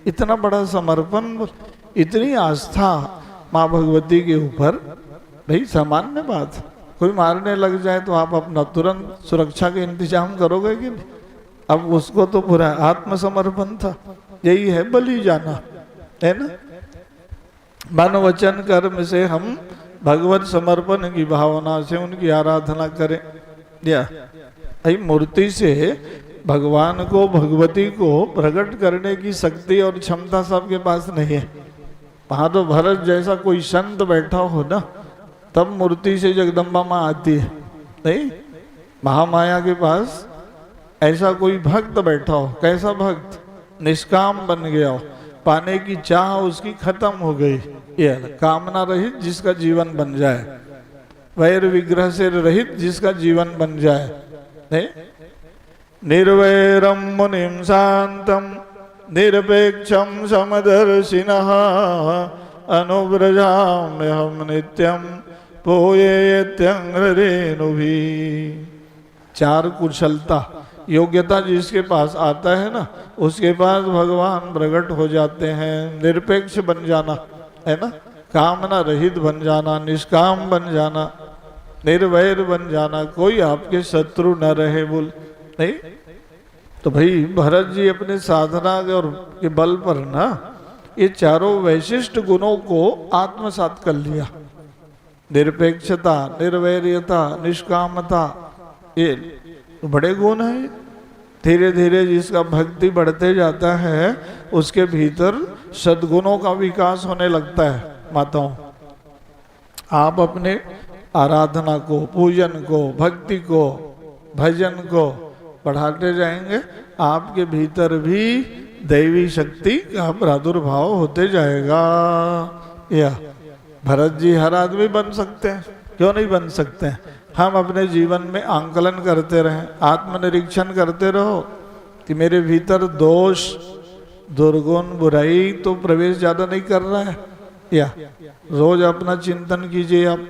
इतना बड़ा समर्पण, इतनी आस्था माँ भगवती के ऊपर, भाई सामान्य बात। कोई मारने लग जाए तो आप अपना तुरंत सुरक्षा के इंतजाम करोगे कि नहीं? अब उसको तो पूरा आत्मसमर्पण था। यही है बलि जाना, है ना। मन वचन कर्म से हम भगवत समर्पण की भावना से उनकी आराधना करें। या मूर्ति से भगवान को, भगवती को प्रकट करने की शक्ति और क्षमता सबके पास नहीं है। वहां तो भरत जैसा कोई संत बैठा हो ना, तब मूर्ति से जगदम्बा माँ आती है। नहीं, महामाया के पास ऐसा कोई भक्त बैठा हो, कैसा भक्त, निष्काम बन गया हो, पाने की चाह उसकी खत्म हो गई, ये कामना रहित जिसका जीवन बन जाए, वैर विग्रह से रहित जिसका जीवन बन जाए। नहीं, निर्वैरम मुनिम शांतम निरपेक्षम समदर्शिनः अनुव्रजाम्यहं नित्यं पोयेत्यंग्रेणुभि। चार कुशलता योग्यता जिसके पास आता है ना, उसके पास भगवान प्रकट हो जाते हैं। निरपेक्ष बन जाना है ना, कामना रहित बन जाना, निष्काम बन जाना, निर्वैर बन जाना, कोई आपके शत्रु न रहे। बोल नहीं तो भाई भरत जी अपने साधना और के बल पर ना ये चारों वैशिष्ट गुणों को आत्मसात कर लिया। निरपेक्षता, निर्वैर्यता, निष्कामता, ये तो बड़े गुण हैं। धीरे धीरे जिसका भक्ति बढ़ते जाता है उसके भीतर सद्गुणों का विकास होने लगता है। माताओं, आप अपने आराधना को, पूजन को, भक्ति को, भजन को बढ़ाते जाएंगे, आपके भीतर भी दैवी शक्ति का प्रादुर्भाव होते जाएगा। या भरत जी हर आदमी बन सकते हैं, क्यों नहीं बन सकते हैं। हम अपने जीवन में आंकलन करते रहें, आत्मनिरीक्षण करते रहो कि मेरे भीतर दोष, दुर्गुण, बुराई तो प्रवेश ज्यादा नहीं कर रहा है। या रोज अपना चिंतन कीजिए। आप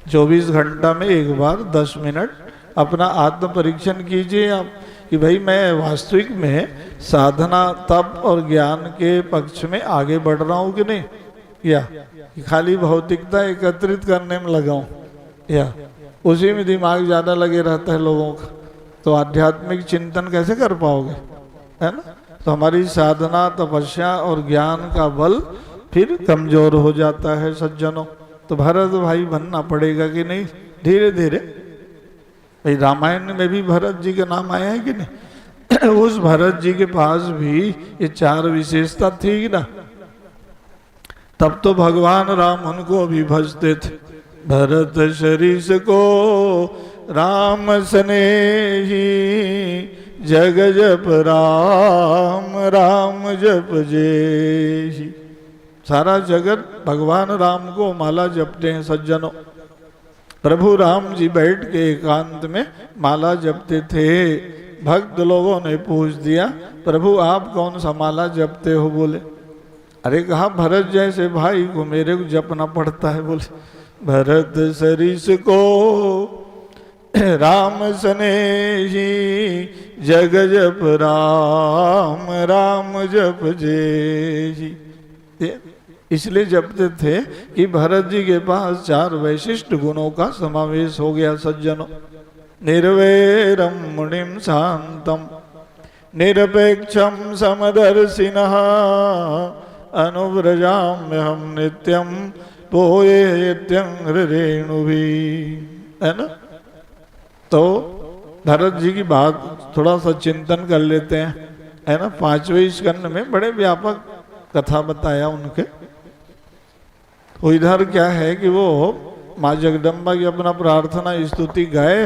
24 घंटा में एक बार 10 मिनट अपना आत्म परीक्षण कीजिए आप कि भाई मैं वास्तविक में साधना, तप और ज्ञान के पक्ष में आगे बढ़ रहा हूँ कि नहीं, या कि खाली भौतिकता एकत्रित करने में लगा हूँ, या उसी में दिमाग ज़्यादा लगे रहता है लोगों का, तो आध्यात्मिक चिंतन कैसे कर पाओगे, है ना। तो हमारी साधना, तपस्या और ज्ञान का बल फिर कमजोर हो जाता है सज्जनों। तो भरत भाई बनना पड़ेगा कि नहीं, धीरे धीरे। भाई रामायण में भी भरत जी का नाम आया है कि नहीं। उस भरत जी के पास भी ये चार विशेषता थी ना, तब तो भगवान राम उनको भी भजते थे। भरत शरीष को राम स्नेही, जग जप राम राम जप जेहि। सारा जगत भगवान राम को माला जपते हैं सज्जनों। प्रभु राम जी बैठ के एकांत में माला जपते थे। भक्त लोगों ने पूछ दिया, प्रभु आप कौन सा माला जपते हो? बोले, अरे कहा भरत जैसे भाई को मेरे को जपना पड़ता है। बोले, भरत सरिस को राम स्नेही, जग जप राम राम जप जेहि। इसलिए जपते थे कि भरत जी के पास चार वैशिष्ट गुणों का समावेश हो गया सज्जनों। निर्वैरम मुनिम शांतम निरपेक्षम समदर्शिनः अनुव्रजाम्यहं नित्यं पोयेत्यंग्रेणुभि। है ना। तो भरत जी की बात थोड़ा सा चिंतन कर लेते हैं, है ना। 5वें स्कंद में बड़े व्यापक कथा बताया उनके। तो इधर क्या है कि वो माँ जगदम्बा की अपना प्रार्थना स्तुति गाए,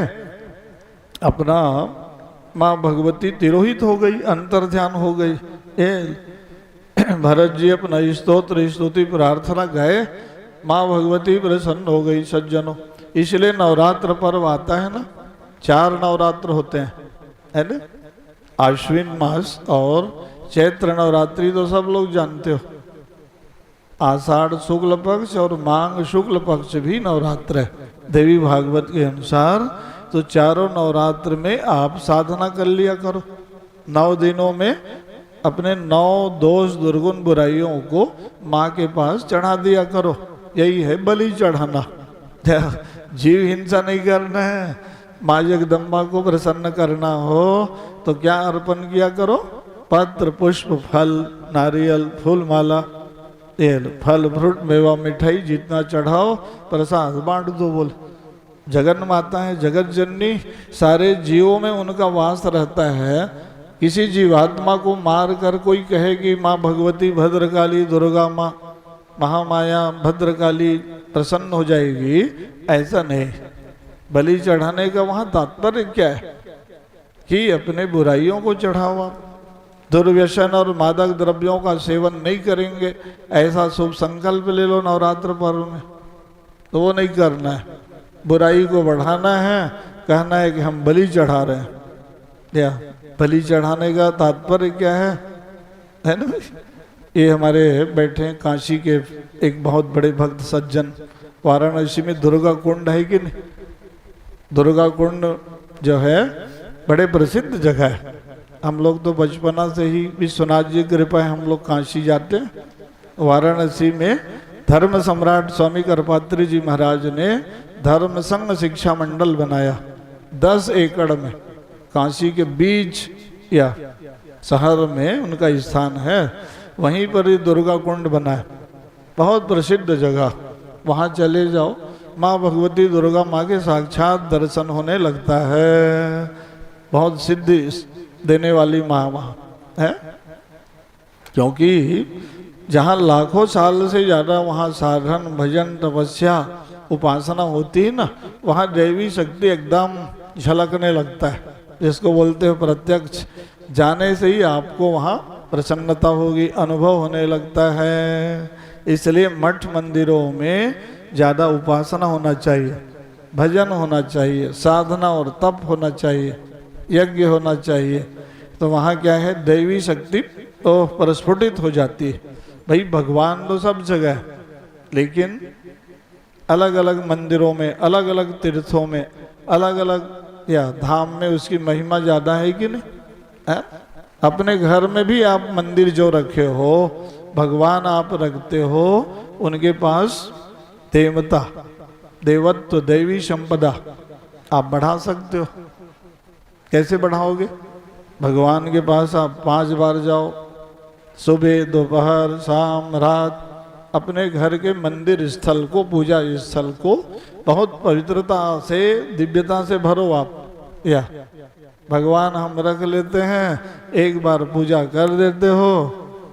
अपना माँ भगवती तिरोहित हो गई, अंतर ध्यान हो गई। भरत जी अपना स्तोत्र स्तुति प्रार्थना गाए, माँ भगवती प्रसन्न हो गई सज्जनों। इसलिए नवरात्र पर्व आता है ना, 4 नवरात्र होते हैं, है ना। आश्विन मास और चैत्र नवरात्रि तो सब लोग जानते हो। आषाढ़ शुक्ल पक्ष और मांग शुक्ल पक्ष भी नवरात्र है देवी भागवत के अनुसार। तो चारों नवरात्र में आप साधना कर लिया करो। 9 दिनों में अपने 9 दोष, दुर्गुण, बुराइयों को माँ के पास चढ़ा दिया करो। यही है बलि चढ़ाना। जीव हिंसा नहीं करना है, माँ जगदम्बा को प्रसन्न करना हो तो क्या अर्पण किया करो? पत्र, पुष्प, फल, नारियल, फूल माला, तेल, फल, फ्रूट, मेवा, मिठाई जितना चढ़ाओ, प्रसाद बांट दो। बोल, जगन माता है, जगत जननी, सारे जीवों में उनका वास रहता है। किसी जीवात्मा को मार कर कोई कहे कि माँ भगवती, भद्रकाली, दुर्गा माँ, महामाया, भद्रकाली, प्रसन्न हो जाएगी, ऐसा नहीं। बलि चढ़ाने का वहां तात्पर्य क्या है कि अपने बुराइयों को चढ़ावा, दुर्व्यसन और मादक द्रव्यों का सेवन नहीं करेंगे, ऐसा शुभ संकल्प ले लो नवरात्र पर्व में, तो वो नहीं करना है। बुराई को बढ़ाना है, कहना है कि हम बलि चढ़ा रहे हैं। या बलि चढ़ाने का तात्पर्य क्या है ना? ये हमारे बैठे हैं काशी के एक बहुत बड़े भक्त सज्जन, वाराणसी में दुर्गा कुंड है कि नहीं? दुर्गा कुंड जो है बड़े प्रसिद्ध जगह है। हम लोग तो बचपना से ही विश्वनाथ जी की कृपा है, हम लोग काशी जाते हैं। वाराणसी में धर्म सम्राट स्वामी करपात्री जी महाराज ने धर्म संघ शिक्षा मंडल बनाया 10 एकड़ में, काशी के बीच या शहर में उनका स्थान है। वहीं पर ही दुर्गा कुंड बना है, बहुत प्रसिद्ध जगह। वहाँ चले जाओ, माँ भगवती दुर्गा माँ के साक्षात दर्शन होने लगता है। बहुत सिद्धि देने वाली माँ वहाँ है, क्योंकि जहाँ लाखों साल से ज़्यादा वहाँ साधन भजन तपस्या उपासना होती है ना, वहाँ दैवी शक्ति एकदम झलकने लगता है, जिसको बोलते हो प्रत्यक्ष। जाने से ही आपको वहाँ प्रसन्नता होगी, अनुभव होने लगता है। इसलिए मठ मंदिरों में ज़्यादा उपासना होना चाहिए, भजन होना चाहिए, साधना और तप होना चाहिए, यज्ञ होना चाहिए। तो वहाँ क्या है, दैवी शक्ति तो प्रस्फुटित हो जाती है। भाई भगवान तो सब जगह है, लेकिन अलग अलग मंदिरों में, अलग अलग तीर्थों में, अलग अलग या धाम में उसकी महिमा ज़्यादा है कि नहीं है? अपने घर में भी आप मंदिर जो रखे हो, भगवान आप रखते हो, उनके पास देवता, देवत्व, दैवी संपदा आप बढ़ा सकते हो। कैसे बढ़ाओगे? भगवान के पास आप 5 बार जाओ, सुबह दोपहर शाम रात। अपने घर के मंदिर स्थल को, पूजा स्थल को बहुत पवित्रता से, दिव्यता से भरो आप। या भगवान हम रख लेते हैं, एक बार पूजा कर देते हो,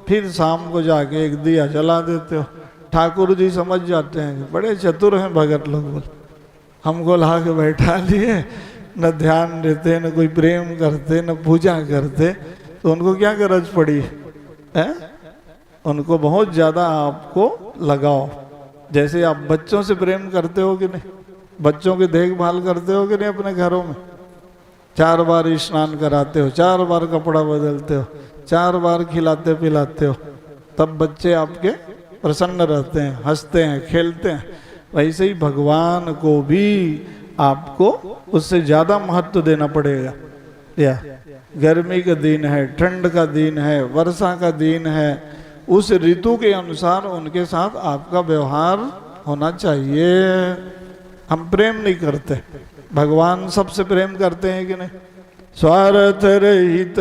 फिर शाम को जाके एक दिया जला देते हो। ठाकुर जी समझ जाते हैं, बड़े चतुर हैं भगत लोग, हमको ला के बैठा लिए, न ध्यान देते, न कोई प्रेम करते, न पूजा करते, तो उनको क्या गरज पड़ी है? उनको बहुत ज़्यादा आपको लगाओ। जैसे आप बच्चों से प्रेम करते हो कि नहीं, बच्चों की देखभाल करते हो कि नहीं अपने घरों में? 4 बार स्नान कराते हो, 4 बार कपड़ा बदलते हो, 4 बार खिलाते पिलाते हो, तब बच्चे आपके प्रसन्न रहते हैं, हंसते हैं, खेलते हैं। वैसे ही भगवान को भी आपको उससे ज़्यादा महत्व देना पड़ेगा। या गर्मी का दिन है, ठंड का दिन है, वर्षा का दिन है, उस ऋतु के अनुसार उनके साथ आपका व्यवहार होना चाहिए। हम प्रेम नहीं करते, भगवान सबसे प्रेम करते हैं कि नहीं? स्वार्थ रहित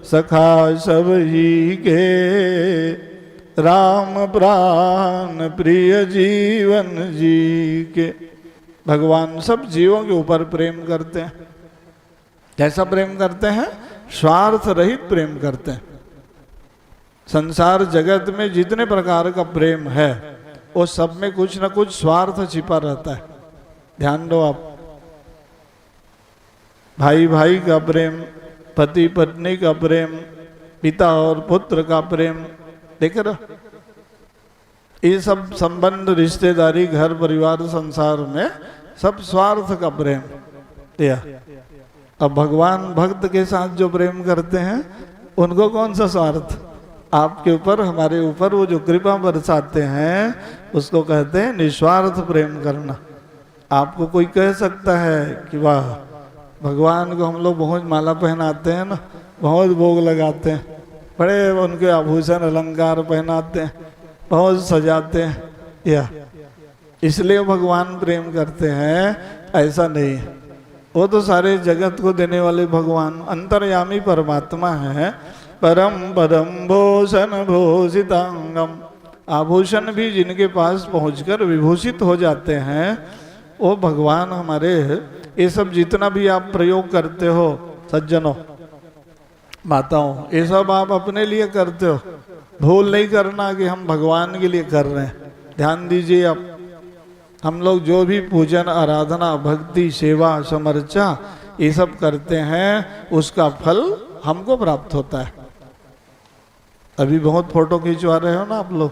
सखा सब ही के, राम प्राण प्रिय जीवन जी के। भगवान सब जीवों के ऊपर प्रेम करते हैं। कैसा प्रेम करते हैं? स्वार्थ रहित प्रेम करते हैं। संसार जगत में जितने प्रकार का प्रेम है, वो सब में कुछ ना कुछ स्वार्थ छिपा रहता है। ध्यान दो आप, भाई भाई का प्रेम, पति पत्नी का प्रेम, पिता और पुत्र का प्रेम, देख रहे हो? ये सब संबंध, रिश्तेदारी, घर परिवार, संसार में सब स्वार्थ का प्रेम। अब भगवान भक्त के साथ जो प्रेम करते हैं, उनको कौन सा स्वार्थ? आपके ऊपर, हमारे ऊपर वो जो कृपा बरसाते हैं, उसको कहते हैं निस्वार्थ प्रेम करना। आपको कोई कह सकता है कि वाह, भगवान को हम लोग बहुत माला पहनाते हैं ना, बहुत भोग लगाते हैं, बड़े उनके आभूषण अलंकार पहनाते हैं, बहुत सजाते हैं, या इसलिए भगवान प्रेम करते हैं? ऐसा नहीं। वो तो सारे जगत को देने वाले भगवान अंतर्यामी परमात्मा है। परम पदम भूषण भूषितांगम, आभूषण भी जिनके पास पहुंचकर विभूषित हो जाते हैं, वो भगवान हमारे। ये सब जितना भी आप प्रयोग करते हो सज्जनों, माताओं, ये सब आप अपने लिए करते हो। भूल नहीं करना कि हम भगवान के लिए कर रहे हैं। ध्यान दीजिए आप, हम लोग जो भी पूजन आराधना भक्ति सेवा समर्चा ये सब करते हैं उसका फल हमको प्राप्त होता है। अभी बहुत फोटो खिंचवा रहे हो ना आप लोग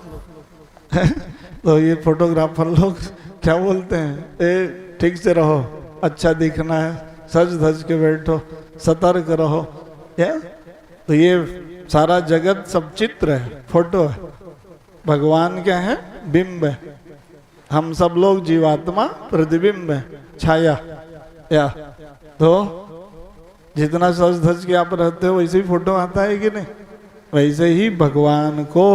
तो ये फोटोग्राफर लोग क्या बोलते हैं, ए ठीक से रहो, अच्छा दिखना है, सज धज के बैठो, सतर्क रहो। क्या तो ये सारा जगत सब चित्र है, फोटो है, भगवान क्या है, बिंब है, हम सब लोग जीवात्मा प्रतिबिंब है, छाया। या तो जितना सज धज के आप रहते हो वैसे ही फोटो आता है कि नहीं? वैसे ही भगवान को,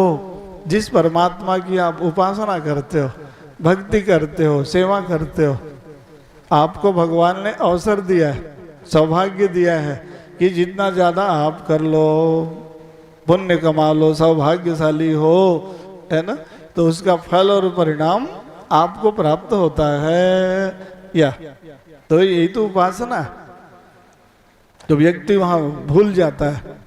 जिस परमात्मा की आप उपासना करते हो, भक्ति करते हो, सेवा करते हो, आपको भगवान ने अवसर दिया है, सौभाग्य दिया है कि जितना ज्यादा आप कर लो, पुण्य कमा लो, सौभाग्यशाली हो, है ना, तो उसका फल और परिणाम आपको प्राप्त होता है। या तो यही तो उपासना है। तो व्यक्ति वहां भूल जाता है,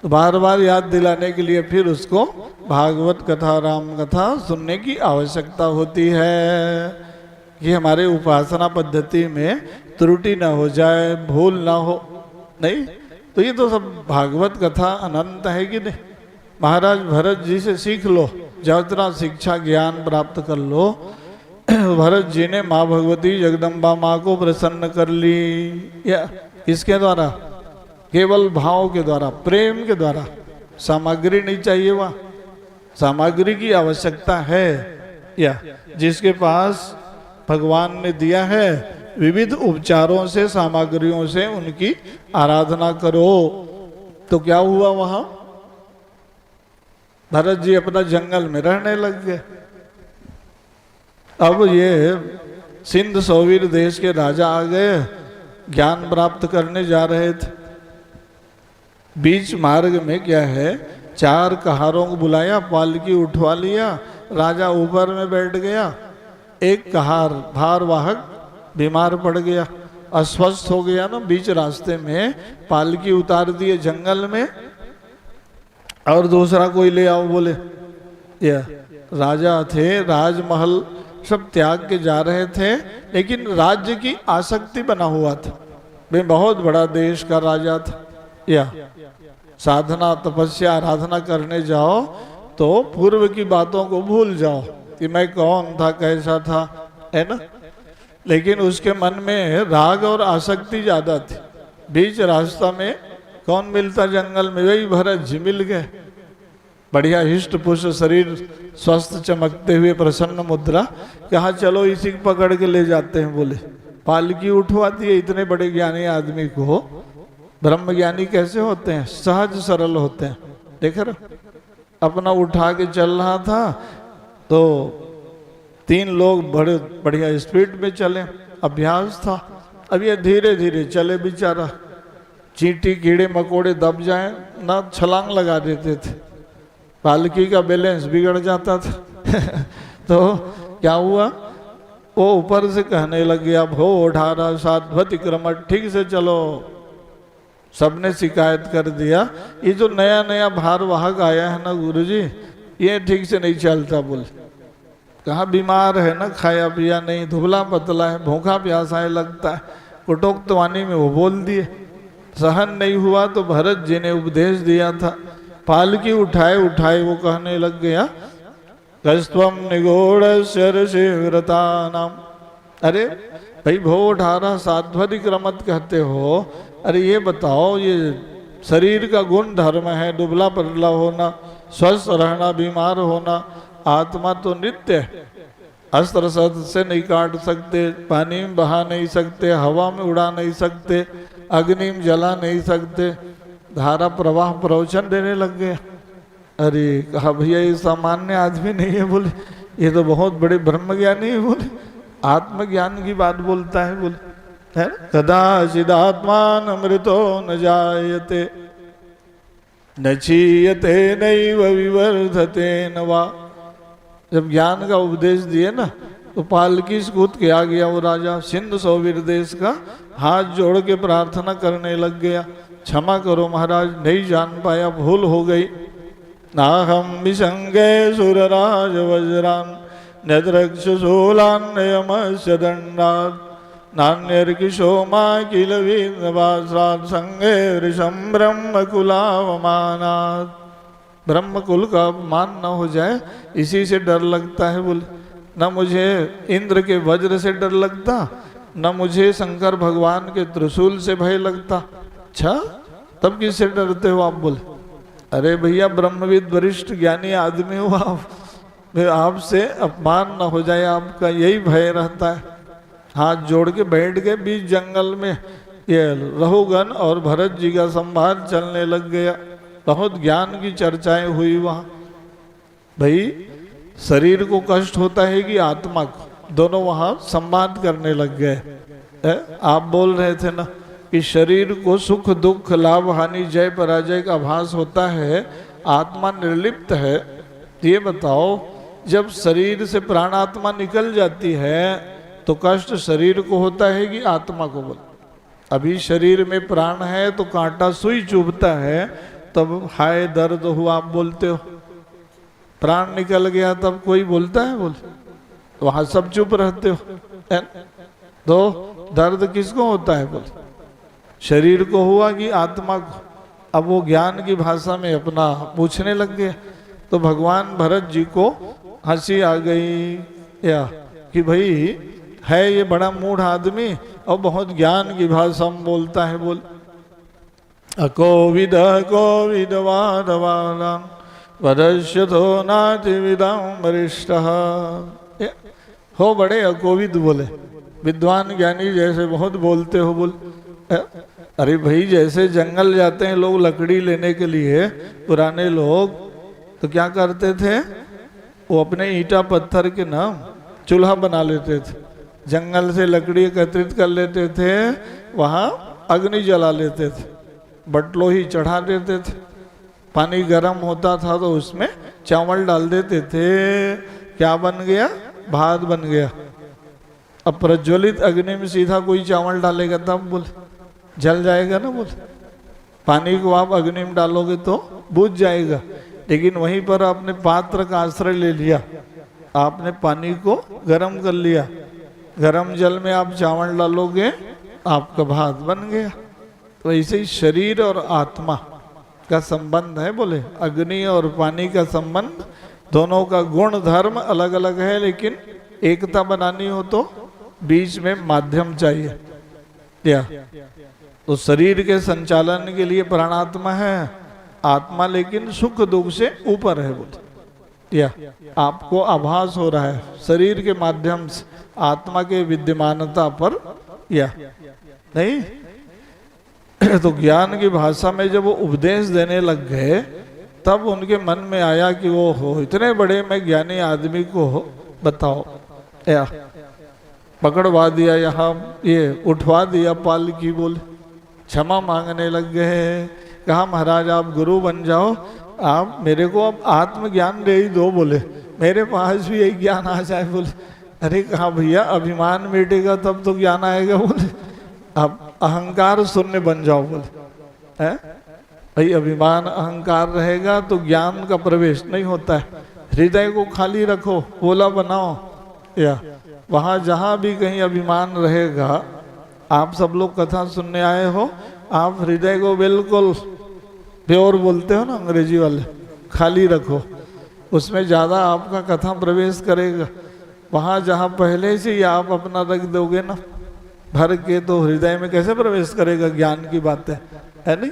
तो बार बार याद दिलाने के लिए फिर उसको भागवत कथा, राम कथा सुनने की आवश्यकता होती है कि हमारे उपासना पद्धति में त्रुटि ना हो जाए, भूल ना हो। नहीं तो ये तो सब भागवत कथा अनंत है कि नहीं? महाराज भरत जी से सीख लो, जितना शिक्षा ज्ञान प्राप्त कर लो। भरत जी ने माँ भगवती जगदम्बा माँ को प्रसन्न कर ली, या इसके द्वारा, केवल भाव के द्वारा, प्रेम के द्वारा। सामग्री नहीं चाहिए, वहाँ सामग्री की आवश्यकता है। या जिसके पास भगवान ने दिया है विविध उपचारों से, सामग्रियों से उनकी आराधना करो। तो क्या हुआ वहां? भरत जी अपना जंगल में रहने लग गए। अब ये सिंध सौवीर देश के राजा आ गए, ज्ञान प्राप्त करने जा रहे थे। बीच मार्ग में क्या है, 4 कहारों को बुलाया, पालकी उठवा लिया, राजा ऊपर में बैठ गया। एक कहार भारवाहक बीमार पड़ गया, अस्वस्थ हो गया ना, बीच रास्ते में पालकी उतार दिए जंगल में, और दूसरा कोई ले आओ बोले। या राजा थे, राजमहल सब त्याग के जा रहे थे, लेकिन राज्य की आसक्ति बना हुआ था। वे बहुत बड़ा देश का राजा था। या साधना तपस्या आराधना करने जाओ तो पूर्व की बातों को भूल जाओ कि मैं कौन था, कैसा था, है ना। लेकिन उसके मन में राग और आसक्ति ज्यादा थी। बीच रास्ता में कौन मिलता जंगल में? वही भरत जी मिल गए। बढ़िया हिष्ट पुष्ट शरीर, स्वस्थ चमकते हुए प्रसन्न मुद्रा। कहा चलो इसी को पकड़ के ले जाते हैं। बोले पालकी उठवा दिए। इतने बड़े ज्ञानी आदमी को, ब्रह्म ज्ञानी कैसे होते हैं? सहज सरल होते हैं। देख रहे, अपना उठा के चल रहा था तो 3 लोग बड़े बढ़िया स्पीड में चले, अभ्यास था। अब ये धीरे धीरे चले, बेचारा चींटी कीड़े मकोड़े दब जाए ना, छलांग लगा देते थे, पालकी का बैलेंस बिगड़ जाता था। तो क्या हुआ, वो ऊपर से कहने लग गया, भो 18 साध्वति क्रम, ठीक से चलो। सबने शिकायत कर दिया, ये जो नया नया भारवाहक आया है ना गुरुजी, ये ठीक से नहीं चलता। बोले कहा बीमार है ना, खाया पिया नहीं, धुबला पतला है, भूखा प्यासा है लगता है। कुटोक्त वाणी में वो बोल दिए। सहन नहीं हुआ तो भरत जी ने उपदेश दिया था, पालकी उठाए उठाए वो कहने लग गया, कस्तम निगोड़ शिव्रता नाम। अरे भाई भो 18 साध्वति क्रमत कहते हो, अरे ये बताओ, ये शरीर का गुण धर्म है, दुबला पतला होना, स्वस्थ रहना, बीमार होना। आत्मा तो नित्य है, अस्त्र शस्त्र से नहीं काट सकते, पानी में बहा नहीं सकते, हवा में उड़ा नहीं सकते, अग्नि में जला नहीं सकते, धारा प्रवाह प्रवचन देने लग गए। अरे कहा भैया ये सामान्य आदमी नहीं है। बोले ये तो बहुत बड़े ब्रह्मज्ञानी है। बोले आत्मज्ञान की बात बोलता है। बोले है कदाचिद आत्मान अमृतो न जायते न क्षीयते नैव विवर्धते न वा। जब ज्ञान का उपदेश दिए ना तो पालकी से कूद के आ गया वो राजा, सिंध सौवीर देश का, हाथ जोड़ के प्रार्थना करने लग गया, क्षमा करो महाराज, नहीं जान पाया, भूल हो गई। नाहम विसंगे सुरराज वज्रान न्यद्रक्षशूलान्ययमस्य दण्डात् नान्यर्किशोमा किल वीरवासात् संगे वृषं ब्रह्मकुलावमानात्। ब्रह्मकुल का अपमान न हो जाए इसी से डर लगता है बोले। न मुझे इंद्र के वज्र से डर लगता, न मुझे शंकर भगवान के त्रिशूल से भय लगता। अच्छा तब किससे डरते हो आप बोले? अरे भैया ब्रह्मविद वरिष्ठ ज्ञानी आदमी हो आप, आपसे अपमान न हो जाए आपका यही भय रहता है। हाथ जोड़ के बैठ गए बीच जंगल में, ये रहुगन और भरत जी का संवाद चलने लग गया। बहुत ज्ञान की चर्चाएं हुई वहाँ। भाई शरीर को कष्ट होता है कि आत्मा को, दोनों वहाँ संवाद करने लग गए। आप बोल रहे थे ना कि शरीर को सुख दुख लाभ हानि जय पराजय का आभास होता है, आत्मा निर्लिप्त है। ये बताओ जब शरीर से प्राणात्मा निकल जाती है तो कष्ट शरीर को होता है कि आत्मा को? बोल अभी शरीर में प्राण है तो कांटा सुई चुभता है, तब हाय दर्द हुआ आप बोलते हो। प्राण निकल गया तब कोई बोलता है? बोल वहां सब चुप रहते हो। तो दर्द किसको होता है? बोल शरीर को हुआ कि आत्मा को? अब वो ज्ञान की भाषा में अपना पूछने लग गए। तो भगवान भरत जी को हंसी आ गई या कि भाई है ये बड़ा मूढ़ आदमी और बहुत ज्ञान की भाषा में बोलता है। बोल अकोविद कोविद वादवादान वदस्यतो नातिविदां वरिष्ठः। हो बड़े अकोविद बोले, विद्वान ज्ञानी जैसे बहुत बोलते हो। बोल अरे भाई जैसे जंगल जाते हैं लोग लकड़ी लेने के लिए, पुराने लोग तो क्या करते थे, वो अपने ईंटा पत्थर के ना चूल्हा बना लेते थे, जंगल से लकड़ी एकत्रित कर लेते थे, वहाँ अग्नि जला लेते थे, बटलो ही चढ़ा देते थे, पानी गर्म होता था तो उसमें चावल डाल देते थे, क्या बन गया? भात बन गया। अब प्रज्वलित अग्नि में सीधा कोई चावल डालेगा तब बोल जल जाएगा ना? बोल पानी को आप अग्नि में डालोगे तो बुझ जाएगा, लेकिन वहीं पर आपने पात्र का आश्रय ले लिया, आपने पानी को गर्म कर लिया, गर्म जल में आप चावल डालोगे आपका भात बन गया। तो ऐसे ही शरीर और आत्मा का संबंध है। बोले अग्नि और पानी का संबंध, दोनों का गुण धर्म अलग अलग है, लेकिन एकता बनानी हो तो बीच में माध्यम चाहिए। क्या तो शरीर के संचालन के लिए प्राणात्मा है, आत्मा लेकिन सुख दुख से ऊपर है। बोले या आपको आभास हो रहा है शरीर के माध्यम से आत्मा के विद्यमानता पर या नहीं? तो ज्ञान की भाषा में जब वो उपदेश देने लग गए तब उनके मन में आया कि वो हो इतने बड़े मैं ज्ञानी आदमी को बताओ या पकड़वा दिया, यहाँ ये उठवा दिया पालकी। बोले क्षमा मांगने लग गए, कहा महाराज आप गुरु बन जाओ, आप मेरे को अब आत्मज्ञान दे ही दो। बोले मेरे पास भी यही ज्ञान आ जाए। बोले अरे कहा भैया अभिमान मिटेगा तब तो ज्ञान आएगा। बोले अब अहंकार शून्य बन जाओ। बोले है भाई अभिमान अहंकार रहेगा तो ज्ञान का प्रवेश नहीं होता है। हृदय को खाली रखो, बोला बनाओ, या वहाँ जहाँ भी कहीं अभिमान रहेगा, आप सब लोग कथा सुनने आए हो, आप हृदय को बिल्कुल प्योर बोलते हो ना अंग्रेजी वाले, खाली रखो, उसमें ज़्यादा आपका कथा प्रवेश करेगा। वहाँ जहाँ पहले से ही आप अपना रख दोगे ना भर के, तो हृदय में कैसे प्रवेश करेगा ज्ञान की बातें, है नहीं?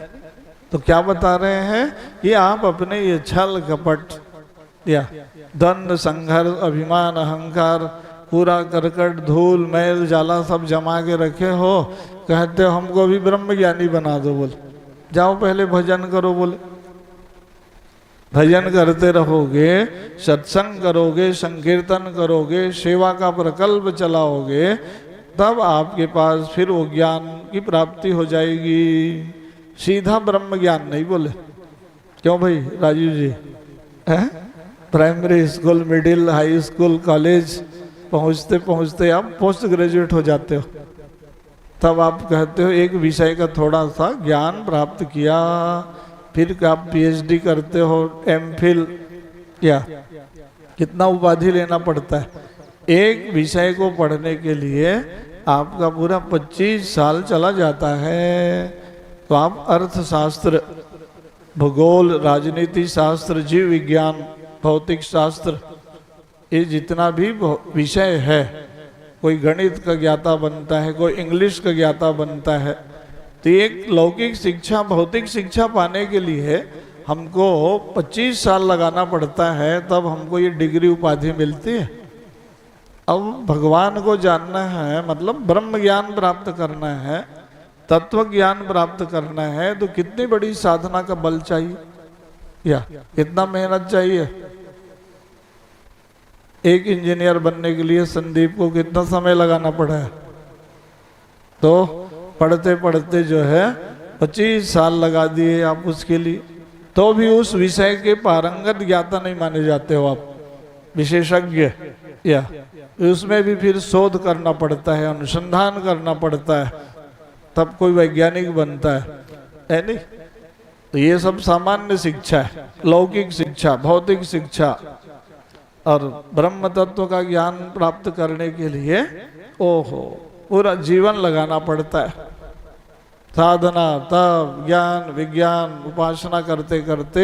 तो क्या बता रहे हैं कि आप अपने ये छल कपट या दंड संघर्ष अभिमान अहंकार पूरा करकट धूल मैल जाला सब जमा के रखे हो, कहते हो हमको भी ब्रह्म ज्ञानी बना दो। बोले जाओ पहले भजन करो। बोले भजन करते रहोगे, सत्संग करोगे, संकीर्तन करोगे, सेवा का प्रकल्प चलाओगे, तब आपके पास फिर वो ज्ञान की प्राप्ति हो जाएगी। सीधा ब्रह्म ज्ञान नहीं। बोले क्यों भाई Rajiv ji? Primary school middle high school college पहुँचते पहुँचते आप पोस्ट ग्रेजुएट हो जाते हो, तब आप कहते हो एक विषय का थोड़ा सा ज्ञान प्राप्त किया, फिर आप पीएचडी करते हो, एमफिल या कितना उपाधि लेना पड़ता है। एक विषय को पढ़ने के लिए आपका पूरा 25 साल चला जाता है। तो आप अर्थशास्त्र, भूगोल, राजनीति शास्त्र, जीव विज्ञान, भौतिक शास्त्र, ये जितना भी विषय है, कोई गणित का ज्ञाता बनता है, कोई इंग्लिश का ज्ञाता बनता है। तो एक लौकिक शिक्षा, भौतिक शिक्षा पाने के लिए हमको 25 साल लगाना पड़ता है, तब हमको ये डिग्री उपाधि मिलती है। अब भगवान को जानना है, मतलब ब्रह्म ज्ञान प्राप्त करना है, तत्व ज्ञान प्राप्त करना है, तो कितनी बड़ी साधना का बल चाहिए या कितना मेहनत चाहिए। एक इंजीनियर बनने के लिए संदीप को कितना समय लगाना पड़ा है। तो पढ़ते पढ़ते जो है 25 साल लगा दिए आप उसके लिए, तो भी उस विषय के पारंगत ज्ञाता नहीं माने जाते हो आप, विशेषज्ञ। या उसमें भी फिर शोध करना पड़ता है, अनुसंधान करना पड़ता है, तब कोई वैज्ञानिक बनता है नहीं। तो ये सब सामान्य शिक्षा है, लौकिक शिक्षा, भौतिक शिक्षा। और ब्रह्म तत्व का ज्ञान प्राप्त करने के लिए ओहो पूरा जीवन लगाना पड़ता है। साधना, तप, ज्ञान, विज्ञान, उपासना करते करते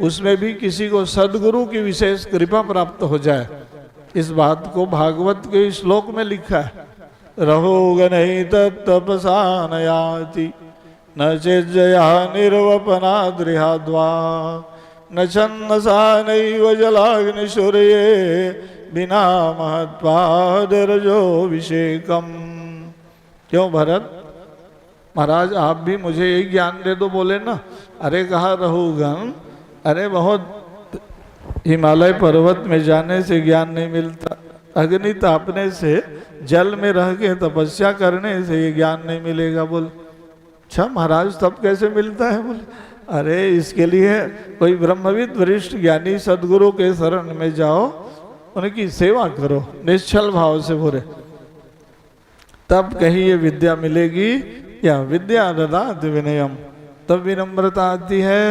उसमें भी किसी को सद्गुरु की विशेष कृपा प्राप्त हो जाए। इस बात को भागवत के श्लोक में लिखा है, रहोग नहीं तपसा नयाति न चेज्जया निर्वपनाद्रिहाद्वा न छन्नसा नैव जलाग्निशूर्ये बिना महत्पादरजो विषेकम। क्यों भरत महाराज, आप भी मुझे यही ज्ञान दे दो बोले ना। अरे कहा रहूगन, अरे बहुत हिमालय पर्वत में जाने से ज्ञान नहीं मिलता, अग्नि तापने से, जल में रह के तपस्या करने से ये ज्ञान नहीं मिलेगा। बोल अच्छा महाराज तब कैसे मिलता है। बोले अरे इसके लिए कोई ब्रह्मविद वरिष्ठ ज्ञानी सदगुरु के शरण में जाओ, उनकी सेवा करो निश्चल भाव से बोले, तब कहीं ये विद्या मिलेगी। या विद्या ददाति विनयम, तब विनम्रता आती है।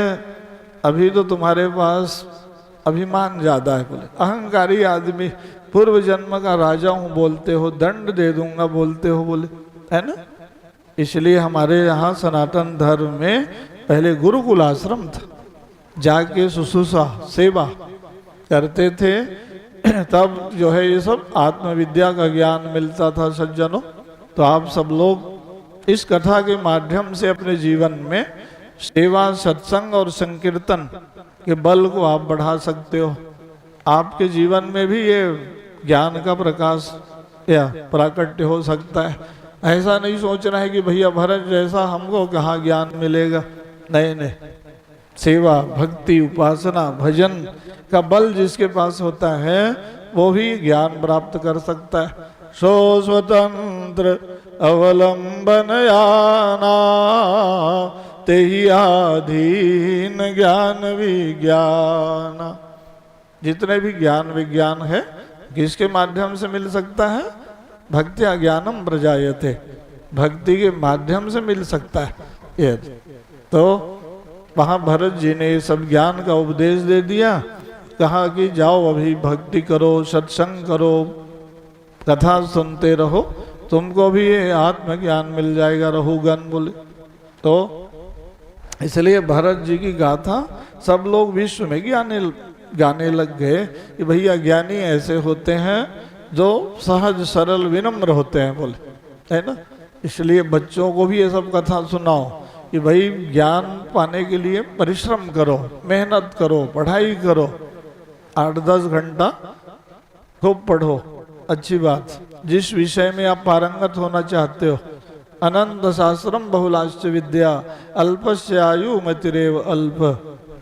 अभी तो तुम्हारे पास अभिमान ज्यादा है, बोले अहंकारी आदमी, पूर्व जन्म का राजा हूं बोलते हो, दंड दे दूंगा बोलते हो, बोले है ना। इसलिए हमारे यहाँ सनातन धर्म में पहले गुरुकुल आश्रम था, जाके शुश्रूषा सेवा करते थे, तब जो है ये सब आत्मविद्या का ज्ञान मिलता था सज्जनों। तो आप सब लोग इस कथा के माध्यम से अपने जीवन में सेवा, सत्संग और संकीर्तन के बल को आप बढ़ा सकते हो। आपके जीवन में भी ये ज्ञान का प्रकाश या प्राकट्य हो सकता है। ऐसा नहीं सोचना है कि भैया भरत जैसा हमको कहाँ ज्ञान मिलेगा। नहीं नहीं, सेवा, भक्ति, उपासना, भजन का बल जिसके पास होता है वो भी ज्ञान प्राप्त कर सकता है। सो स्वतंत्र अवलंबन याना ते ही आधीन ज्ञान विज्ञान। जितने भी ज्ञान विज्ञान है किसके माध्यम से मिल सकता है? भक्त्या ज्ञानम प्रजायते, भक्ति के माध्यम से मिल सकता है ये। तो वहाँ भरत जी ने सब ज्ञान का उपदेश दे दिया, कहा कि जाओ अभी भक्ति करो, सत्संग करो, कथा सुनते रहो, तुमको भी ये आत्मज्ञान मिल जाएगा। रहुगन बोले तो इसलिए भरत जी की गाथा सब लोग विश्व में गाने लग गए कि भैया ज्ञानी ऐसे होते हैं जो सहज सरल विनम्र होते हैं, बोले है ना। इसलिए बच्चों को भी ये सब कथा सुनाओ कि भाई ज्ञान पाने के लिए परिश्रम करो, मेहनत करो, पढ़ाई करो, 8-10 घंटा खूब पढ़ो। अच्छी बात, जिस विषय में आप पारंगत होना चाहते हो। अनंत शास्त्रम बहुलाश्च विद्या अल्पस्य आयु मतिरेव अल्प,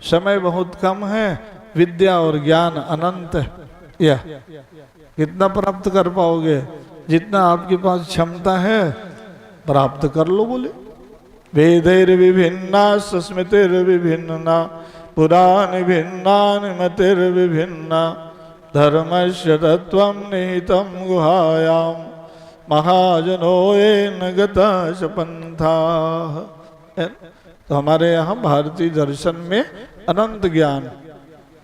समय बहुत कम है, विद्या और ज्ञान अनंत है। या कितना प्राप्त कर पाओगे? जितना आपके पास क्षमता है प्राप्त कर लो। बोले वेदैर विभिन्ना स्मृतिर विभिन्ना पुराण भिन्नानि मतिर विभिन्ना धर्मस्य तत्वं निहितं गुहायां महाजनो येन गतः पंथाः। तो हमारे यहाँ भारतीय दर्शन में अनंत ज्ञान,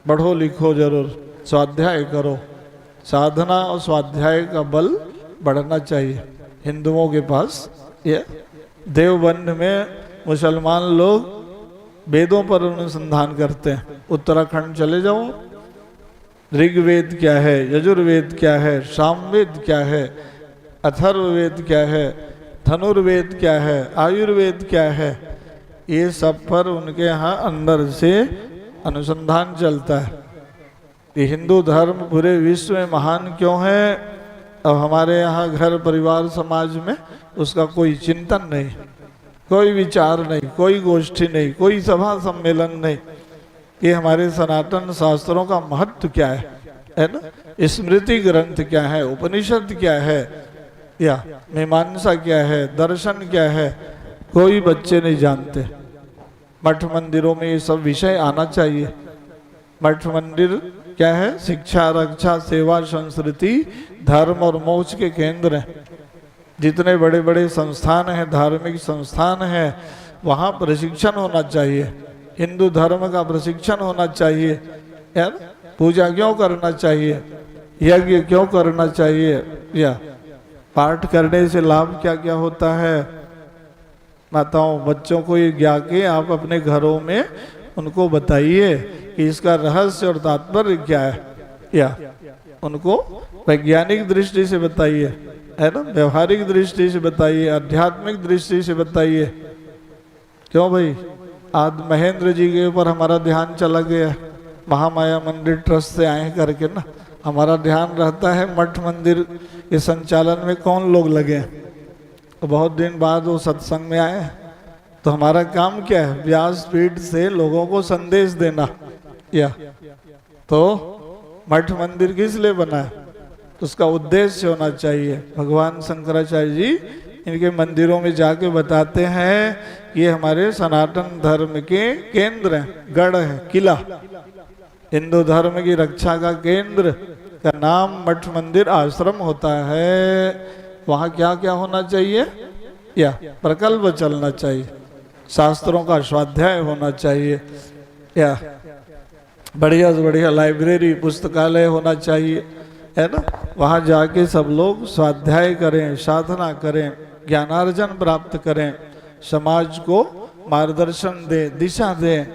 पढ़ो लिखो जरूर, स्वाध्याय करो। साधना और स्वाध्याय का बल बढ़ना चाहिए। हिंदुओं के पास ये देवबंद में मुसलमान लोग वेदों पर अनुसंधान करते हैं। उत्तराखंड चले जाओ, ऋग्वेद क्या है, यजुर्वेद क्या है, सामवेद क्या है, अथर्ववेद क्या है, धनुर्वेद क्या है, आयुर्वेद क्या है, ये सब पर उनके यहाँ अंदर से अनुसंधान चलता है। ये हिंदू धर्म पूरे विश्व में महान क्यों है और हमारे यहाँ घर परिवार समाज में उसका कोई चिंतन नहीं, कोई विचार नहीं, कोई गोष्ठी नहीं, कोई सभा सम्मेलन नहीं कि हमारे सनातन शास्त्रों का महत्व क्या है ना, स्मृति ग्रंथ क्या है, उपनिषद क्या है, या मीमांसा क्या है, दर्शन क्या है, कोई बच्चे नहीं जानते। मठ मंदिरों में ये सब विषय आना चाहिए। मठ मंदिर क्या है? शिक्षा, रक्षा, सेवा, संस्कृति, धर्म और मोक्ष के केंद्र हैं। जितने बड़े बड़े संस्थान हैं, धार्मिक संस्थान हैं, वहाँ प्रशिक्षण होना चाहिए। हिंदू धर्म का प्रशिक्षण होना चाहिए यार। पूजा क्यों करना चाहिए, यज्ञ क्यों करना चाहिए, या पाठ करने से लाभ क्या क्या होता है। माताओं बच्चों को ये ज्ञा के आप अपने घरों में उनको बताइए कि इसका रहस्य और तात्पर्य क्या है, या उनको वैज्ञानिक दृष्टि से बताइए, है ना, व्यवहारिक दृष्टि से बताइए, आध्यात्मिक दृष्टि से बताइए। क्यों भाई, आज महेंद्र जी के ऊपर हमारा ध्यान चला गया, महामाया मंदिर ट्रस्ट से आए करके ना, हमारा ध्यान रहता है मठ मंदिर के संचालन में कौन लोग लगे। तो बहुत दिन बाद वो सत्संग में आए, तो हमारा काम क्या है? व्यासपीठ से लोगों को संदेश देना। या तो मठ मंदिर किस लिए बना है? उसका उद्देश्य होना चाहिए। भगवान शंकराचार्य जी इनके मंदिरों में जाके बताते हैं कि ये हमारे सनातन धर्म के केंद्र हैं, गढ़ है, किला। हिंदू धर्म की रक्षा का केंद्र का नाम मठ मंदिर आश्रम होता है। वहाँ क्या क्या होना चाहिए? या प्रकल्प चलना चाहिए, शास्त्रों का स्वाध्याय होना चाहिए, या बढ़िया से बढ़िया लाइब्रेरी, पुस्तकालय होना चाहिए, है ना। वहाँ जाके सब लोग स्वाध्याय करें, साधना करें, ज्ञानार्जन प्राप्त करें, समाज को मार्गदर्शन दें, दिशा दें।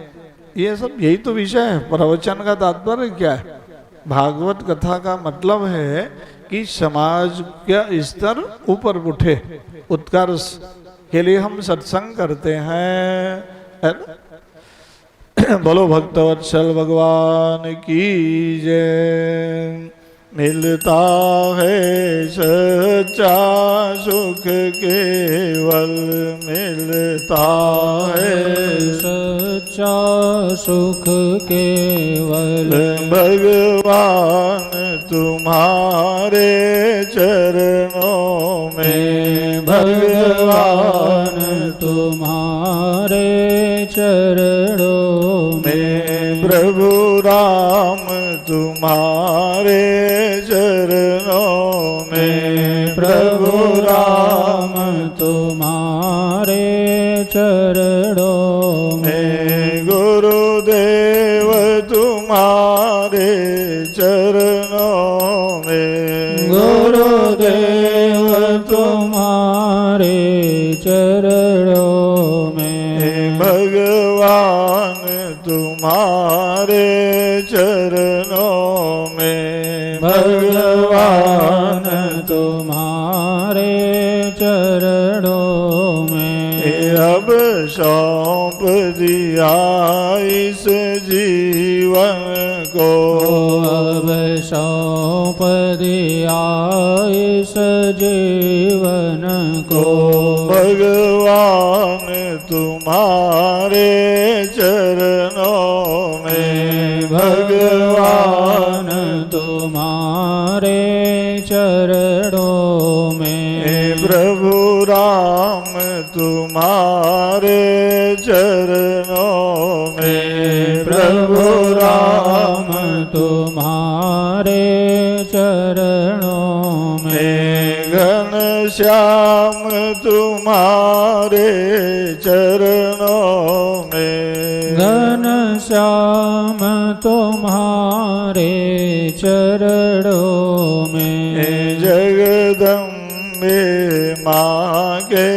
ये सब यही तो विषय है। प्रवचन का तात्पर्य क्या है? भागवत कथा का मतलब है कि समाज का स्तर ऊपर उठे, उत्कर्ष के लिए हम सत्संग करते हैं, है ना। बोलो भक्तवत्सल भगवान की जय। मिलता है सच्चा सुख केवल, मिलता है सच्चा सुख केवल, भगवान तुम्हारे चरणों में, भगवान तुम्हारे चरणों में, प्रभु राम तुम्हारे चरणों में, प्रभु राम तुम्हारे चरणों में, गुरुदेव तुम्हारे चरणों में, गुरुदेव तुम्हारे चरणों में, भगवान तुम्हारे चरणों में, भगवान तुम्हारे चरणों में। अब सौंप दिया इस जीवन को, अब सौंप दिया इस जीवन को, भगवान तुम्हारे चरणों में, भगवान तुम्हारे चरणों में, प्रभु राम तुम्हारे चरणों में, प्रभु राम तुम्हारे चरणों में, घनश्याम तुम्हारे चरणों में, घनश्याम तुम्हारे चरणों में। जगदम्बे माँ के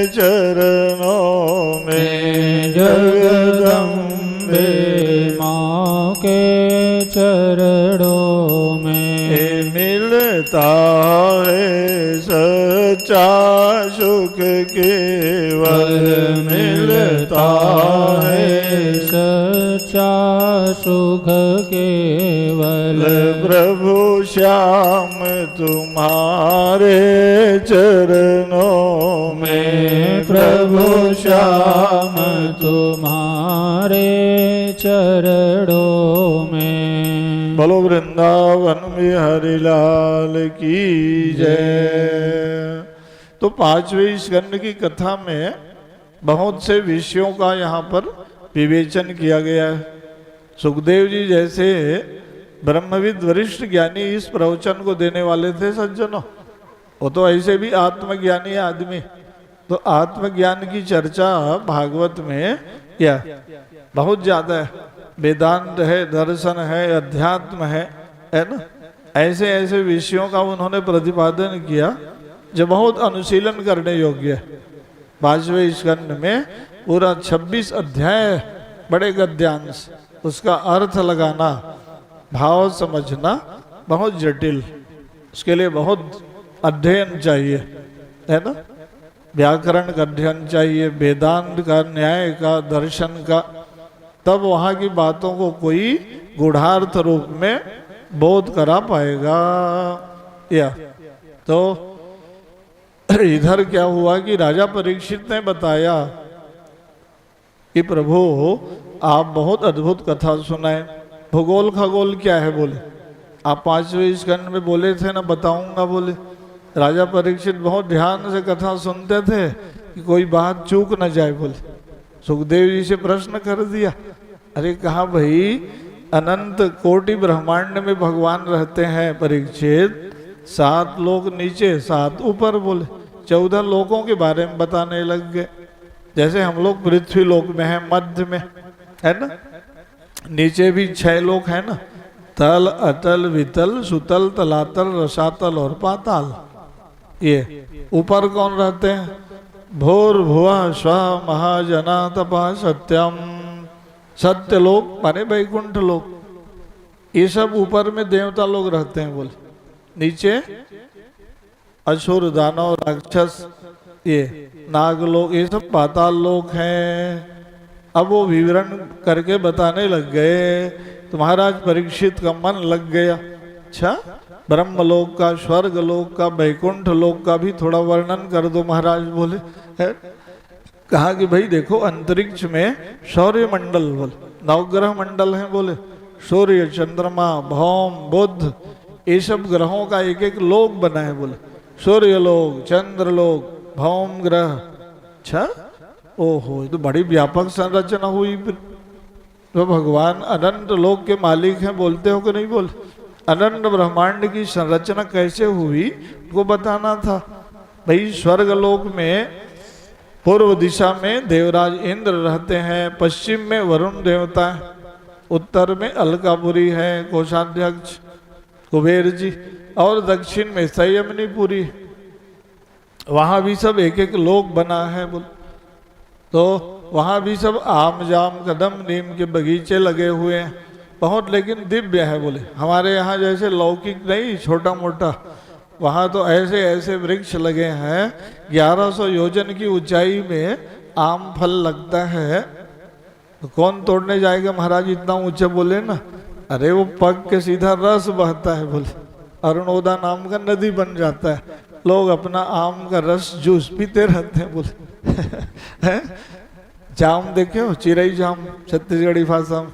चरणों में। जगदम्बे माँ के चरणों में मिलता है सच्चा सुख केवल। मिलता है सच्चा सुख केवल। प्रभु श्याम तुम्हारे चरणों में। प्रभु श्याम तुम्हारे चरणों में। बोलो वृंदावन बिहारी लाल की जय। तो पांचवें स्कंद की कथा में बहुत से विषयों का यहाँ पर विवेचन किया गया है। सुखदेव जी जैसे ब्रह्मविद वरिष्ठ ज्ञानी इस प्रवचन को देने वाले थे सज्जनों। वो तो ऐसे भी आत्मज्ञानी आदमी। तो आत्मज्ञान की चर्चा भागवत में या बहुत ज्यादा है। वेदांत है, दर्शन है, अध्यात्म है ना। ऐसे ऐसे विषयों का उन्होंने प्रतिपादन किया जो बहुत अनुशीलन करने योग्य है। पांचवें स्कंद में पूरा 26 अध्याय बड़े गद्यांश। उसका अर्थ लगाना, भाव समझना बहुत जटिल। उसके लिए बहुत अध्ययन चाहिए, है ना। व्याकरण का अध्ययन चाहिए, वेदांत का, न्याय का, दर्शन का। तब वहाँ की बातों को कोई गूढ़ार्थ रूप में बोध करा पाएगा। या तो इधर क्या हुआ कि राजा परीक्षित ने बताया कि प्रभु आप बहुत अद्भुत कथा सुनाए। भूगोल खगोल क्या है बोले। आप पांचवें स्कंद में बोले थे ना बताऊंगा बोले। राजा परीक्षित बहुत ध्यान से कथा सुनते थे कि कोई बात चूक न जाए बोले। सुखदेव जी से प्रश्न कर दिया। अरे कहा भाई अनंत कोटि ब्रह्मांड में भगवान रहते हैं परीक्षित। 7 लोक नीचे 7 ऊपर बोले। 14 लोकों के बारे में बताने लग गए। जैसे हम लोग पृथ्वी लोक में हैं, मध्य में, है ना। नीचे भी 6 लोक है ना। तल, अतल, वितल, सुतल, तलातल, रसातल और पाताल। ये ऊपर कौन रहते हैं? भूर्भुवः स्वः महाजना तपा सत्यम। सत्य लोक माने वैकुंठ लोक। ये सब ऊपर में देवता लोग रहते हैं बोले। नीचे असुर, दानव, राक्षस, ये नागलोक, ये सब पाताल लोक हैं। अब वो विवरण करके बताने लग गए। तो महाराज परीक्षित का मन लग गया। अच्छा, ब्रह्मलोक का, स्वर्ग लोक का, वैकुंठ लोक का भी थोड़ा वर्णन कर दो महाराज बोले। है कहा कि भाई देखो अंतरिक्ष में सौर्य मंडल बोले, नवग्रह मंडल हैं बोले। सूर्य, चंद्रमा, भौम, बुध, ये सब ग्रहों का एक एक लोक बना है बोले। सूर्य लोक, चंद्र लोक, भौम ग्रह। अच्छा, ओहो, तो बड़ी व्यापक संरचना हुई। तो भगवान अनंत लोक के मालिक हैं बोलते हो कि नहीं बोले। अनंत ब्रह्मांड की संरचना कैसे हुई वो बताना था। भाई स्वर्ग लोक में पूर्व दिशा में देवराज इंद्र रहते हैं। पश्चिम में वरुण देवता है। उत्तर में अलकापुरी है, कोषाध्यक्ष कुबेर जी। और दक्षिण में संयमनीपुरी। वहाँ भी सब एक एक लोक बना है बोल। तो वहाँ भी सब आम जाम कदम नीम के बगीचे लगे हुए हैं बहुत, लेकिन दिव्य है बोले। हमारे यहाँ जैसे लौकिक नहीं, छोटा मोटा। वहाँ तो ऐसे ऐसे वृक्ष लगे हैं। 1100 योजन की ऊंचाई में आम फल लगता है। तो कौन तोड़ने जाएगा महाराज इतना ऊंचे बोले ना। अरे वो पक के सीधा रस बहता है बोले। अरुणोदा नाम का नदी बन जाता है। लोग अपना आम का रस जूस पीते रहते हैं बोले। जाम देखे हो, चिरई जाम छत्तीसगढ़ी भाषा में,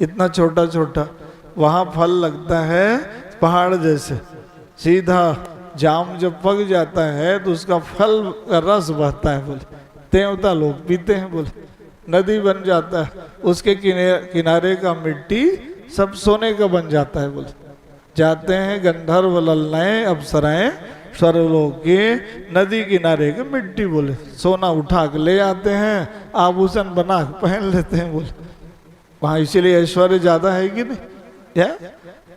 इतना छोटा छोटा। वहाँ फल लगता है पहाड़ जैसे। सीधा जाम जब पक जाता है तो उसका फल का रस बहता है बोले। देवता लोग पीते हैं बोले। नदी बन जाता है, उसके किनारे का मिट्टी सब सोने का बन जाता है बोले। जाते हैं गंधर्व ललनाएं अप्सराएं स्वर्गलोक के नदी किनारे के मिट्टी बोले, सोना उठा के ले आते हैं, आभूषण बना के पहन लेते हैं बोले। वहाँ इसीलिए ऐश्वर्य ज्यादा है कि नहीं? या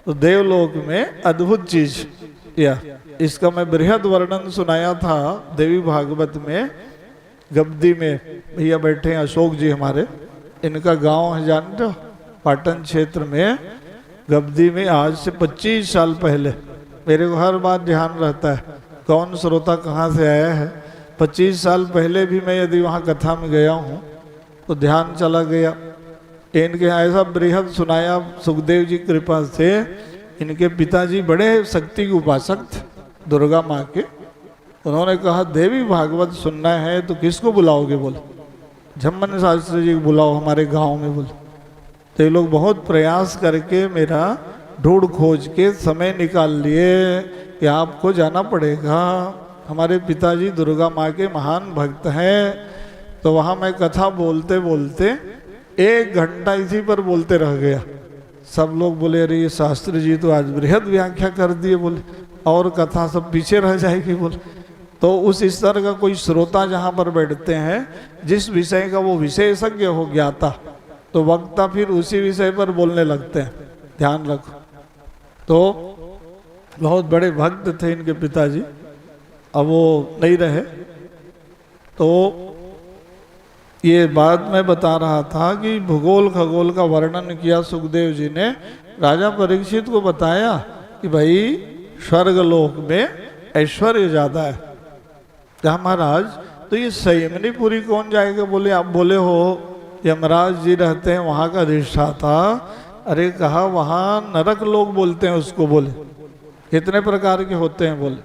तो देवलोक में अद्भुत चीज या इसका मैं बृहद वर्णन सुनाया था देवी भागवत में। गब्दी में भैया बैठे हैं अशोक जी हमारे, इनका गांव है जानते हो, पाटन क्षेत्र में गब्दी में। आज से 25 साल पहले, मेरे को हर बार ध्यान रहता है कौन श्रोता कहाँ से आया है। 25 साल पहले भी मैं यदि वहाँ कथा में गया हूँ तो ध्यान चला गया। इनके ऐसा बृहद सुनाया सुखदेव जी कृपा से। इनके पिताजी बड़े शक्ति के उपासक थे, दुर्गा माँ के। उन्होंने कहा देवी भागवत सुनना है तो किसको बुलाओगे? बोले झम्मन शास्त्री जी को बुलाओ हमारे गांव में। बोले तो ये लोग बहुत प्रयास करके मेरा ढूंढ खोज के समय निकाल लिए कि आपको जाना पड़ेगा, हमारे पिताजी दुर्गा माँ के महान भक्त हैं। तो वहाँ मैं कथा बोलते बोलते 1 घंटा इसी पर बोलते रह गया। सब लोग बोले अरे ये शास्त्री जी तो आज बृहद व्याख्या कर दिए, बोले और कथा सब पीछे रह जाएगी। बोले तो उस स्तर का कोई श्रोता जहाँ पर बैठते हैं, जिस विषय का वो विशेषज्ञ हो ज्ञाता, तो वक्ता फिर उसी विषय पर बोलने लगते हैं। ध्यान रखो। तो बहुत बड़े भक्त थे इनके पिताजी, अब वो नहीं रहे। तो ये बात मैं बता रहा था कि भूगोल खगोल का वर्णन किया सुखदेव जी ने। राजा परीक्षित को बताया कि भाई स्वर्गलोक में ऐश्वर्य ज्यादा है। क्या महाराज तो ये संयमनीपुरी कौन जाएगा? बोले आप बोले हो यमराज जी रहते हैं वहाँ का अधिष्ठाता। अरे कहा वहाँ नरक लोग बोलते हैं उसको। बोले कितने प्रकार के होते हैं? बोले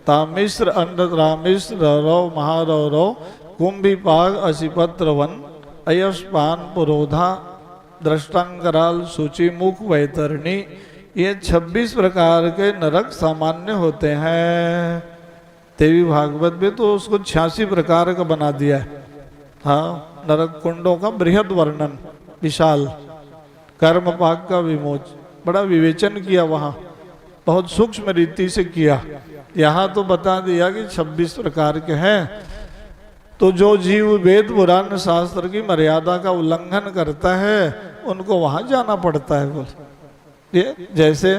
तामिश्र अंडरामिश्र रौरव महारौरव कुंभीपाग असिपत्र वन अयस्पान पुरोधा दृष्टांकराल सूची मुख वैतरणी। ये 26 प्रकार के नरक सामान्य होते हैं। देवी भागवत में तो उसको 86 प्रकार का बना दिया है। हाँ, नरक कुंडों का बृहद वर्णन, विशाल कर्म पाक का विमोच, बड़ा विवेचन किया वहाँ, बहुत सूक्ष्म रीति से किया। यहाँ तो बता दिया कि 26 प्रकार के हैं। तो जो जीव वेद पुराण शास्त्र की मर्यादा का उल्लंघन करता है उनको वहाँ जाना पड़ता है। बोल ये जैसे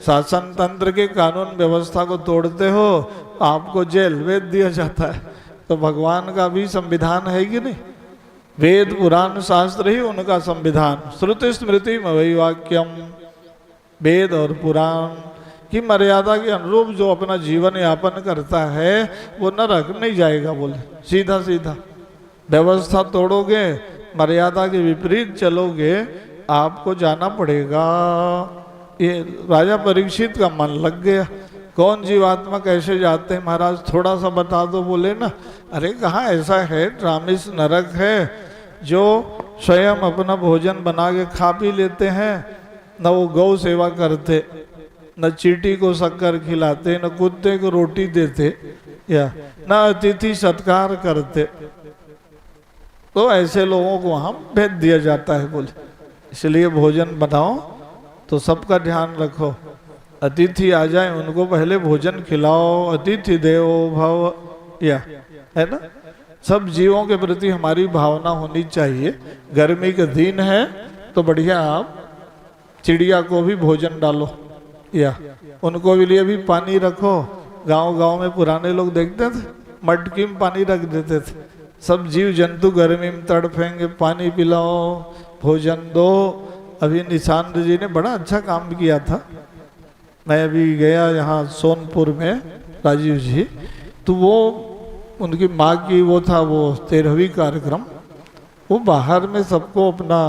शासन तंत्र के कानून व्यवस्था को तोड़ते हो आपको जेल वेद दिया जाता है, तो भगवान का भी संविधान है कि नहीं? वेद पुराण शास्त्र ही उनका संविधान। श्रुति स्मृति मवै वाक्यम, वेद और पुराण की मर्यादा के अनुरूप जो अपना जीवन यापन करता है वो नरक नहीं जाएगा। बोले सीधा सीधा व्यवस्था तोड़ोगे, मर्यादा के विपरीत चलोगे, आपको जाना पड़ेगा। ये राजा परीक्षित का मन लग गया। कौन जीवात्मा कैसे जाते हैं महाराज, थोड़ा सा बता दो। बोले ना अरे कहाँ ऐसा है, ट्रामिस नरक है जो स्वयं अपना भोजन बना के खा पी लेते हैं, न वो गौ सेवा करते, न चींटी को शक्कर खिलाते, न कुत्ते को रोटी देते, या न अतिथि सत्कार करते। तो ऐसे लोगों को वहाँ भेज दिया जाता है। बोले इसलिए भोजन बनाओ तो सबका ध्यान रखो, अतिथि आ जाए उनको पहले भोजन खिलाओ, अतिथि देवो भव, या है ना। सब जीवों के प्रति हमारी भावना होनी चाहिए। गर्मी के दिन है तो बढ़िया आप चिड़िया को भी भोजन डालो, या उनको भी लिए भी पानी रखो। गांव गांव में पुराने लोग देखते थे मटकी में पानी रख देते थे। सब जीव जंतु गर्मी में तड़फेंगे, पानी पिलाओ, भोजन दो। अभी निशांत जी ने बड़ा अच्छा काम किया था। मैं अभी गया यहाँ सोनपुर में, राजीव जी, तो वो उनकी माँ की वो था वो 13वीं कार्यक्रम, वो बाहर में सबको अपना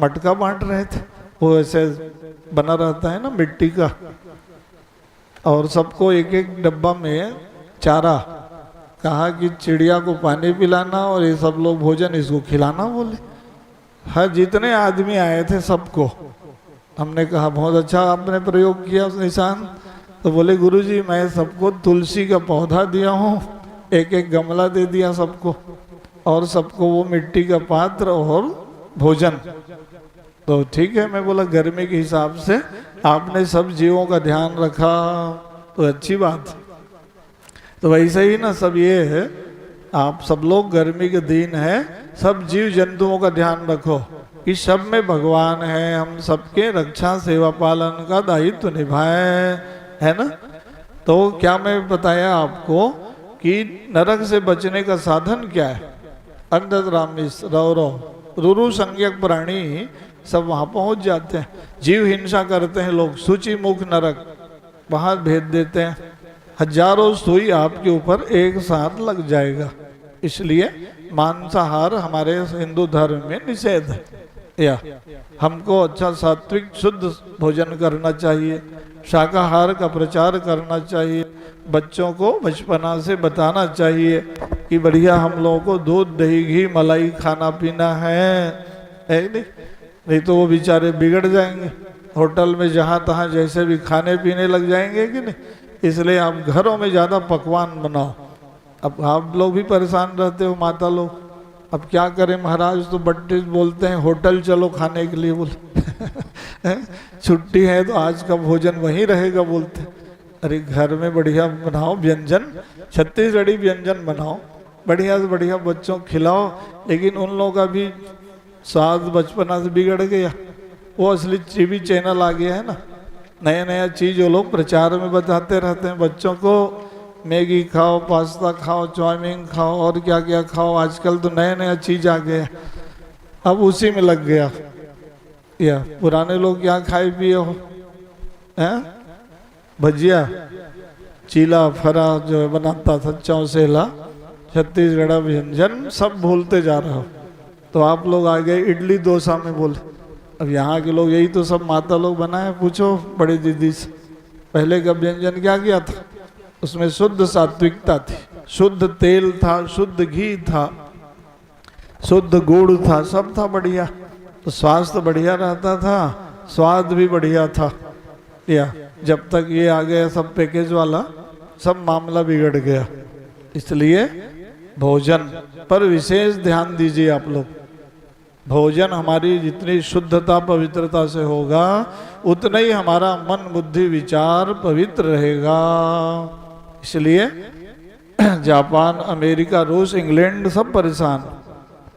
मटका बांट रहे थे। वो ऐसे बना रहता है ना मिट्टी का, और सबको एक एक डब्बा में चारा, कहा कि चिड़िया को पानी पिलाना और ये सब लोग भोजन इसको खिलाना। बोले हाँ, जितने आदमी आए थे सबको। हमने कहा बहुत अच्छा आपने प्रयोग किया निशान। तो बोले गुरुजी मैं सबको तुलसी का पौधा दिया हूँ, एक एक गमला दे दिया सबको, और सबको वो मिट्टी का पात्र और भोजन। तो ठीक है, मैं बोला गर्मी के हिसाब से आपने सब जीवों का ध्यान रखा तो अच्छी बात। तो वैसे ही ना सब ये है, आप सब लोग गर्मी के दिन है, सब जीव जंतुओं का ध्यान रखो। कि सब में भगवान है, हम सबके रक्षा सेवा पालन का दायित्व निभाएं, है ना। तो क्या मैं बताया आपको कि नरक से बचने का साधन क्या है। अंधरामिस रौरव रुरु संज्ञक प्राणी सब वहां पहुंच जाते हैं। जीव हिंसा करते हैं लोग, सूची मुख नरक वहां भेज देते हैं। हजारों सुई आपके ऊपर एक साथ लग जाएगा। इसलिए मांसाहार हमारे हिंदू धर्म में निषेध है। या हमको अच्छा सात्विक शुद्ध भोजन करना चाहिए, शाकाहार का प्रचार करना चाहिए, बच्चों को बचपना से बताना चाहिए कि बढ़िया हम लोगों को दूध दही घी मलाई खाना पीना है नहीं तो वो बेचारे बिगड़ जाएंगे। होटल में जहाँ तहाँ जैसे भी खाने पीने लग जाएंगे कि नहीं। इसलिए आप घरों में ज़्यादा पकवान बनाओ। अब आप लोग भी परेशान रहते हो माता लोग, अब क्या करें महाराज, तो बट्टे बोलते हैं होटल चलो खाने के लिए बोले छुट्टी है तो आज का भोजन वहीं रहेगा बोलते। अरे घर में बढ़िया बनाओ व्यंजन, छत्तीसगढ़ी व्यंजन बनाओ, बढ़िया से बढ़िया बच्चों खिलाओ। लेकिन उन लोगों का भी स्वाद बचपना से बिगड़ गया। वो असली टीवी चैनल आ गया है ना, नया नया चीज़ वो लोग प्रचार में बताते रहते हैं बच्चों को। मैगी खाओ, पास्ता खाओ, चाउमीन खाओ और क्या क्या खाओ। आजकल तो नया नया चीज़ आ गया, अब उसी में लग गया। या पुराने लोग क्या खाए पिए हो, हैं भजिया चीला फरा जो बनाता था चौसेला छत्तीसगढ़ व्यंजन सब भूलते जा रहे हो। तो आप लोग आ गए इडली डोसा में बोले। अब यहाँ के लोग यही तो सब माता लोग बनाए, पूछो बड़ी दीदी से पहले का व्यंजन क्या किया था। उसमें शुद्ध सात्विकता थी, शुद्ध तेल था, शुद्ध घी था, शुद्ध गुड़ था, सब था बढ़िया। तो स्वास्थ्य बढ़िया रहता था, स्वाद भी बढ़िया था। या जब तक ये आ गया सब पैकेज वाला, सब मामला बिगड़ गया। इसलिए भोजन पर विशेष ध्यान दीजिए आप लोग। भोजन हमारी जितनी शुद्धता पवित्रता से होगा उतना ही हमारा मन बुद्धि विचार पवित्र रहेगा। इसलिए जापान अमेरिका रूस इंग्लैंड सब परेशान,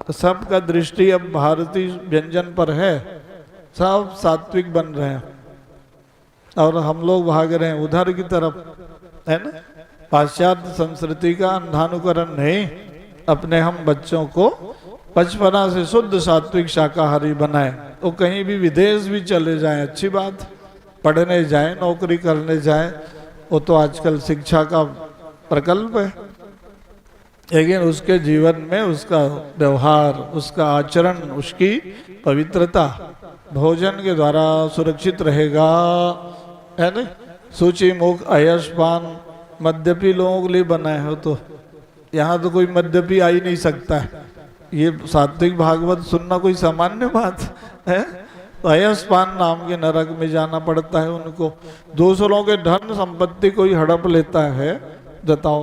तो सबका दृष्टि अब भारतीय व्यंजन पर है, सब सात्विक बन रहे हैं और हम लोग भाग रहे हैं उधर की तरफ, है ना। पाश्चात्य संस्कृति का अंधानुकरण नहीं, अपने हम बच्चों को बचपना से शुद्ध सात्विक शाकाहारी बनाए। तो कहीं भी विदेश भी चले जाएं अच्छी बात, पढ़ने जाएं, नौकरी करने जाएं, वो तो आजकल शिक्षा का प्रकल्प है। लेकिन उसके जीवन में उसका व्यवहार, उसका आचरण, उसकी पवित्रता भोजन के द्वारा सुरक्षित रहेगा, है ना। सूची मुख अयशपान मद्यपी लोगों के लिए बनाए हो, तो यहाँ तो कोई मद्यपी आ ही नहीं सकता है। ये सात्विक भागवत सुनना कोई सामान्य बात है। तो अयशपान नाम के नरक में जाना पड़ता है उनको। दूसरों के धन संपत्ति कोई हड़प लेता है, बताओ,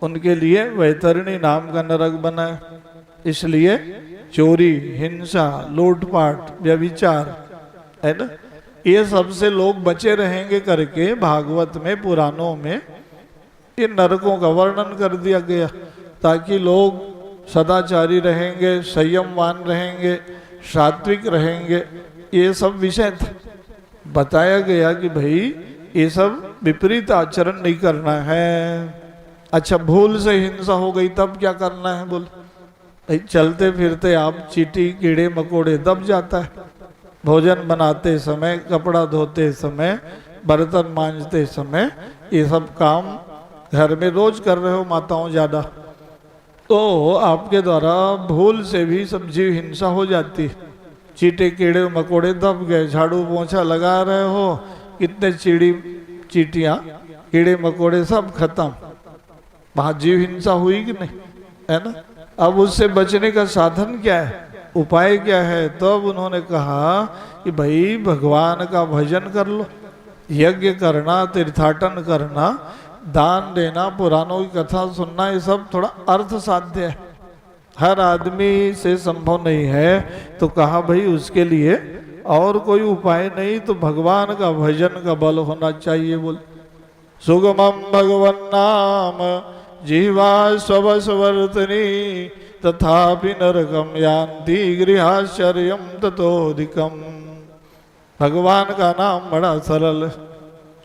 उनके लिए वैतरणी नाम का नरक बना है। इसलिए चोरी, हिंसा, लूटपाट, व्यभिचार, है ना, ये सबसे लोग बचे रहेंगे करके भागवत में, पुराणों में इन नरकों का वर्णन कर दिया गया, ताकि लोग सदाचारी रहेंगे, संयमवान रहेंगे, सात्विक रहेंगे। ये सब विषय बताया गया कि भाई ये सब विपरीत आचरण नहीं करना है। अच्छा, भूल से हिंसा हो गई तब क्या करना है बोल। चलते फिरते आप चींटी कीड़े मकोड़े दब जाता है। भोजन बनाते समय, कपड़ा धोते समय, बर्तन मांजते समय, ये सब काम घर में रोज कर रहे हो माताओं ज्यादा, तो आपके द्वारा भूल से भी सब जीव हिंसा हो जाती। चींटे कीड़े मकोड़े दब गए, झाड़ू पोंछा लगा रहे हो, कितने चींटियाँ कीड़े मकोड़े सब खत्म, वहाँ जीव हिंसा हुई कि नहीं, है ना। अब उससे बचने का साधन क्या है, उपाय क्या है। तब उन्होंने कहा कि भाई भगवान का भजन कर लो, यज्ञ करना, तीर्थाटन करना, दान देना, पुराणों की कथा सुनना, ये सब थोड़ा अर्थ साध्य है, हर आदमी से संभव नहीं है। तो कहा भाई उसके लिए और कोई उपाय नहीं, तो भगवान का भजन का बल होना चाहिए। बोल सुगमम भगवन नाम जीवा स्वसवर्तनी तथापि नरकम यान्ति गृहाश्चर्यम ततोधिकम। भगवान का नाम बड़ा सरल,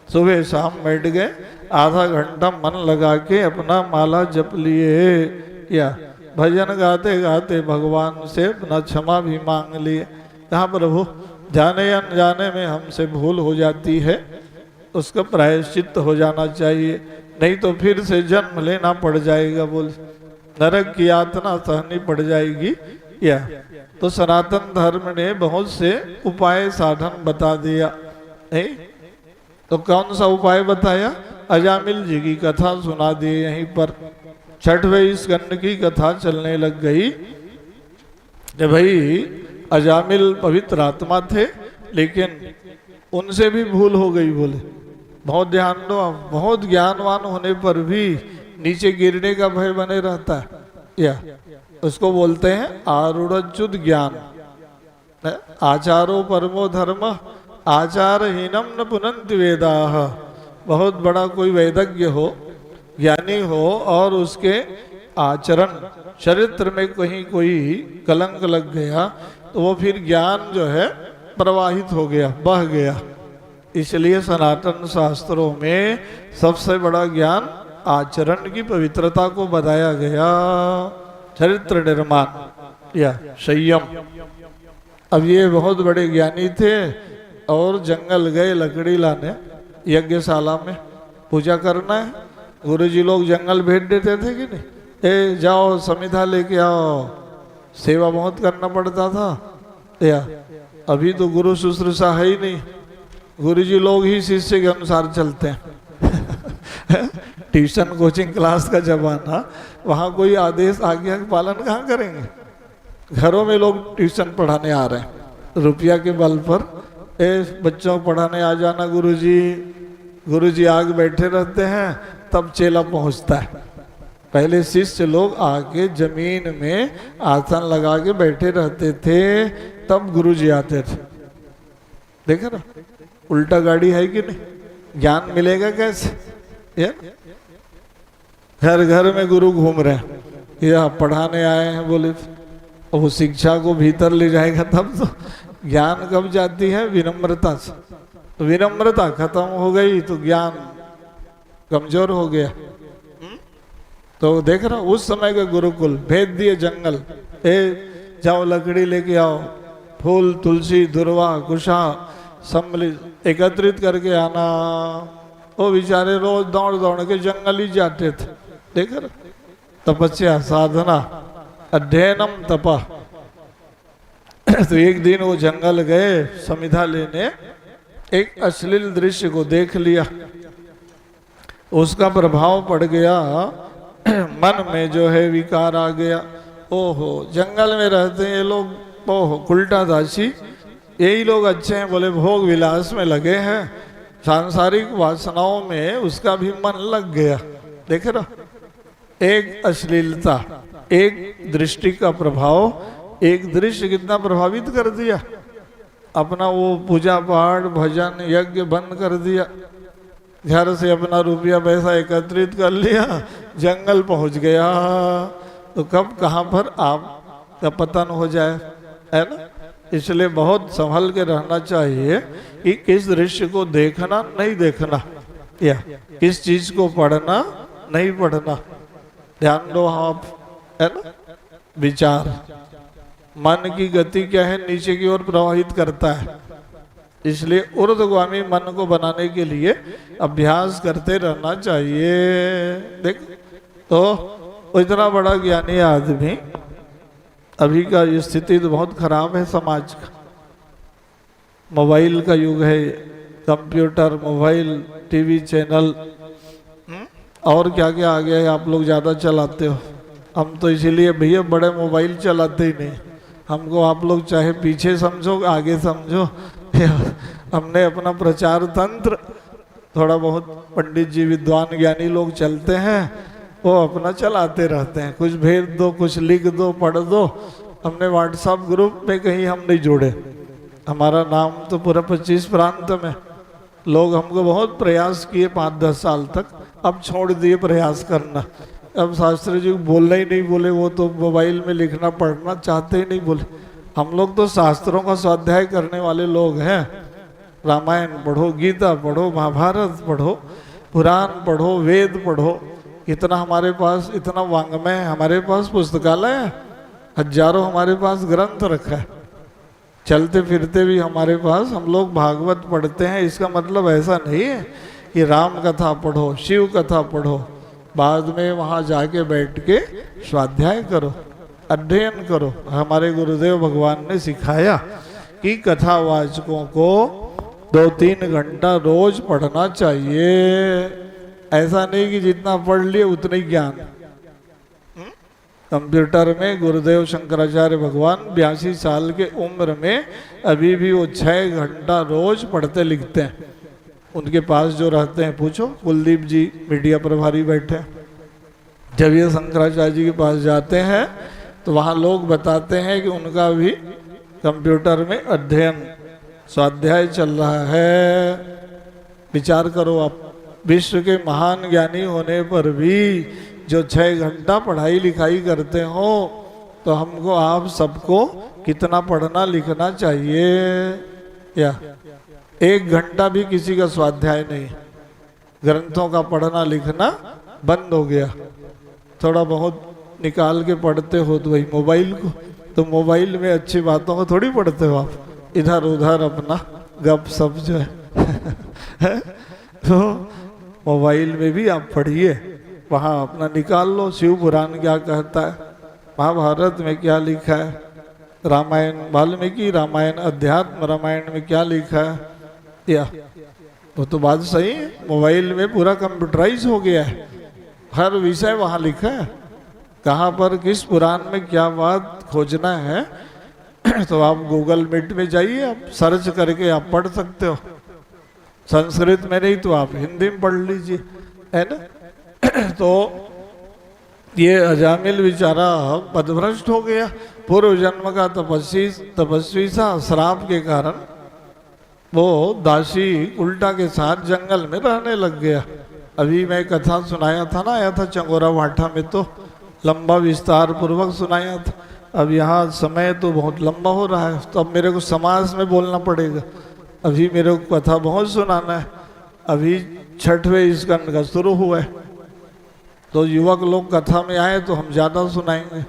सुबह शाम बैठ गए, आधा घंटा मन लगा के अपना माला जप लिए, या भजन गाते गाते भगवान से अपना क्षमा भी मांग लिए। कहाँ प्रभु जाने अनजाने में हमसे भूल हो जाती है, उसका प्रायश्चित हो जाना चाहिए, नहीं तो फिर से जन्म लेना पड़ जाएगा, बोल नरक की यातना सहनी पड़ जाएगी। या तो सनातन धर्म ने बहुत से उपाय साधन बता दिया, नहीं तो कौन सा उपाय बताया? अजामिल जी की कथा सुना दी यहीं पर। 6वें स्कंद की कथा चलने लग गई कि भाई अजामिल पवित्र आत्मा थे, लेकिन उनसे भी भूल हो गई। बोले बहुत ध्यान दो, बहुत ज्ञानवान होने पर भी नीचे गिरने का भय बने रहता है, या उसको बोलते हैं आरूढ़च्युत ज्ञान। आचारो परमो धर्म आचारहीनम न पुनन्ति वेदाः। बहुत बड़ा कोई वैदज्ञ हो, ज्ञानी हो, और उसके आचरण चरित्र में कहीं कोई कलंक लग गया तो वो फिर ज्ञान जो है प्रवाहित हो गया, बह गया। इसलिए सनातन शास्त्रों में सबसे बड़ा ज्ञान आचरण की पवित्रता को बताया गया, चरित्र निर्माण या संयम। अब ये बहुत बड़े ज्ञानी थे और जंगल गए लकड़ी लाने, यज्ञशाला में पूजा करना है। गुरुजी लोग जंगल भेज देते थे कि नहीं, ए जाओ समिधा लेके आओ, सेवा बहुत करना पड़ता था। या अभी तो गुरु शुश्रूषा है ही नहीं, गुरुजी लोग ही शिष्य के अनुसार चलते हैं। ट्यूशन कोचिंग क्लास का जमाना, वहाँ कोई आदेश आज्ञा का पालन कहाँ करेंगे? घरों में लोग ट्यूशन पढ़ाने आ रहे हैं रुपया के बल पर। बच्चों को पढ़ाने आ जाना गुरुजी, गुरुजी आगे बैठे रहते हैं, तब चेला पहुंचता है। पहले शिष्य लोग आके जमीन में आसन लगा के बैठे रहते थे, तब गुरुजी आते थे। देखा ना, उल्टा गाड़ी है कि नहीं? ज्ञान मिलेगा कैसे? घर घर में गुरु घूम रहे हैं, या पढ़ाने आए हैं बोले, वो शिक्षा को भीतर ले जाएगा तब तो ज्ञान कब जाती है? विनम्रता से। तो विनम्रता खत्म हो गई तो ज्ञान कमजोर हो गया। तो देख रहा उस समय का गुरुकुल भेज दिए जंगल, जाओ लकड़ी लेके आओ, फूल तुलसी दुर्वा कुशा सम्मिलित एकत्रित करके आना। वो बेचारे रोज दौड़ दौड़ के जंगल ही जाते थे। देख रहा, तपस्या साधना अध्ययनम तपा। तो एक दिन वो जंगल गए समिधा लेने, एक अश्लील दृश्य को देख लिया, उसका प्रभाव पड़ गया, मन में जो है विकार आ गया। ओहो, जंगल में रहते हैं ये लोग, ओहो उल्टा दासी, यही लोग अच्छे हैं, बोले भोग विलास में लगे हैं, सांसारिक वासनाओं में उसका भी मन लग गया। देख रहा, एक अश्लीलता, एक दृष्टि का प्रभाव, एक दृश्य कितना प्रभावित कर दिया। अपना वो पूजा पाठ भजन यज्ञ बंद कर दिया, घर से अपना रुपया पैसा एकत्रित कर लिया, जंगल पहुंच गया। तो कब कहाँ पर आपका पतन हो जाए, है ना? इसलिए बहुत संभल के रहना चाहिए कि किस दृश्य को देखना नहीं देखना, या किस चीज को पढ़ना नहीं पढ़ना। ध्यान दो आप, है ना? विचार मन की गति क्या है, नीचे की ओर प्रवाहित करता है। इसलिए ऊर्ध्वगामी मन को बनाने के लिए अभ्यास करते रहना चाहिए। देख तो इतना बड़ा ज्ञानी आदमी, अभी का ये स्थिति तो बहुत खराब है समाज का। मोबाइल का युग है, कंप्यूटर मोबाइल टीवी चैनल और क्या क्या आ गया है, आप लोग ज़्यादा चलाते हो। हम तो इसीलिए भैया बड़े मोबाइल चलाते ही नहीं, हमको आप लोग चाहे पीछे समझो आगे समझो, हमने अपना प्रचार तंत्र थोड़ा बहुत, पंडित जी विद्वान ज्ञानी लोग चलते हैं, वो अपना चलाते रहते हैं, कुछ भेज दो कुछ लिख दो पढ़ दो। हमने व्हाट्सएप ग्रुप में कहीं हम नहीं जोड़े, हमारा नाम तो पूरा 25 प्रांत में। लोग हमको बहुत प्रयास किए 5-10 साल तक, अब छोड़ दिए प्रयास करना। अब शास्त्री जी बोलना ही नहीं बोले, वो तो मोबाइल में लिखना पढ़ना चाहते ही नहीं बोले। हम लोग तो शास्त्रों का स्वाध्याय करने वाले लोग हैं। रामायण पढ़ो, गीता पढ़ो, महाभारत पढ़ो, पुराण पढ़ो, वेद पढ़ो। इतना हमारे पास, इतना वांग्मय हमारे पास पुस्तकालय है, हजारों हमारे पास ग्रंथ रखा है। चलते फिरते भी हमारे पास हम लोग भागवत पढ़ते हैं। इसका मतलब ऐसा नहीं है कि राम कथा पढ़ो, शिव कथा पढ़ो, बाद में वहाँ जाके बैठ के स्वाध्याय करो, अध्ययन करो। हमारे गुरुदेव भगवान ने सिखाया कि कथावाचकों को 2-3 घंटा रोज पढ़ना चाहिए। ऐसा नहीं कि जितना पढ़ लिए उतना ही ज्ञान। कंप्यूटर में गुरुदेव शंकराचार्य भगवान 82 साल के उम्र में अभी भी वो 6 घंटा रोज पढ़ते लिखते हैं। उनके पास जो रहते हैं, पूछो, कुलदीप जी मीडिया प्रभारी बैठे हैं। जब ये शंकराचार्य जी के पास जाते हैं तो वहाँ लोग बताते हैं कि उनका भी कंप्यूटर में अध्ययन स्वाध्याय चल रहा है। विचार करो आप, विश्व के महान ज्ञानी होने पर भी जो 6 घंटा पढ़ाई लिखाई करते हो, तो हमको आप सबको कितना पढ़ना लिखना चाहिए। या 1 घंटा भी किसी का स्वाध्याय नहीं, ग्रंथों का पढ़ना लिखना बंद हो गया। थोड़ा बहुत निकाल के पढ़ते हो तो वही मोबाइल को, तो मोबाइल में अच्छी बातों को थोड़ी पढ़ते हो आप, इधर उधर अपना गप सप जो है तो मोबाइल में भी आप पढ़िए, वहाँ अपना निकाल लो। शिव पुराण क्या कहता है, महाभारत में क्या लिखा है, रामायण, वाल्मीकि रामायण, अध्यात्म रामायण में क्या लिखा है। या वो तो बात सही है, मोबाइल में पूरा कंप्यूटराइज हो गया है, हर विषय वहाँ लिखा है। कहाँ पर किस पुराण में क्या बात खोजना है तो आप गूगल मीट में जाइए, आप सर्च करके आप पढ़ सकते हो। संस्कृत में नहीं तो आप हिंदी में पढ़ लीजिए, है ना। तो ये अजामिल बेचारा पदभ्रष्ट हो गया, पूर्व जन्म का तपस्वी सा, श्राप के कारण वो दासी उल्टा के साथ जंगल में रहने लग गया। अभी मैं कथा सुनाया था ना, आया था चंगोरा भाठा में, तो लंबा विस्तार पूर्वक सुनाया था। अब यहाँ समय तो बहुत लंबा हो रहा है, तो अब मेरे को समास में बोलना पड़ेगा। अभी मेरे को कथा बहुत सुनाना है, अभी 6वें स्कंद का शुरू हुआ है, तो युवक लोग कथा में आए तो हम ज़्यादा सुनाएंगे।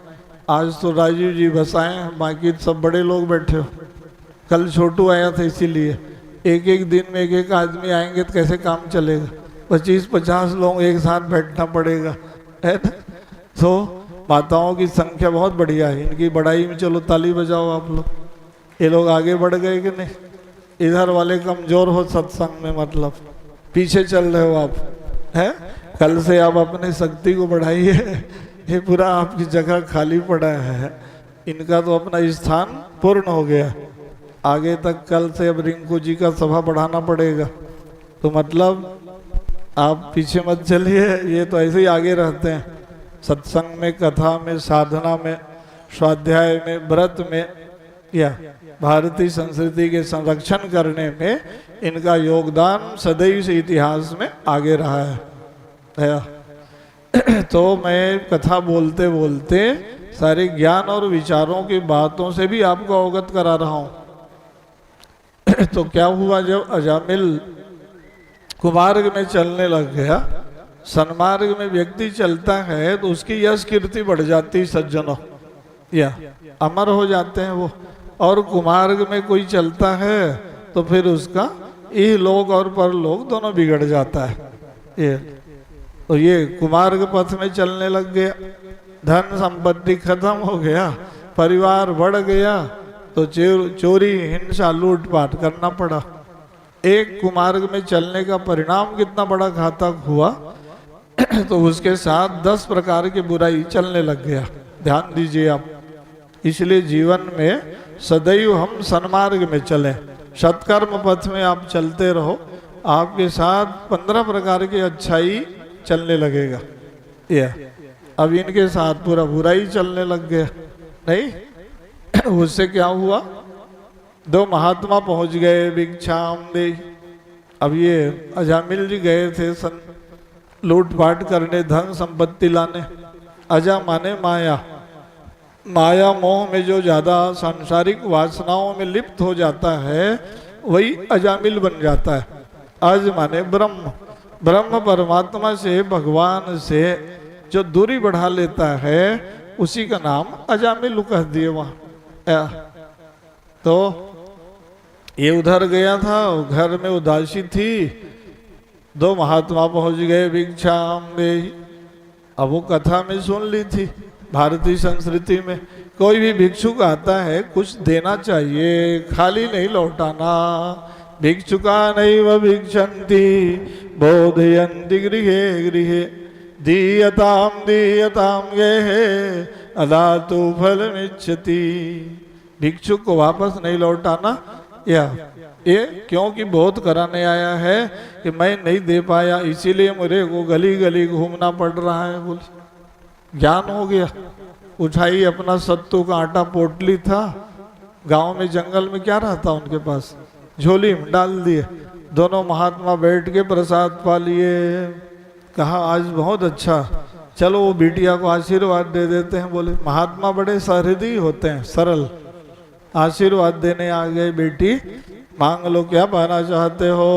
आज तो राजीव जी बस आए हैं, बाकी सब बड़े लोग बैठे हो। कल छोटू आया था, इसीलिए एक दिन में एक आदमी आएंगे तो कैसे काम चलेगा। 25-50 लोग एक साथ बैठना पड़ेगा, है ना। तो माताओं की संख्या बहुत बढ़िया है, इनकी बढ़ाई में चलो ताली बजाओ आप लोग। ये लोग आगे बढ़ गए कि नहीं, इधर वाले कमजोर हो सत्संग में, मतलब पीछे चल रहे हो आप, हैं। कल से आप अपनी शक्ति को बढ़ाइए, ये पूरा आपकी जगह खाली पड़ा है, इनका तो अपना स्थान पूर्ण हो गया। आगे तक कल से अब रिंकू जी का सभा बढ़ाना पड़ेगा, तो मतलब आप पीछे मत चलिए, ये तो ऐसे ही आगे रहते हैं। सत्संग में, कथा में, साधना में, स्वाध्याय में, व्रत में, या भारतीय संस्कृति के संरक्षण करने में इनका योगदान सदैव से इतिहास में आगे रहा है। तो मैं कथा बोलते बोलते सारे ज्ञान और विचारों की बातों से भी आपको अवगत करा रहा हूँ। तो क्या हुआ, जब अजामिल कुमार्ग में चलने लग गया, सन्मार्ग में व्यक्ति चलता है तो उसकी यश कीर्ति बढ़ जाती सज्जनों, या अमर हो जाते हैं वो। और कुमार्ग में कोई चलता है तो फिर उसका इहलोक और परलोक दोनों बिगड़ जाता है। ये तो ये कुमार्ग पथ में चलने लग गया, धन संपत्ति खत्म हो गया, परिवार बढ़ गया, तो चोरी, हिंसा, लूटपाट करना पड़ा। एक कुमार्ग में चलने का परिणाम कितना बड़ा घातक हुआ, तो उसके साथ 10 प्रकार की बुराई चलने लग गया। ध्यान दीजिए आप, इसलिए जीवन में सदैव हम सन्मार्ग में चलें, सत्कर्म पथ में आप चलते रहो, आपके साथ 15 प्रकार की अच्छाई चलने लगेगा। यह अब इनके साथ पूरा बुराई चलने लग गया। नहीं, उससे क्या हुआ, 2 महात्मा पहुंच गए भिक्षाम दे। अब ये अजामिल जी गए थे लूटपाट करने, धन संपत्ति लाने, अजा माने माया, माया मोह में जो ज्यादा सांसारिक वासनाओं में लिप्त हो जाता है वही अजामिल बन जाता है। अज माने ब्रह्म, ब्रह्म परमात्मा से, भगवान से जो दूरी बढ़ा लेता है उसी का नाम अजामिल कह दिए वहां। तो ये उधर गया था, घर में उदासी थी, दो महात्मा पहुंच गए भिक्षाम देहि। अब वो कथा में सुन ली थी, भारतीय संस्कृति में कोई भी भिक्षुक आता है कुछ देना चाहिए, खाली नहीं लौटाना। भिक्षुका नैव भिक्षन्ति बोधयन्ति गृहे गृहे दीयताम दीयताम गेहे अदातु फलमिच्छति। भिक्षुक को वापस नहीं लौटाना, या ये क्योंकि बहुत कराने आया है कि मैं नहीं दे पाया इसीलिए मेरे को गली गली घूमना पड़ रहा है। बोल ज्ञान हो गया, उठाई अपना सत्तू का आटा पोटली था, गांव में जंगल में क्या रहता उनके पास, झोली में डाल दिए। दोनों महात्मा बैठ के प्रसाद पा लिए। कहा आज बहुत अच्छा, चलो वो बिटिया को आशीर्वाद दे देते हैं। बोले महात्मा बड़े सहृदय होते हैं, सरल। आशीर्वाद देने आ गए, बेटी मांग लो क्या पाना चाहते हो।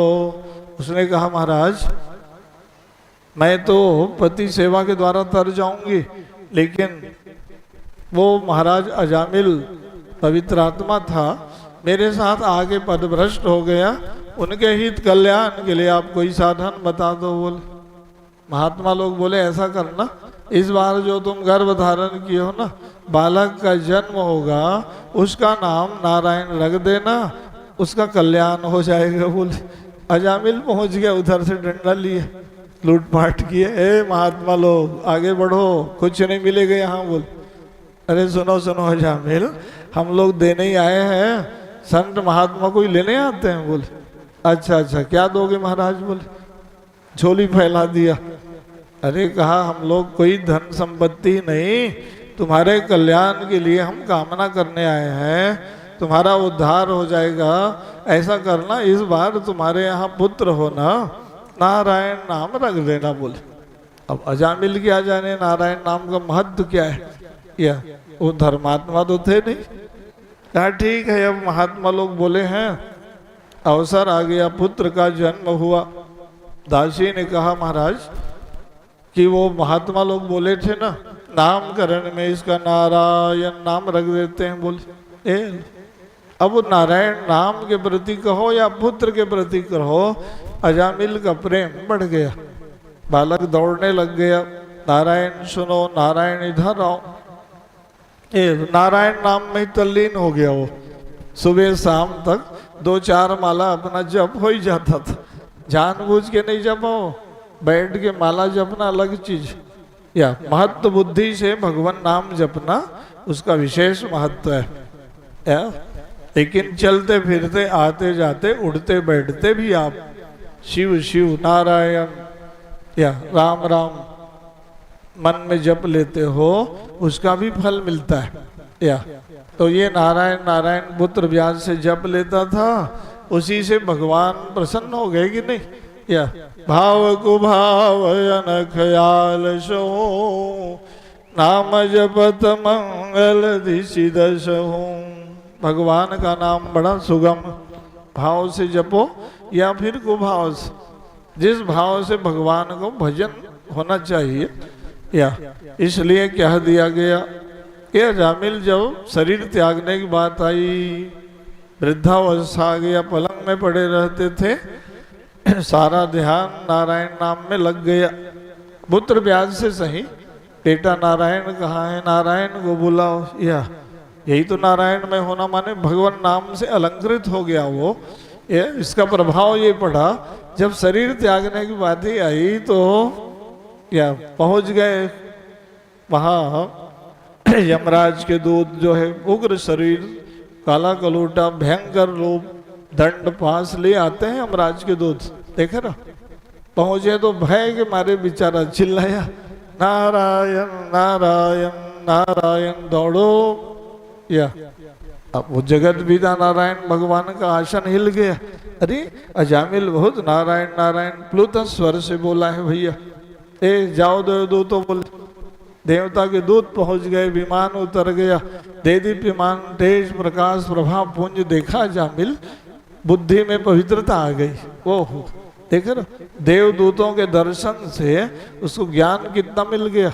उसने कहा महाराज मैं तो पति सेवा के द्वारा तर जाऊंगी, लेकिन वो महाराज अजामिल पवित्र आत्मा था, मेरे साथ आगे पदभ्रष्ट हो गया, उनके हित कल्याण के लिए आप कोई साधन बता दो। बोले महात्मा लोग बोले ऐसा करना, इस बार जो तुम गर्भ धारण किए हो ना, बालक का जन्म होगा, उसका नाम नारायण रख देना, उसका कल्याण हो जाएगा। बोले अजामिल पहुंच गया, उधर से डंडा लिए, लूटपाट किए। ए महात्मा लोग आगे बढ़ो, कुछ नहीं मिलेगा यहाँ। बोले अरे सुनो सुनो अजामिल, हम लोग देने ही आए हैं, संत महात्मा को ही लेने आते हैं। बोले अच्छा अच्छा क्या दोगे महाराज। बोले झोली फैला दिया। अरे कहा हम लोग कोई धन संपत्ति नहीं, तुम्हारे कल्याण के लिए हम कामना करने आए हैं, तुम्हारा उद्धार हो जाएगा। ऐसा करना इस बार तुम्हारे यहाँ पुत्र हो ना, नारायण नाम रख देना। बोले अब अजामिल क्या जाने नारायण नाम का महत्व क्या है, या वो धर्मात्मा तो थे नहीं। कहा ठीक है, अब महात्मा लोग बोले हैं, अवसर आ गया, पुत्र का जन्म हुआ। दासी ने कहा महाराज कि वो महात्मा लोग बोले थे ना नामकरण में इसका नारायण नाम रख देते हैं। बोले अब नारायण नाम के प्रति कहो या पुत्र के प्रति कहो, अजामिल का प्रेम बढ़ गया। बालक दौड़ने लग गया, नारायण सुनो, नारायण इधर आओ। नारायण नाम में तल्लीन हो गया वो। सुबह शाम तक 2-4 माला अपना जप हो ही जाता था। जानबूझ के नहीं जपो, बैठ के माला जपना अलग चीज, या महत्व बुद्धि से भगवान नाम जपना उसका विशेष महत्व है। या लेकिन चलते फिरते आते जाते उठते बैठते भी आप शिव शिव नारायण या राम राम मन में जप लेते हो, उसका भी फल मिलता है। या तो ये नारायण नारायण पुत्र व्यास से जप लेता था, उसी से भगवान प्रसन्न हो गए कि नहीं। या भाव को भाव अन ख्याल सो, नाम जपत मंगल दिशि दशहु। भगवान का नाम बड़ा सुगम, भाव से जपो या फिर कुभाव से, जिस भाव से भगवान को भजन होना चाहिए। या इसलिए कह दिया गया कि अजामिल जब शरीर त्यागने की बात आई, वृद्धावस्था आ गया, पलंग में पड़े रहते थे, सारा ध्यान नारायण नाम में लग गया। पुत्र व्यास से सही, बेटा नारायण कहाँ है, नारायण को बुलाओ। या यही तो नारायण में होना माने भगवान नाम से अलंकृत हो गया वो। इसका प्रभाव ये पड़ा, जब शरीर त्यागने की बात ही आई तो या पहुंच गए वहाँ। यमराज के दूत जो है, उग्र शरीर, काला कलूटा, भयंकर रूप, दंड पास ले आते हैं यमराज के दूत। देखे ना, पहुंचे तो भय के मारे बेचारा चिल्लाया नारायण नारायण नारायण, दौड़ो। या अब वो जगत पिता नारायण भगवान का आसन हिल गया। अरे अजामिल बहुत नारायण नारायण प्लुत स्वर से बोला है भैया, ए जाओ दो तो बोले देवता के दूत पहुंच गए, विमान उतर गया, दे दीप्यमान तेज प्रकाश प्रभा पुंज देखा जामिल, बुद्धि में पवित्रता आ गई। ओहो, देख रहे, देवदूतों के दर्शन से उसको ज्ञान कितना मिल गया।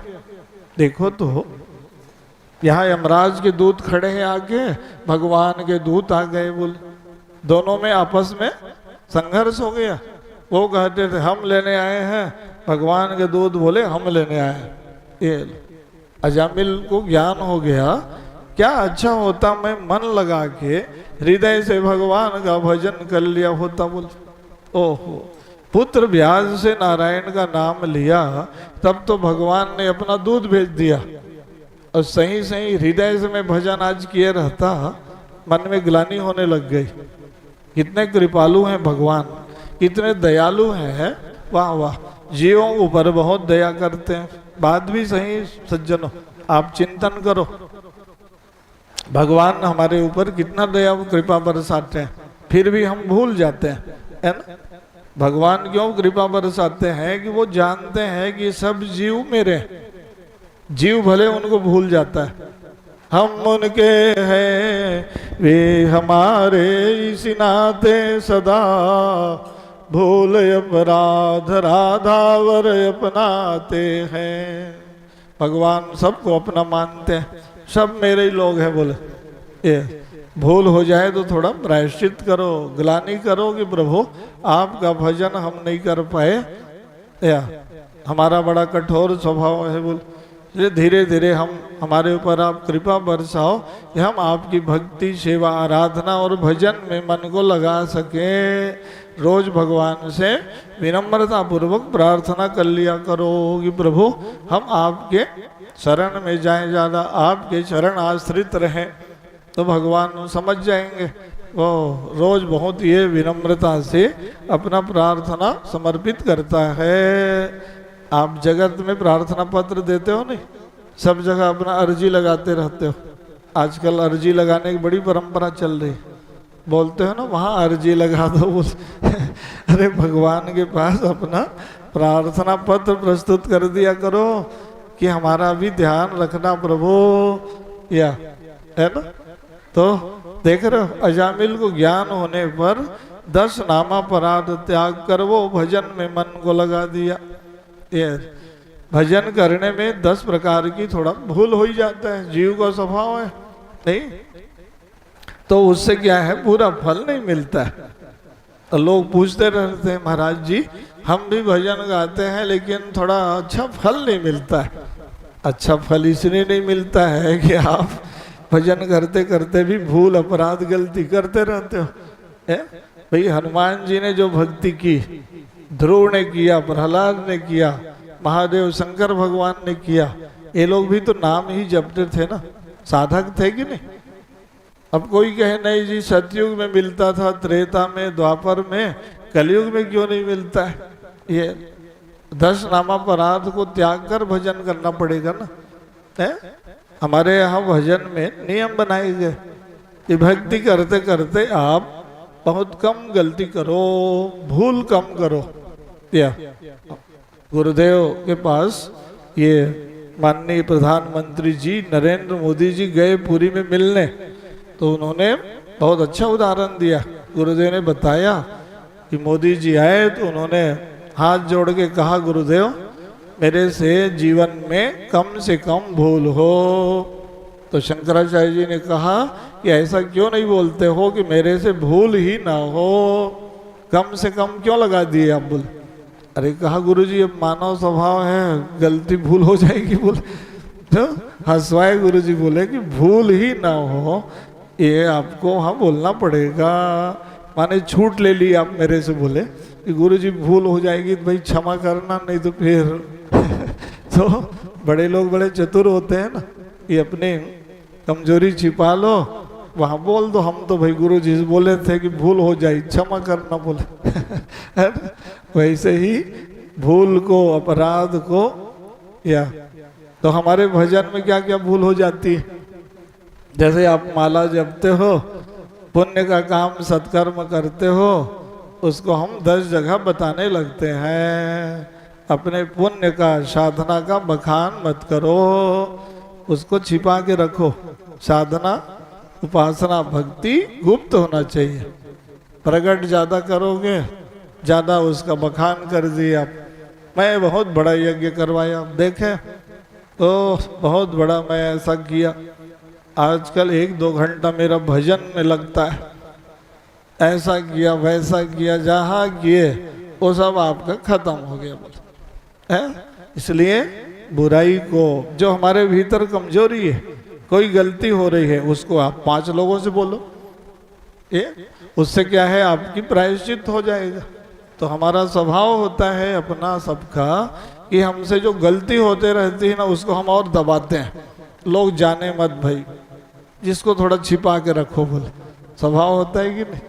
देखो तो यहाँ यमराज के दूत खड़े हैं आगे, भगवान के दूत आ गए, बोले दोनों में आपस में संघर्ष हो गया। वो कहते थे हम लेने आए हैं, भगवान के दूत बोले हम लेने आए हैं। ये अजामिल को ज्ञान हो गया, क्या अच्छा होता मैं मन लगा के हृदय से भगवान का भजन कर लिया होता। बोल ओहो, पुत्र व्यास से नारायण का नाम लिया, तब तो भगवान ने अपना दूध भेज दिया और सही सही हृदय से मैं भजन आज किए रहता, मन में ग्लानि होने लग गई। कितने कृपालु हैं भगवान, कितने दयालु हैं, वाह वाह, जीवों के ऊपर बहुत दया करते हैं। बात भी सही सज्जनों, आप चिंतन करो, भगवान हमारे ऊपर कितना दया कृपा बरसाते हैं, फिर भी हम भूल जाते हैं, है ना। भगवान क्यों कृपा बरसाते हैं कि वो जानते हैं कि सब जीव मेरे, जीव भले उनको भूल जाता है, हम उनके हैं वे हमारे, इसी नाते सदा भूल अपराध राधावर अपनाते हैं। भगवान सबको अपना मानते हैं, सब मेरे ही लोग हैं। बोले ये भूल हो जाए तो थोड़ा प्रायश्चित करो, ग्लानि करो कि प्रभु आपका भजन हम नहीं कर पाए, या हमारा बड़ा कठोर स्वभाव है। बोल धीरे धीरे हम हमारे ऊपर आप कृपा बरसाओ कि हम आपकी भक्ति सेवा आराधना और भजन में मन को लगा सके। रोज भगवान से विनम्रता पूर्वक प्रार्थना कर लिया करो कि प्रभु हम आपके शरण में जाएं, ज़्यादा आपके शरण आश्रित रहें, तो भगवान समझ जाएंगे। वो रोज बहुत ये विनम्रता से अपना प्रार्थना समर्पित करता है। आप जगत में प्रार्थना पत्र देते हो नहीं, सब जगह अपना अर्जी लगाते रहते हो। आजकल अर्जी लगाने की बड़ी परंपरा चल रही, बोलते हो ना वहाँ अर्जी लगा दो। अरे भगवान के पास अपना प्रार्थना पत्र प्रस्तुत कर दिया करो कि हमारा भी ध्यान रखना प्रभु, या है ना। तो देख रहे हो, अजामिल को ज्ञान होने पर 10 नामापराध त्याग कर वो भजन में मन को लगा दिया। ये भजन करने में 10 प्रकार की थोड़ा भूल हो ही जाता है, जीव का स्वभाव है, नहीं तो उससे क्या है, पूरा फल नहीं मिलता है। तो लोग पूछते रहते हैं महाराज जी हम भी भजन गाते हैं लेकिन थोड़ा अच्छा फल नहीं मिलता है। अच्छा फल इसलिए नहीं मिलता है कि आप भजन करते करते भी भूल अपराध गलती करते रहते हो। भाई हनुमान जी ने जो भक्ति की, ध्रुव ने किया, प्रहलाद ने किया, महादेव शंकर भगवान ने किया, ये लोग भी तो नाम ही जपते थे ना, साधक थे कि नहीं। अब कोई कहे नहीं जी सतयुग में मिलता था, त्रेता में, द्वापर में, कलयुग में क्यों नहीं मिलता है। ये 10 नामापराध को त्याग कर भजन करना पड़ेगा ना। हमारे यहाँ भजन में नियम बनाए गए कि भक्ति करते करते आप बहुत कम गलती करो, भूल कम करो। या गुरुदेव के पास ये माननीय प्रधानमंत्री जी नरेंद्र मोदी जी गए पुरी में मिलने, तो उन्होंने बहुत अच्छा उदाहरण दिया। गुरुदेव ने बताया कि मोदी जी आए तो उन्होंने हाथ जोड़ के कहा गुरुदेव मेरे से जीवन में कम से कम भूल हो। तो शंकराचार्य जी ने कहा कि ऐसा क्यों नहीं बोलते हो कि मेरे से भूल ही ना हो, कम से कम क्यों लगा दिए आप। बोल अरे कहा गुरुजी अब मानव स्वभाव है, गलती भूल हो जाएगी। बोल तो हंसवाए गुरुजी बोले कि भूल ही ना हो ये आपको वहाँ बोलना पड़ेगा। माने छूट ले ली आप मेरे से, बोले कि गुरुजी भूल हो जाएगी तो भाई क्षमा करना, नहीं तो फिर तो बड़े लोग बड़े चतुर होते हैं ना, ये अपने कमजोरी छिपा लो, वहाँ बोल दो हम तो भाई गुरुजी से बोले थे कि भूल हो जाए क्षमा करना, बोले है ना। वैसे ही भूल को, अपराध को, या तो हमारे भजन में क्या क्या भूल हो जाती है। जैसे आप माला जपते हो, पुण्य का काम सत्कर्म करते हो, उसको हम 10 जगह बताने लगते हैं। अपने पुण्य का, साधना का बखान मत करो, उसको छिपा के रखो। साधना, उपासना, भक्ति गुप्त होना चाहिए। प्रकट ज्यादा करोगे, ज्यादा उसका बखान कर दिए आप। मैं बहुत बड़ा यज्ञ करवाया, आप देखे तो बहुत बड़ा मैं ऐसा किया। आजकल 1-2 घंटा मेरा भजन में लगता है, ऐसा किया वैसा किया, जहाँ किए वो सब आपका खत्म हो गया बोल है। इसलिए बुराई को, जो हमारे भीतर कमजोरी है, कोई गलती हो रही है, उसको आप 5 लोगों से बोलो, ये उससे क्या है, आपकी प्रायश्चित हो जाएगा। तो हमारा स्वभाव होता है अपना सबका कि हमसे जो गलती होते रहती है ना, उसको हम और दबाते हैं, लोग जाने मत भाई, जिसको थोड़ा छिपा के रखो बोले, स्वभाव होता है कि नहीं।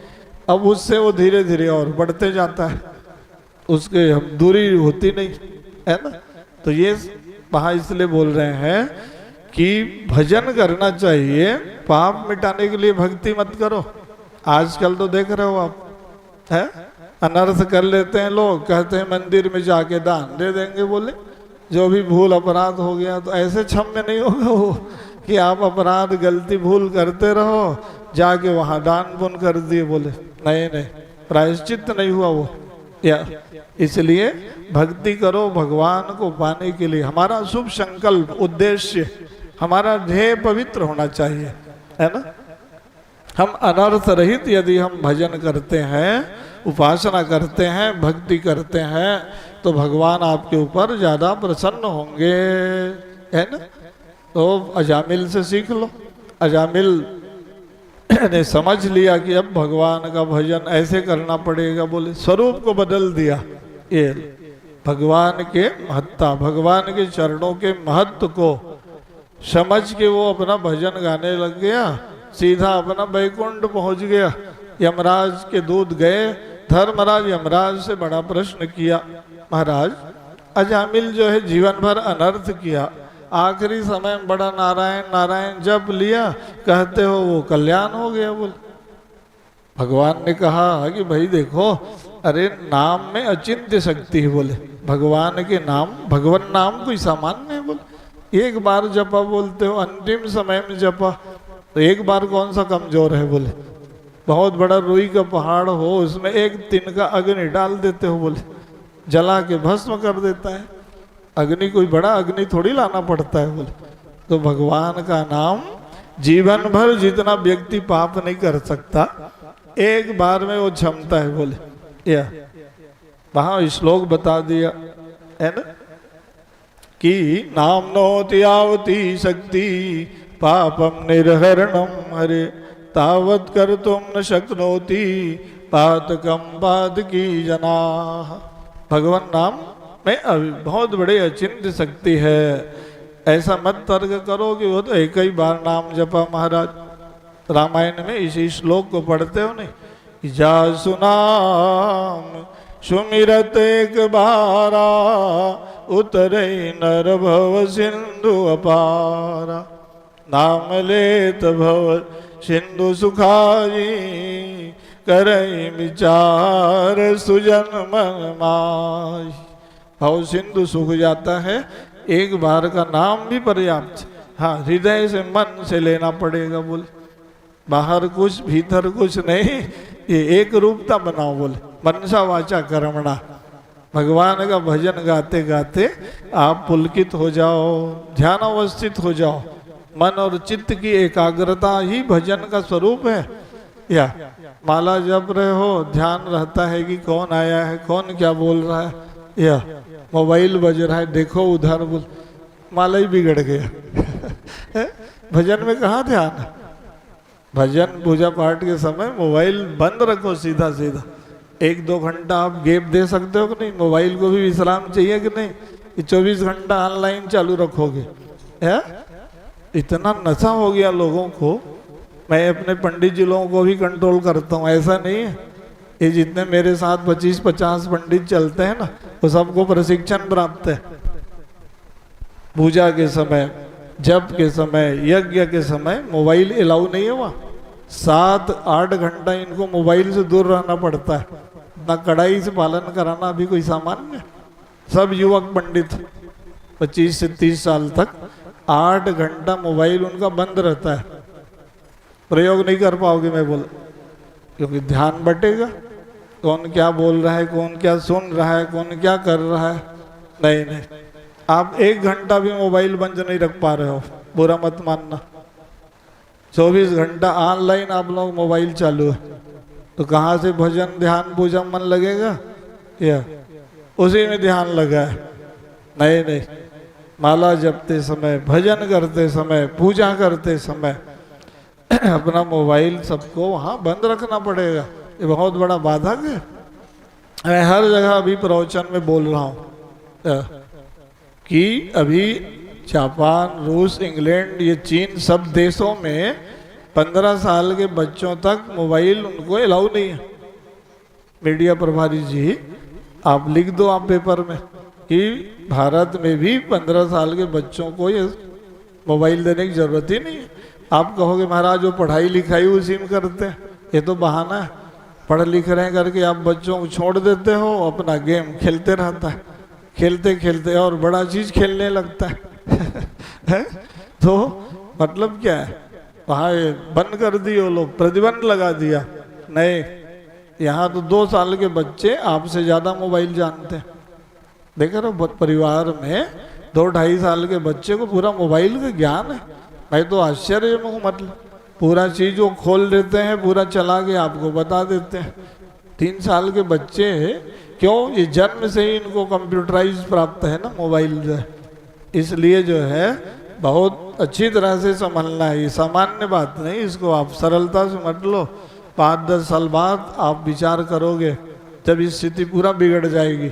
अब उससे वो धीरे धीरे और बढ़ते जाता है, उसके हम दूरी होती नहीं है ना। तो ये वहाँ इसलिए बोल रहे हैं कि भजन करना चाहिए, पाप मिटाने के लिए भक्ति मत करो। आजकल तो देख रहे हो आप, है अनर्थ कर लेते हैं लोग, कहते हैं मंदिर में जाके दान दे देंगे बोले, जो भी भूल अपराध हो गया तो ऐसे क्षम्य नहीं होगा वो कि आप अपराध गलती भूल करते रहो, जाके वहाँ दान पुण्य कर दिए बोले, नहीं नहीं, प्रायश्चित नहीं हुआ वो। या इसलिए भक्ति करो भगवान को पाने के लिए। हमारा शुभ संकल्प, उद्देश्य, हमारा ध्येय पवित्र होना चाहिए, है ना। हम अनर्थ रहित यदि हम भजन करते हैं, उपासना करते हैं, भक्ति करते हैं, तो भगवान आपके ऊपर ज्यादा प्रसन्न होंगे, है ना। तो अजामिल से सीख लो। अजामिल ने समझ लिया कि अब भगवान का भजन ऐसे करना पड़ेगा बोले, स्वरूप को बदल दिया। ये भगवान के महत्ता, भगवान के चरणों के महत्व को समझ के वो अपना भजन गाने लग गया, सीधा अपना बैकुंठ पहुंच गया। यमराज के दूत गए, धर्मराज यमराज से बड़ा प्रश्न किया, महाराज अजामिल जो है जीवन भर अनर्थ किया, आखिरी समय में बड़ा नारायण नारायण जप लिया, कहते हो वो कल्याण हो गया बोले। भगवान ने कहा कि भाई देखो, अरे नाम में अचिंत्य शक्ति है बोले, भगवान के नाम, भगवान नाम कोई सामान्य है बोले। एक बार जपा बोलते हो, अंतिम समय में जपा, तो एक बार कौन सा कमजोर है बोले। बहुत बड़ा रुई का पहाड़ हो, उसमें एक तिनका अग्नि डाल देते हो बोले, जला के भस्म कर देता है। अग्नि कोई बड़ा अग्नि थोड़ी लाना पड़ता है बोले। तो भगवान का नाम जीवन भर जितना व्यक्ति पाप नहीं कर सकता, एक बार में वो क्षमता है बोले। या वहां श्लोक बता दिया है ना कि नाम नोति आवती शक्ति पापम निर्हरणम हरे तावत कर तुम न शक्नोति पातकम पातकी जना। भगवान नाम में बहुत बड़ी अचिंत्य शक्ति है। ऐसा मत तर्क करो कि वो तो एक ही बार नाम जपा। महाराज रामायण में इसी श्लोक को पढ़ते हो नहीं, जा सुनाम सुमिरत एक बारा उतरे नर भव सिंधु अपारा नाम लेत भव सिंधु सुखाई करई विचार सुजन मन माई। भव सिंधु सूख जाता है, एक बार का नाम भी पर्याप्त। हाँ, हृदय से मन से लेना पड़ेगा बोले, बाहर कुछ भीतर कुछ नहीं, ये एक रूपता बनाओ बोले, मनसा वाचा कर्मणा। भगवान का भजन गाते गाते आप पुलकित हो जाओ, ध्यान अवस्थित हो जाओ। मन और चित्त की एकाग्रता ही भजन का स्वरूप है। या माला जप रहे हो, ध्यान रहता है कि कौन आया है, कौन क्या बोल रहा है, या मोबाइल बज रहा है, देखो उधर बोल, माला ही बिगड़ गया। भजन में कहाँ ध्यान है? भजन पूजा पाठ के समय मोबाइल बंद रखो सीधा सीधा। 1-2 घंटा आप गैप दे सकते हो कि नहीं? मोबाइल को भी विश्राम चाहिए कि नहीं? कि 24 घंटा ऑनलाइन चालू रखोगे? है इतना नशा हो गया लोगों को। मैं अपने पंडित जी लोगों को भी कंट्रोल करता हूँ, ऐसा नहीं है। ये जितने मेरे साथ 25-50 पंडित चलते हैं ना, वो सबको प्रशिक्षण प्राप्त है। पूजा के समय, जप के समय, यज्ञ के समय मोबाइल अलाउ नहीं है वहाँ। 7-8 घंटा इनको मोबाइल से दूर रहना पड़ता है। ना कड़ाई से पालन कराना भी कोई सामान्य। सब युवक पंडित 25 से 30 साल तक 8 घंटा मोबाइल उनका बंद रहता है। प्रयोग नहीं कर पाओगे मैं बोल, क्योंकि ध्यान बटेगा, कौन क्या बोल रहा है, कौन क्या सुन रहा है, कौन क्या कर रहा है। नहीं नहीं, आप 1 घंटा भी मोबाइल बंद नहीं रख पा रहे हो, बुरा मत मानना। 24 घंटा ऑनलाइन आप लोग मोबाइल चालू है, तो कहाँ से भजन ध्यान पूजा मन लगेगा? या उसी में ध्यान लगा है? नहीं नहीं, माला जपते समय, भजन करते समय, पूजा करते समय अपना मोबाइल सबको वहाँ बंद रखना पड़ेगा। ये बहुत बड़ा बाधक है। मैं हर जगह अभी प्रवचन में बोल रहा हूँ कि अभी जापान, रूस, इंग्लैंड, ये चीन, सब देशों में 15 साल के बच्चों तक मोबाइल उनको अलाउ नहीं है। मीडिया प्रभारी जी, आप लिख दो आप पेपर में कि भारत में भी 15 साल के बच्चों को ये मोबाइल देने की जरूरत ही नहीं है। आप कहोगे महाराज वो पढ़ाई लिखाई उसी में करते हैं, ये तो बहाना है। पढ़ लिख रहे हैं करके आप बच्चों को छोड़ देते हो, अपना गेम खेलते रहता है, खेलते खेलते और बड़ा चीज खेलने लगता है। तो मतलब क्या है, वहाँ बंद कर दिए वो लोग, प्रतिबंध लगा दिया। नहीं, यहाँ तो 2 साल के बच्चे आपसे ज्यादा मोबाइल जानते हैं। देख रहे हो, परिवार में 2-2.5 साल के बच्चे को पूरा मोबाइल का ज्ञान है। मैं तो आश्चर्य में हूँ, मतलब पूरा चीज वो खोल देते हैं, पूरा चला के आपको बता देते हैं। 3 साल के बच्चे क्यों, ये जन्म से ही इनको कंप्यूटराइज प्राप्त है ना मोबाइल जो है, इसलिए जो है बहुत अच्छी तरह से संभलना है। ये सामान्य बात नहीं, इसको आप सरलता से मत लो। 5-10 साल बाद आप विचार करोगे, जब स्थिति पूरा बिगड़ जाएगी।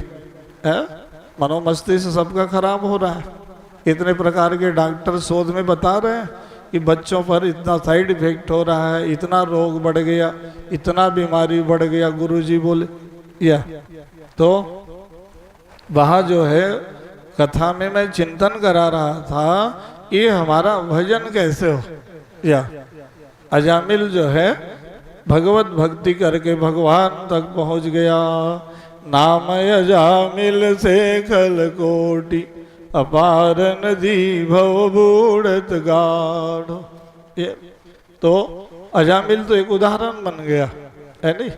मनोमस्तिष्क सबका खराब हो रहा है। इतने प्रकार के डॉक्टर शोध में बता रहे हैं कि बच्चों पर इतना साइड इफेक्ट हो रहा है, इतना रोग बढ़ गया, इतना बीमारी बढ़ गया। गुरुजी बोले या तो वहाँ जो है कथा में मैं चिंतन करा रहा था, ये हमारा भजन कैसे हो। या अजामिल जो है भगवत भक्ति करके भगवान तक पहुँच गया। नाम अजामिल से खल कोटि, अपार नदी भव बूढ़त गाढ़। ये तो अजामिल तो एक उदाहरण बन गया है नहीं।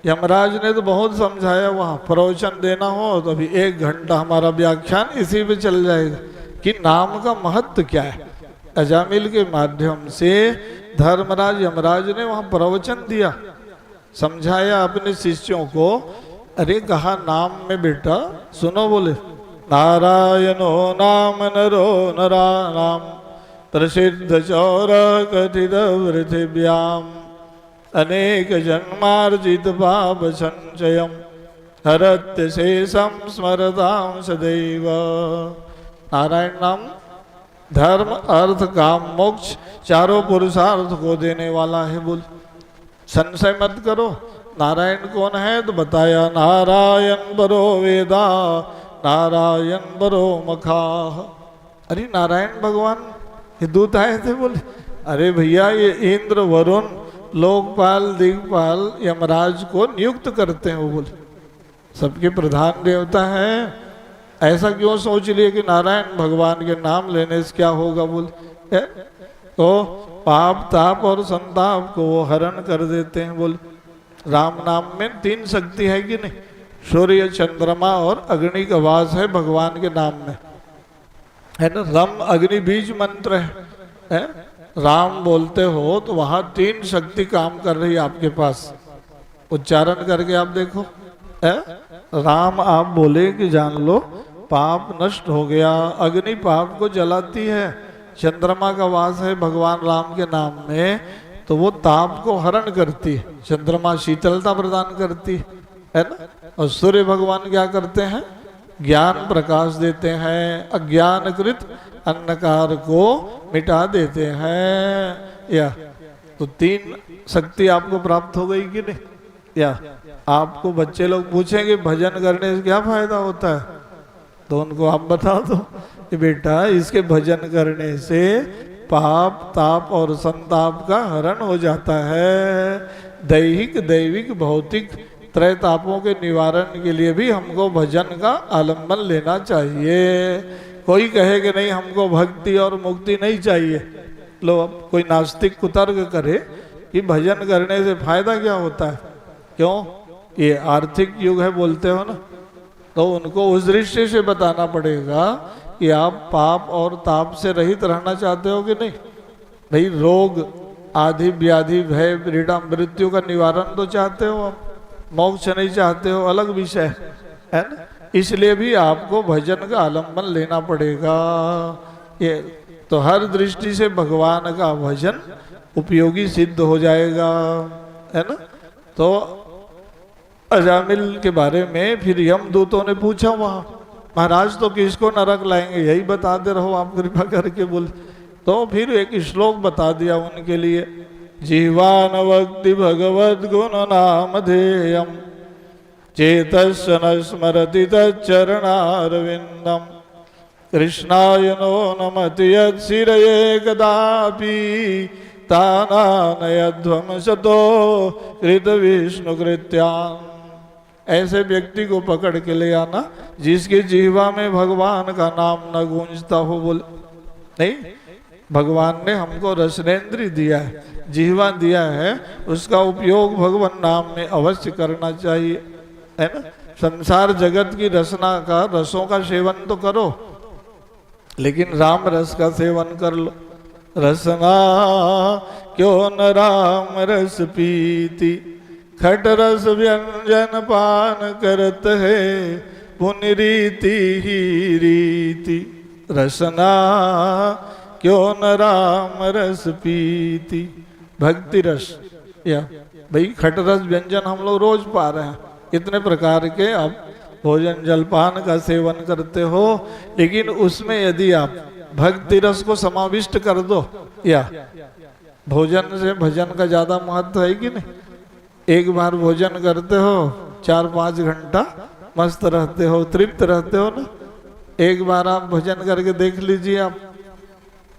यमराज ने तो बहुत समझाया, वहाँ प्रवचन देना हो तो अभी 1 घंटा हमारा व्याख्यान इसी पे चल जाएगा कि नाम का महत्व क्या है। अजामिल के माध्यम से धर्मराज यमराज ने वहाँ प्रवचन दिया, समझाया अपने शिष्यों को। अरे कहा नाम में बेटा सुनो, बोले नारायणो नाम नरो नराणाम, प्रसिद्ध चौर कथित पृथिव्याम, अनेक जन्मार्जित पाप संचयम, हरत्य शेषम स्मरताम सदैव। नारायण नाम धर्म, अर्थ, काम, मोक्ष चारों पुरुषार्थ को देने वाला है। बोल संशय मत करो, नारायण कौन है तो बताया, नारायण बरो वेदा, नारायण बरो मखाह। अरे नारायण भगवान ये दूत आए थे। बोले अरे भैया ये इंद्र, वरुण, लोकपाल, दिग्पाल, यमराज को नियुक्त करते हैं। वो बोले सबके प्रधान देवता है, ऐसा क्यों सोच लिए कि नारायण भगवान के नाम लेने से क्या होगा। बोले तो पाप, ताप और संताप को वो हरण कर देते हैं। बोले राम नाम में 3 शक्ति है कि नहीं, सूर्य, चंद्रमा और अग्नि का वास है भगवान के नाम में, है ना। रम अग्नि बीज मंत्र है। राम बोलते हो तो वहाँ 3 शक्ति काम कर रही है आपके पास। उच्चारण करके आप देखो, राम आप बोले कि जान लो पाप नष्ट हो गया, अग्नि पाप को जलाती है, चंद्रमा का वास है भगवान राम के नाम में, तो वो ताप को हरण करती है, चंद्रमा शीतलता प्रदान करती है ना। और सूर्य भगवान क्या करते हैं, ज्ञान प्रकाश देते हैं, अज्ञानकृत अंधकार को मिटा देते हैं। या तो 3 शक्ति आपको प्राप्त हो गई कि नहीं। या आपको बच्चे लोग पूछेंगे भजन करने से क्या फायदा होता है, तो उनको आप बता दो कि बेटा इसके भजन करने से पाप, ताप और संताप का हरण हो जाता है। दैहिक, दैविक, भौतिक त्रय तापों के निवारण के लिए भी हमको भजन का आलम्बन लेना चाहिए। कोई कहे कि नहीं हमको भक्ति और मुक्ति नहीं चाहिए, लो अब कोई नास्तिक कुतर्क करे कि भजन करने से फायदा क्या होता है, क्यों, ये आर्थिक युग है बोलते हो ना, तो उनको उस दृष्टि से बताना पड़ेगा कि आप पाप और ताप से रहित रहना चाहते हो कि नहीं। भाई रोग आदि व्याधि भय पीड़ा मृत्यु का निवारण तो चाहते हो आप, मोक्ष नहीं चाहते हो, अलग विषय है ना। इसलिए भी आपको भजन का आलम्बन लेना पड़ेगा। ये तो हर दृष्टि से भगवान का भजन उपयोगी सिद्ध हो जाएगा, है ना। तो अजामिल के बारे में फिर यमदूतों ने पूछा वहां, महाराज तो किसको नरक लाएंगे, यही बता दे रहो आप कृपा करके बोले। तो फिर एक श्लोक बता दिया उनके लिए, जीवान भक्ति भगवद गुण नाम ध्येयम चेतस्य न स्मरति तच्चरणारविंदम कृष्णाय नो नमति यत्सिरये कदापि तानानयध्वंसतो कृत विष्णु कृत्यान्। ऐसे व्यक्ति को पकड़ के ले आना जिसकी जीवा में भगवान का नाम न गूंजता हो। बोले नहीं, भगवान ने हमको रसनेन्द्रिय दिया है, जीवा दिया है, उसका उपयोग भगवान नाम में अवश्य करना चाहिए, है ना। संसार जगत की रसना का रसों का सेवन तो करो, लेकिन राम रस का सेवन कर लो। रसना क्यों न राम रस पीती खट रस व्यंजन पान करत है पुण्य रीति ही रीति। रसना क्यों न राम रस पीती, भक्ति रस या भाई खट रस व्यंजन हम लोग रोज पा रहे हैं, इतने प्रकार के आप भोजन जलपान का सेवन करते हो, लेकिन उसमें यदि आप भक्ति रस को समाविष्ट कर दो, या भोजन से भजन का ज्यादा महत्व है कि नहीं। एक बार भोजन करते हो 4-5 घंटा मस्त रहते हो, तृप्त रहते हो ना। एक बार आप भजन करके देख लीजिए, आप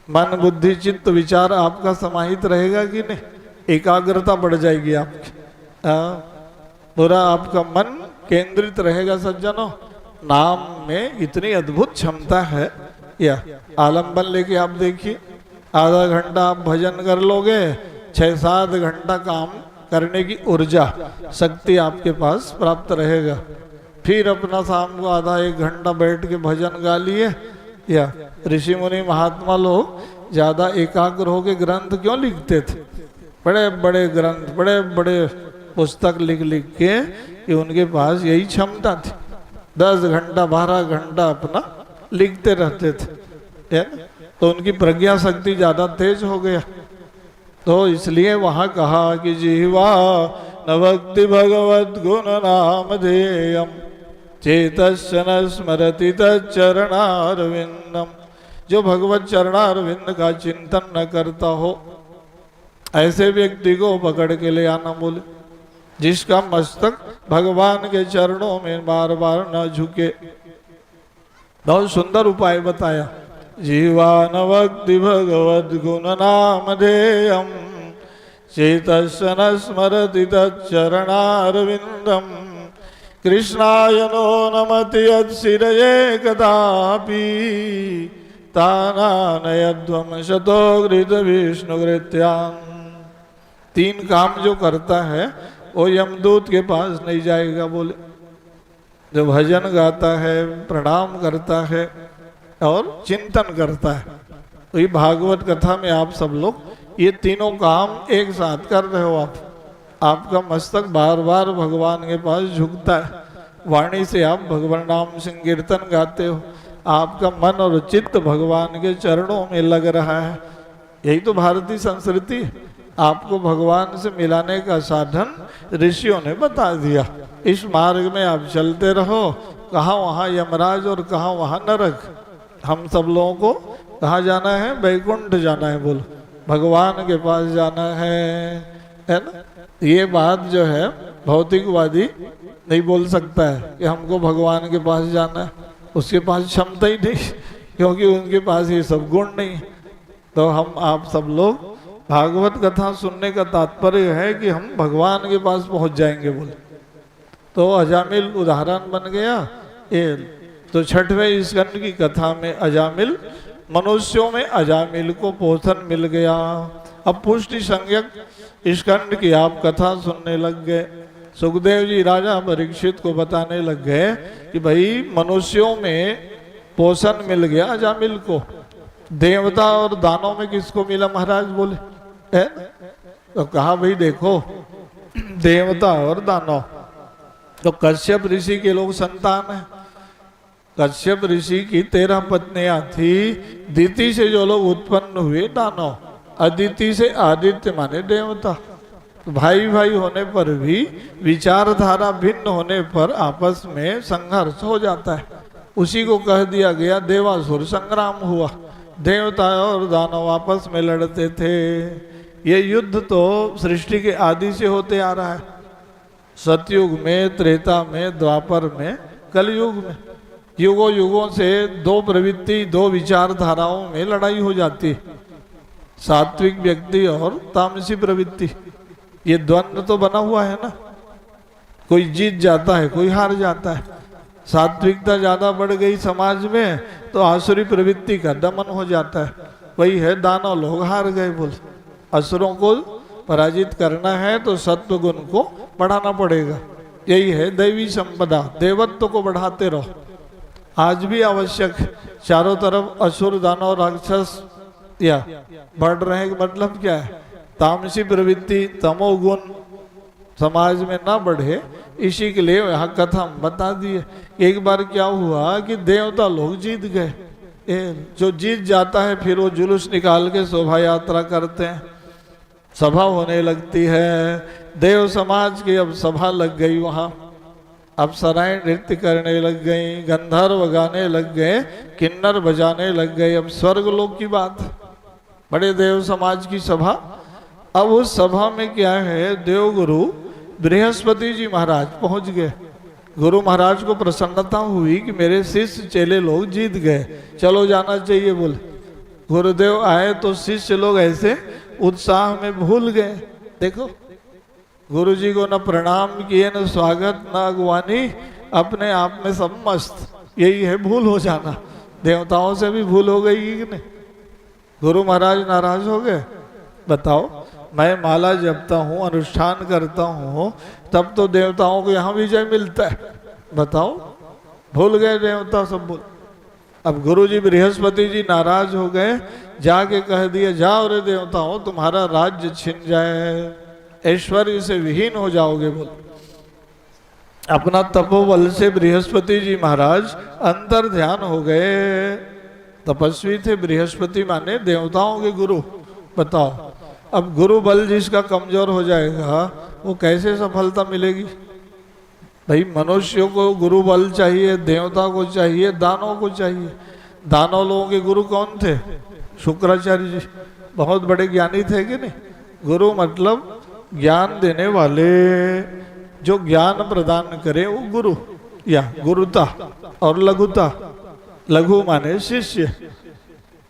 मन बुद्धि चित्त विचार आपका समाहित रहेगा कि नहीं, एकाग्रता बढ़ जाएगी आपकी, पूरा आपका मन केंद्रित रहेगा। सज्जनों, नाम में इतनी अद्भुत क्षमता है। या आलम्बन लेके आप देखिए, आधा घंटा आप भजन कर लोगे, 6-7 घंटा काम करने की ऊर्जा शक्ति आपके पास प्राप्त रहेगा। फिर अपना शाम को आधा 1 घंटा बैठ के भजन गा लिए। या ऋषि मुनि महात्मा लोग ज्यादा एकाग्र होके ग्रंथ क्यों लिखते थे, बड़े बड़े ग्रंथ, बड़े बड़े पुस्तक लिख लिख के, कि उनके पास यही क्षमता थी। 10 घंटा 12 घंटा अपना लिखते रहते थे, तो उनकी प्रज्ञा शक्ति ज्यादा तेज हो गया। तो इसलिए वहां कहा कि जीवा न भक्ति भगवद गुण नाम ध्येयम चेतस्य न स्मरति तच्चरणारविंदम। जो भगवत चरणारविंद का चिंतन न करता हो, ऐसे व्यक्ति को पकड़ के ले आना। बोले जिसका मस्तक भगवान के चरणों में बार बार न झुके। बहुत सुंदर उपाय बताया, जीवान भक्ति भगवद गुण नाम ध्येयम चेतस्य न स्मरति तच्चरणारविंदम कृष्णाय नो नमति यत्सिरये कदापि तानानयध्वंसतो कृत विष्णु कृत्यान्। 3 काम जो करता है वो यमदूत के पास नहीं जाएगा। बोले जो भजन गाता है, प्रणाम करता है और चिंतन करता है, तो ये भागवत कथा में आप सब लोग ये तीनों काम एक साथ कर रहे हो। आपका मस्तक बार बार भगवान के पास झुकता है, वाणी से आप भगवान नाम संकीर्तन गाते हो, आपका मन और चित्त भगवान के चरणों में लग रहा है। यही तो भारतीय संस्कृति है। आपको भगवान से मिलाने का साधन ऋषियों ने बता दिया। इस मार्ग में आप चलते रहो, कहाँ वहाँ यमराज और कहाँ वहाँ नरक। हम सब लोगों को कहाँ जाना है? वैकुंठ जाना है। बोलो, भगवान के पास जाना है ना। ये बात जो है भौतिकवादी नहीं बोल सकता है कि हमको भगवान के पास जाना है, उसके पास क्षमता ही नहीं, क्योंकि उनके पास ये सब गुण नहीं। तो हम आप सब लोग भागवत कथा सुनने का तात्पर्य है कि हम भगवान के पास पहुंच जाएंगे। बोले तो अजामिल उदाहरण बन गया। ये तो छठवें स्कंद की कथा में अजामिल, मनुष्यों में अजामिल को पोषण मिल गया। अब पुष्टि संज्ञक स्कंद की आप कथा सुनने लग गए। सुखदेव जी राजा परीक्षित को बताने लग गए कि भाई मनुष्यों में पोषण मिल गया अजामिल को, देवता और दानों में किसको मिला महाराज बोले है? तो कहा भाई देखो देवता और दानव, तो कश्यप ऋषि के लोग संतान है। कश्यप ऋषि की 13 पत्नियां थी। दिति से जो लोग उत्पन्न हुए दानव, अदिति से आदित्य माने देवता। तो भाई भाई होने पर भी विचारधारा भिन्न होने पर आपस में संघर्ष हो जाता है। उसी को कह दिया गया देवासुर संग्राम हुआ, देवता और दानव आपस में लड़ते थे। ये युद्ध तो सृष्टि के आदि से होते आ रहा है, सतयुग में, त्रेता में, द्वापर में, कलयुग में। युगों युगों से दो प्रवृत्ति, दो विचारधाराओं में लड़ाई हो जाती है, सात्विक व्यक्ति और तामसी प्रवृत्ति। ये द्वंद्व तो बना हुआ है ना, कोई जीत जाता है कोई हार जाता है। सात्विकता ज्यादा बढ़ गई समाज में तो आसुरी प्रवृत्ति का दमन हो जाता है। वही है दानव लोग हार गए बोल। असुरों को पराजित करना है तो सत्व गुण को बढ़ाना पड़ेगा। यही है दैवी संपदा, देवत्व को बढ़ाते रहो। आज भी आवश्यक, चारों तरफ असुर दानव राक्षस या बढ़ रहे हैं, मतलब क्या है? तामसी प्रवृत्ति, तमोगुण समाज में ना बढ़े, इसी के लिए यहाँ कथा बता दिए। एक बार क्या हुआ कि देवता लोग जीत गए। जो जीत जाता है फिर वो जुलूस निकाल के शोभा यात्रा करते हैं, सभा होने लगती है। देव समाज की अब सभा लग गई वहाँ। अप्सराएं नृत्य करने लग गई, गंधर्व गाने लग गए, किन्नर बजाने लग गए। अब स्वर्ग लोक की बात, बड़े देव समाज की सभा। अब उस सभा में क्या है, देवगुरु बृहस्पति जी महाराज पहुंच गए। गुरु महाराज को प्रसन्नता हुई कि मेरे शिष्य चेले लोग जीत गए, चलो जाना चाहिए बोले। गुरुदेव आए तो शिष्य लोग ऐसे उत्साह में भूल गए। देखो गुरु जी को न प्रणाम किए, न स्वागत, न अगवानी, अपने आप में सब मस्त। यही है भूल हो जाना। देवताओं से भी भूल हो गई कि नहीं? गुरु महाराज नाराज हो गए। बताओ, मैं माला जपता हूँ, अनुष्ठान करता हूँ, तब तो देवताओं को यहाँ विजय मिलता है। बताओ, भूल गए देवता सब भूल। अब गुरु जी बृहस्पति जी नाराज हो गए, जाके कह दिया जाओ रे देवताओं, तुम्हारा राज्य छिन जाए, ऐश्वर्य से विहीन हो जाओगे बोल। अपना तपोबल से बृहस्पति जी महाराज अंतर ध्यान हो गए। तपस्वी थे बृहस्पति माने देवताओं के गुरु। बताओ, अब गुरु बल जिसका कमजोर हो जाएगा वो कैसे सफलता मिलेगी? भाई मनुष्यों को गुरु बल चाहिए, देवता को चाहिए, दानव को चाहिए। दानव लोगों के गुरु कौन थे? शुक्राचार्य जी, बहुत बड़े ज्ञानी थे कि नहीं? गुरु मतलब ज्ञान देने वाले, जो ज्ञान प्रदान करे वो गुरु। या गुरुता और लघुता, लघु माने शिष्य,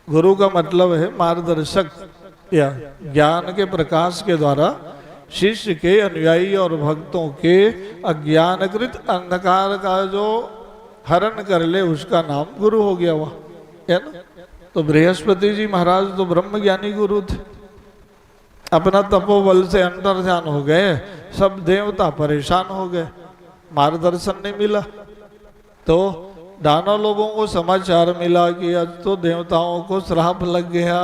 गुरु का मतलब है मार्गदर्शक, या ज्ञान के प्रकाश के द्वारा शिष्य के, अनुयायी और भक्तों के अज्ञानकृत अंधकार का जो हरण कर ले उसका नाम गुरु हो गया वह, है ना? तो बृहस्पति जी महाराज तो ब्रह्म ज्ञानी गुरु थे। अपना तपोबल से अंतर ध्यान हो गए, सब देवता परेशान हो गए, मार्गदर्शन नहीं मिला। तो दानव लोगों को समाचार मिला कि आज तो देवताओं को श्राप लग गया।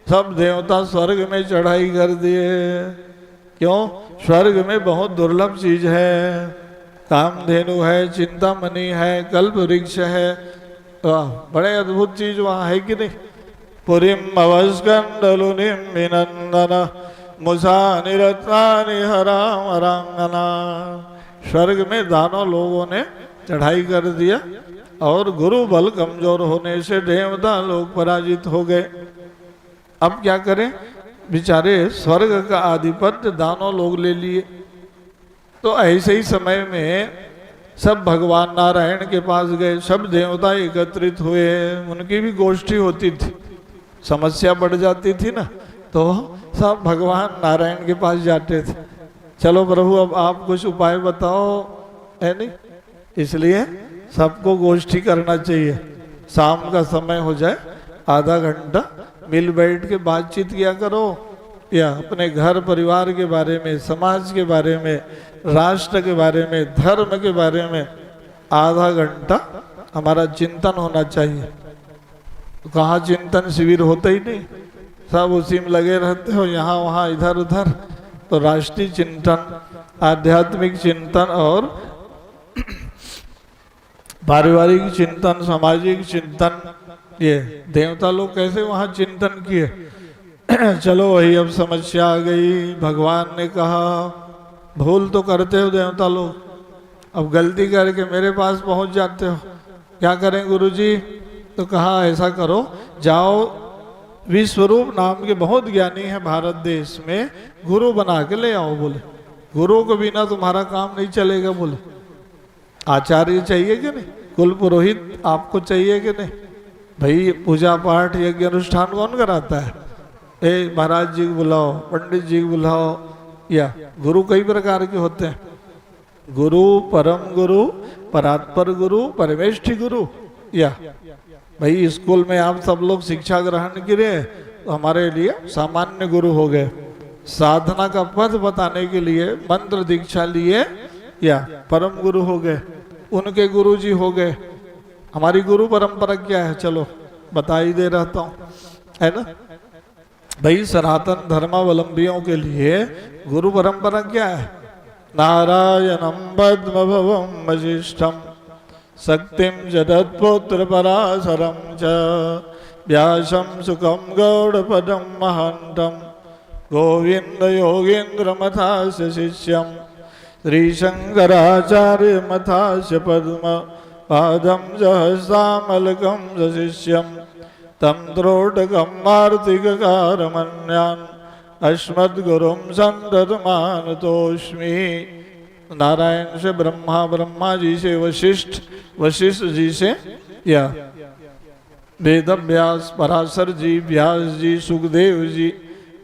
सब देवता स्वर्ग में चढ़ाई कर दिए। क्यों? स्वर्ग में बहुत दुर्लभ चीज है, कामधेनु है, चिंतामणि है, कल्प वृक्ष है, बड़े अद्भुत चीज वहाँ है कि नहीं? पुरीम अवस्कंडलुनिम विनंदन मुसा निरत्नानि हराम हरांगना। स्वर्ग में दानव लोगों ने चढ़ाई कर दिया और गुरु बल कमजोर होने से देवता लोग पराजित हो गए। अब क्या करें? बेचारे स्वर्ग का आधिपत्य दानव लोग ले लिए। तो ऐसे ही समय में सब भगवान नारायण के पास गए, सब देवता एकत्रित हुए, उनकी भी गोष्ठी होती थी। समस्या बढ़ जाती थी ना, तो सब भगवान नारायण के पास जाते थे। चलो प्रभु अब आप कुछ उपाय बताओ, है नहीं। इसलिए सबको गोष्ठी करना चाहिए। शाम का समय हो जाए, आधा घंटा मिल बैठ के बातचीत किया करो, या अपने घर परिवार के बारे में, समाज के बारे में, राष्ट्र के बारे में, धर्म के बारे में आधा घंटा हमारा चिंतन होना चाहिए। तो कहाँ चिंतन शिविर होते ही नहीं, सब उसी में लगे रहते हो, यहाँ वहाँ इधर उधर। तो राष्ट्रीय चिंतन, आध्यात्मिक चिंतन और पारिवारिक चिंतन, सामाजिक चिंतन, ये देवता लोग कैसे वहाँ चिंतन किए। चलो वही अब समस्या आ गई, भगवान ने कहा भूल तो करते हो देवता लोग, अब गलती करके मेरे पास पहुंच जाते हो, क्या करें गुरुजी। तो कहा ऐसा करो, जाओ विश्वरूप नाम के बहुत ज्ञानी है भारत देश में, गुरु बना के ले आओ। बोले गुरु के बिना तुम्हारा काम नहीं चलेगा। बोले आचार्य चाहिए कि नहीं, कुल पुरोहित आपको चाहिए कि नहीं। भाई पूजा पाठ यज्ञ अनुष्ठान कौन कराता है। ए महाराज जी को बुलाओ, पंडित जी को बुलाओ, या गुरु कई प्रकार के होते हैं, गुरु, परम गुरु, परात्पर गुरु, परमेष्ठी गुरु। या भाई स्कूल में आप सब लोग शिक्षा ग्रहण किए तो हमारे लिए सामान्य गुरु हो गए। साधना का पथ बताने के लिए मंत्र दीक्षा लिए, या परम गुरु हो गए, उनके गुरु जी हो गए। हमारी गुरु परंपरा क्या है, चलो बता ही दे रहता हूँ, है ना। भाई सनातन धर्मावलंबियों के लिए गुरु परंपरा क्या है। नारायणं पद्मभवं वसिष्ठं शक्तिं जगत्पुत्र पराशरं च व्यासं सुखं गौड़पदं महन्तं गोविंद योगीन्द्रमथास्य शिष्यं श्रीशंकराचार्य मथास्य पद्म पादं सहस्रामलकं शिष्यं तं त्रोटकं वार्तिककारमन्यान् अस्मद्गुरुं सन्ततमानतोऽस्मि। नारायण से ब्रह्मा, ब्रह्मा जी से वशिष्ठ, वशिष्ठ जी से या वेद व्यास, पराशर जी, व्यास जी, सुखदेव जी,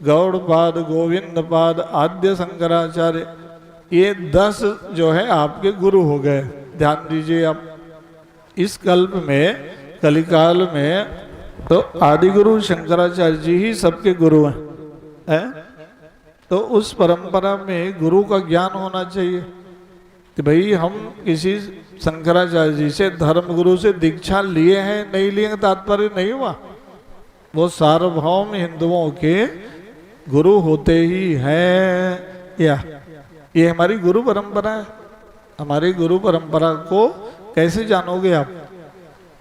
गौड़पाद, गोविंद पाद, आद्य शंकराचार्य, ये 10 जो है आपके गुरु हो गए। ध्यान दीजिए आप, इस कल्प में, कलिकाल में तो आदि गुरु शंकराचार्य जी ही सबके गुरु हैं। तो उस परंपरा में गुरु का ज्ञान होना चाहिए कि भाई हम किसी शंकराचार्य जी से, धर्म गुरु से दीक्षा लिए हैं नहीं लिए, तात्पर्य नहीं हुआ। वो सार्वभौम हिंदुओं के गुरु होते ही हैं। या ये हमारी गुरु परंपरा है। हमारी गुरु परंपरा को कैसे जानोगे आप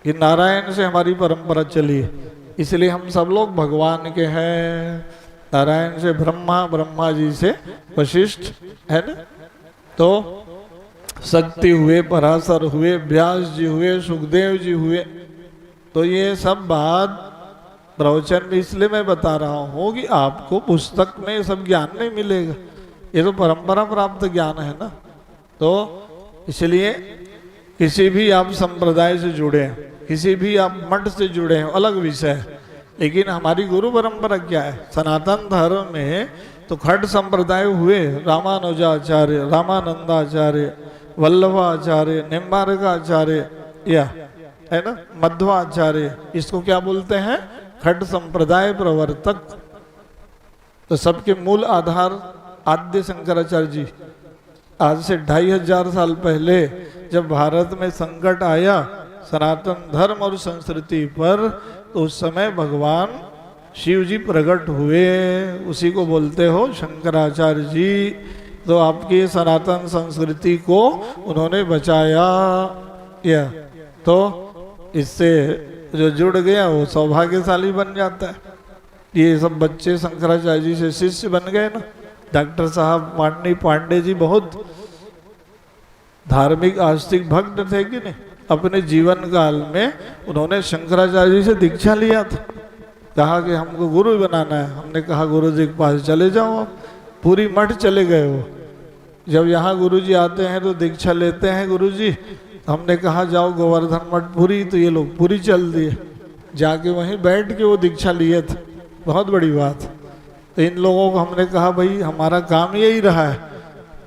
कि नारायण से हमारी परंपरा चली है, इसलिए हम सब लोग भगवान के हैं। नारायण से ब्रह्मा, ब्रह्मा जी से वशिष्ठ, है ना। तो शक्ति हुए, पराशर हुए, व्यास जी हुए, सुखदेव जी हुए। तो ये सब बात प्रवचन में इसलिए मैं बता रहा हूँ कि आपको पुस्तक में ये सब ज्ञान नहीं मिलेगा, ये तो परंपरा प्राप्त ज्ञान है ना। तो इसलिए किसी भी आप संप्रदाय से जुड़े हैं, किसी भी आप मठ से जुड़े हैं, अलग विषय है, लेकिन हमारी गुरु परंपरा क्या है। सनातन धर्म में तो खट संप्रदाय हुए, रामानुजाचार्य, रामानंदाचार्य, वल्लभाचार्य, निम्बारकाचार्य, या है ना, मध्वाचार्य, इसको क्या बोलते हैं, खट संप्रदाय प्रवर्तक। तो सबके मूल आधार आद्य शंकराचार्य जी। आज से 2500 साल पहले जब भारत में संकट आया सनातन धर्म और संस्कृति पर, तो उस समय भगवान शिव जी प्रकट हुए, उसी को बोलते हो शंकराचार्य जी। तो आपकी सनातन संस्कृति को उन्होंने बचाया। या तो इससे जो जुड़ गया वो सौभाग्यशाली बन जाता है। ये सब बच्चे शंकराचार्य जी से शिष्य बन गए ना। डॉक्टर साहब माननी पांडे जी बहुत धार्मिक आस्तिक भक्त थे कि नहीं। अपने जीवन काल में उन्होंने शंकराचार्य जी से दीक्षा लिया था। कहा कि हमको गुरु बनाना है। हमने कहा गुरु जी के पास चले जाओ आप। पूरी मठ चले गए वो। जब यहाँ गुरु जी आते हैं तो दीक्षा लेते हैं गुरु जी। हमने कहा जाओ गोवर्धन मठ पुरी, तो ये लोग पुरी चल दिए। जाके वहीं बैठ के वो दीक्षा लिए थे। बहुत बड़ी बात। तो इन लोगों को हमने कहा भाई हमारा काम यही रहा है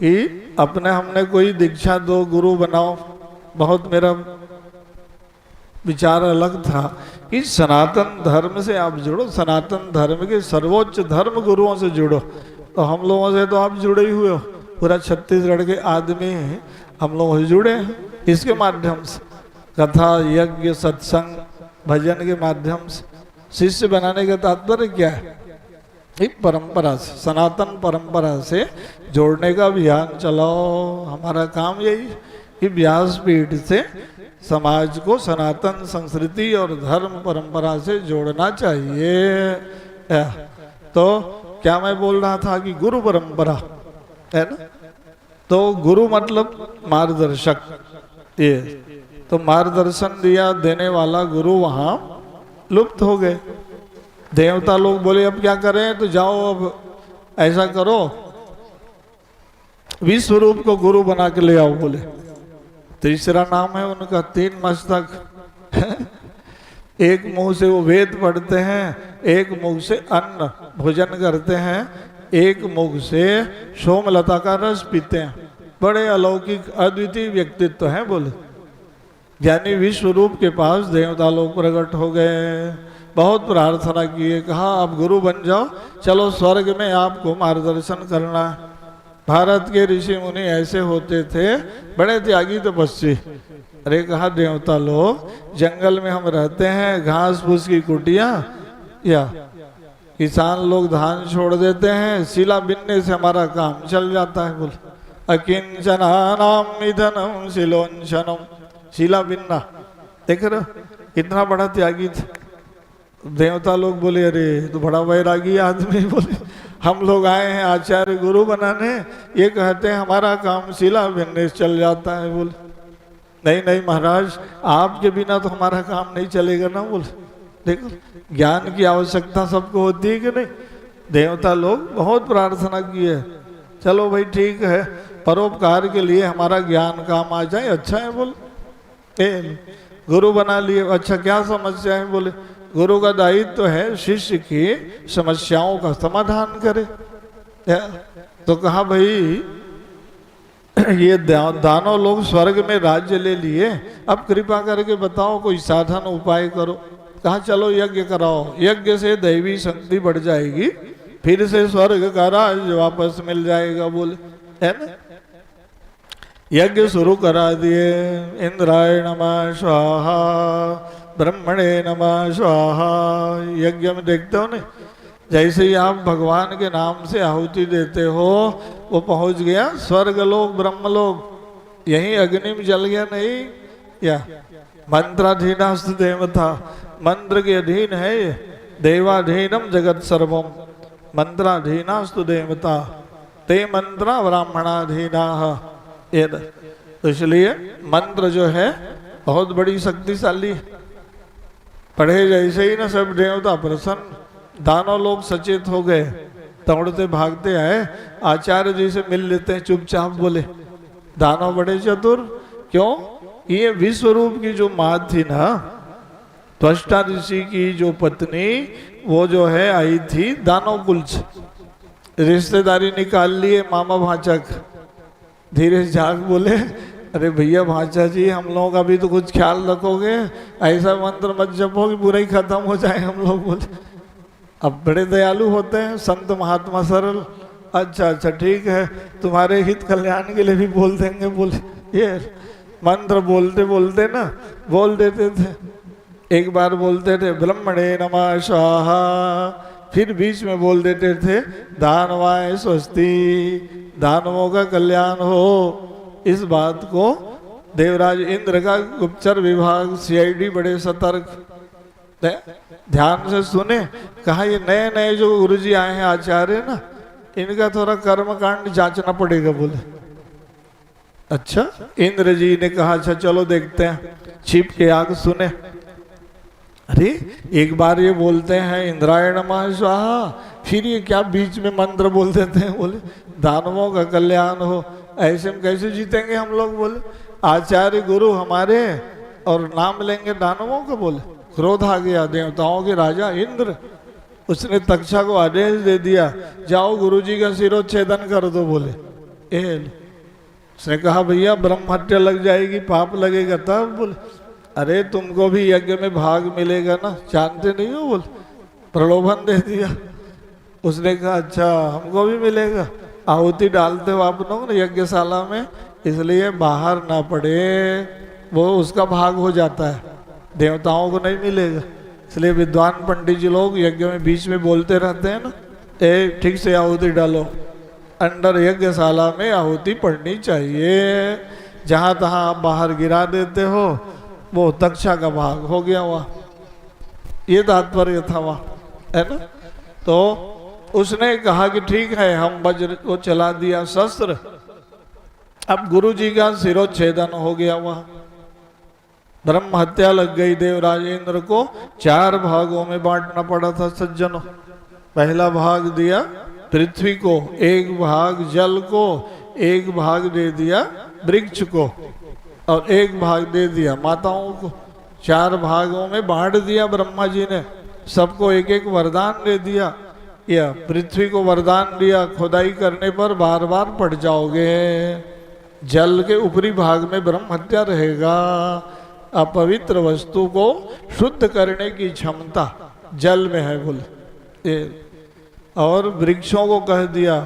कि अपने हमने कोई दीक्षा दो, गुरु बनाओ। बहुत मेरा विचार अलग था कि सनातन धर्म से आप जुड़ो, सनातन धर्म के सर्वोच्च धर्म गुरुओं से जुड़ो। तो हम लोगों से तो आप जुड़े ही हुए हो, पूरा छत्तीसगढ़ के आदमी हम लोगों से जुड़े हैं इसके माध्यम से, कथा यज्ञ सत्संग भजन के माध्यम से। शिष्य बनाने का तात्पर्य क्या है? एक परंपरा से, सनातन परंपरा से जोड़ने का अभियान चलाओ। हमारा काम यही कि व्यासपीठ से समाज को सनातन संस्कृति और धर्म परंपरा से जोड़ना चाहिए। तो क्या मैं बोल रहा था कि गुरु परंपरा है ना, तो गुरु मतलब मार्गदर्शक। ये तो मार्गदर्शन दिया देने वाला गुरु वहाँ लुप्त हो गए। देवता लोग बोले अब क्या करें, तो जाओ अब ऐसा करो, विश्व रूप को गुरु बना के ले आओ। बोले तीसरा नाम है उनका तीन मस्तक। एक मुंह से वो वेद पढ़ते हैं, एक मुंह से अन्न भोजन करते हैं, एक मुंह से सोमलता का रस पीते हैं। बड़े अलौकिक अद्वितीय व्यक्तित्व हैं। बोले ज्ञानी विश्व रूप के पास देवता लोग प्रकट हो गए, बहुत प्रार्थना किए, कहा आप गुरु बन जाओ, चलो स्वर्ग में आपको मार्गदर्शन करना। भारत के ऋषि मुनि ऐसे होते थे, बड़े त्यागी तपस्वी। अरे कहा देवता लोग, जंगल में हम रहते हैं, घास फूस की कुटिया, या किसान लोग धान छोड़ देते हैं, शिला बिनने से हमारा काम चल जाता है। बोले अकिंचनानाम निधनम शिलोंचनम, शिला बिनना। देख रहे कितना बड़ा त्यागी था। देवता लोग बोले अरे तो बड़ा वैरागी आदमी। बोले हम लोग आए हैं आचार्य गुरु बनाने, ये कहते हैं हमारा काम शिला बिनने से चल जाता है। बोले नहीं नहीं महाराज, आपके बिना तो हमारा काम नहीं चलेगा ना। बोले देखो ज्ञान की आवश्यकता सबको होती है कि नहीं। देवता लोग बहुत प्रार्थना की है, चलो भाई ठीक है, परोपकार के लिए हमारा ज्ञान काम आ जाए, अच्छा है। बोले गुरु बना लिए, अच्छा क्या समस्या है? बोले गुरु का दायित्व तो है शिष्य की समस्याओं का समाधान करे। तो कहा भाई ये दानव लोग स्वर्ग में राज्य ले लिए, अब कृपा करके बताओ कोई साधन उपाय करो। कहा चलो यज्ञ कराओ, यज्ञ से दैवी शक्ति बढ़ जाएगी, फिर से स्वर्ग का राज्य वापस मिल जाएगा। बोले है ना, यज्ञ शुरू करा दिए। इंद्राय नमः स्वाहा, ब्रह्मणे नमः स्वाहा। यज्ञ में देखते हो नहीं, जैसे ही आप भगवान के नाम से आहुति देते हो, वो पहुंच गया स्वर्ग लोक ब्रह्म लोक, यही अग्नि में जल गया। नहीं या मंत्राधीनास्तु देवता, मंत्र के अधीन है ये। देवाधीनम जगत सर्वम, मंत्राधीनास्तु देवता, ते मंत्रा ब्राह्मणाधीना। तो इसलिए मंत्र जो है बहुत बड़ी शक्तिशाली। पढ़े जैसे ही ना सब देवता प्रसन्न, दानव लोग सचेत हो गए, दौड़ते भागते आए, आचार्य जी से मिल लेते हैं चुपचाप। बोले दानव बड़े चतुर, क्यों? ये विश्व रूप की जो माँ थी ना, त्वष्टा ऋषि की जो पत्नी, वो जो है आई थी दानव कुल से, रिश्तेदारी निकाल लिए मामा भांचक। धीरे जाग बोले अरे भैया भांचा जी, हम लोगों का भी तो कुछ ख्याल रखोगे, ऐसा मंत्र मत जपो कि पूरा ही खत्म हो जाए हम लोग। बोले अब बड़े दयालु होते हैं संत महात्मा सरल, अच्छा अच्छा ठीक है, तुम्हारे हित कल्याण के लिए भी बोल देंगे। बोले ये मंत्र बोलते बोलते ना बोल देते थे। एक बार बोलते थे ब्रह्मणे नमः स्वाहा, फिर बीच में बोल देते थे दानवाय स्वस्ति, दानवों का कल्याण हो। इस बात को देवराज इंद्र का गुप्तचर विभाग सीआईडी बड़े सतर्क ध्यान से सुने। कहा ये नए नए जो गुरु जी आए हैं आचार्य ना, इनका थोड़ा कर्मकांड जांचना पड़ेगा। बोले अच्छा। इंद्र जी ने कहा अच्छा चलो देखते हैं, छिप के आग सुने। अरे एक बार ये बोलते हैं इंद्राय नमः स्वाहा, फिर ये क्या बीच में मंत्र बोल देते हैं। बोले दानवों का कल्याण हो, ऐसे में कैसे जीतेंगे हम लोग। बोले आचार्य गुरु हमारे और नाम लेंगे दानवों का। बोले क्रोध आ गया देवताओं के राजा इंद्र, उसने तक्षा को आदेश दे दिया जाओ गुरुजी का सिरोच्छेदन कर दो। बोले ये उसने कहा भैया ब्रह्म हत्या लग जाएगी, पाप लगेगा तब। बोले अरे तुमको भी यज्ञ में भाग मिलेगा ना, जानते नहीं हो। बोले प्रलोभन दे दिया। उसने कहा अच्छा हमको भी मिलेगा। आहुति डालते हो आप लोग यज्ञशाला में, इसलिए बाहर ना पड़े, वो उसका भाग हो जाता है, देवताओं को नहीं मिलेगा। इसलिए विद्वान पंडित जी लोग यज्ञ में बीच में बोलते रहते हैं ना, ए ठीक से आहुति डालो। अंदर यज्ञशाला में आहुति पड़नी चाहिए। जहाँ तहाँ आप बाहर गिरा देते हो, वो तक्षा का भाग हो गया वहाँ, ये तात्पर्य था वहाँ, है ना। तो उसने कहा कि ठीक है, हम वज्र को चला दिया शस्त्र। अब गुरु जी का सिरोच्छेदन हो गया वहाँ, ब्रह्म हत्या लग गई। देवराज इंद्र को 4 भागों में बांटना पड़ा था सज्जनों। पहला भाग दिया पृथ्वी को, 1 भाग जल को, 1 भाग दे दिया वृक्ष को, और 1 भाग दे दिया माताओं को। 4 भागों में बांट दिया ब्रह्मा जी ने, सबको 1-1 वरदान दे दिया। या पृथ्वी को वरदान दिया, खुदाई करने पर बार बार पड़ जाओगे। जल के ऊपरी भाग में ब्रह्म हत्या रहेगा। अपवित्र वस्तु को शुद्ध करने की क्षमता जल में है बोले। और वृक्षों को कह दिया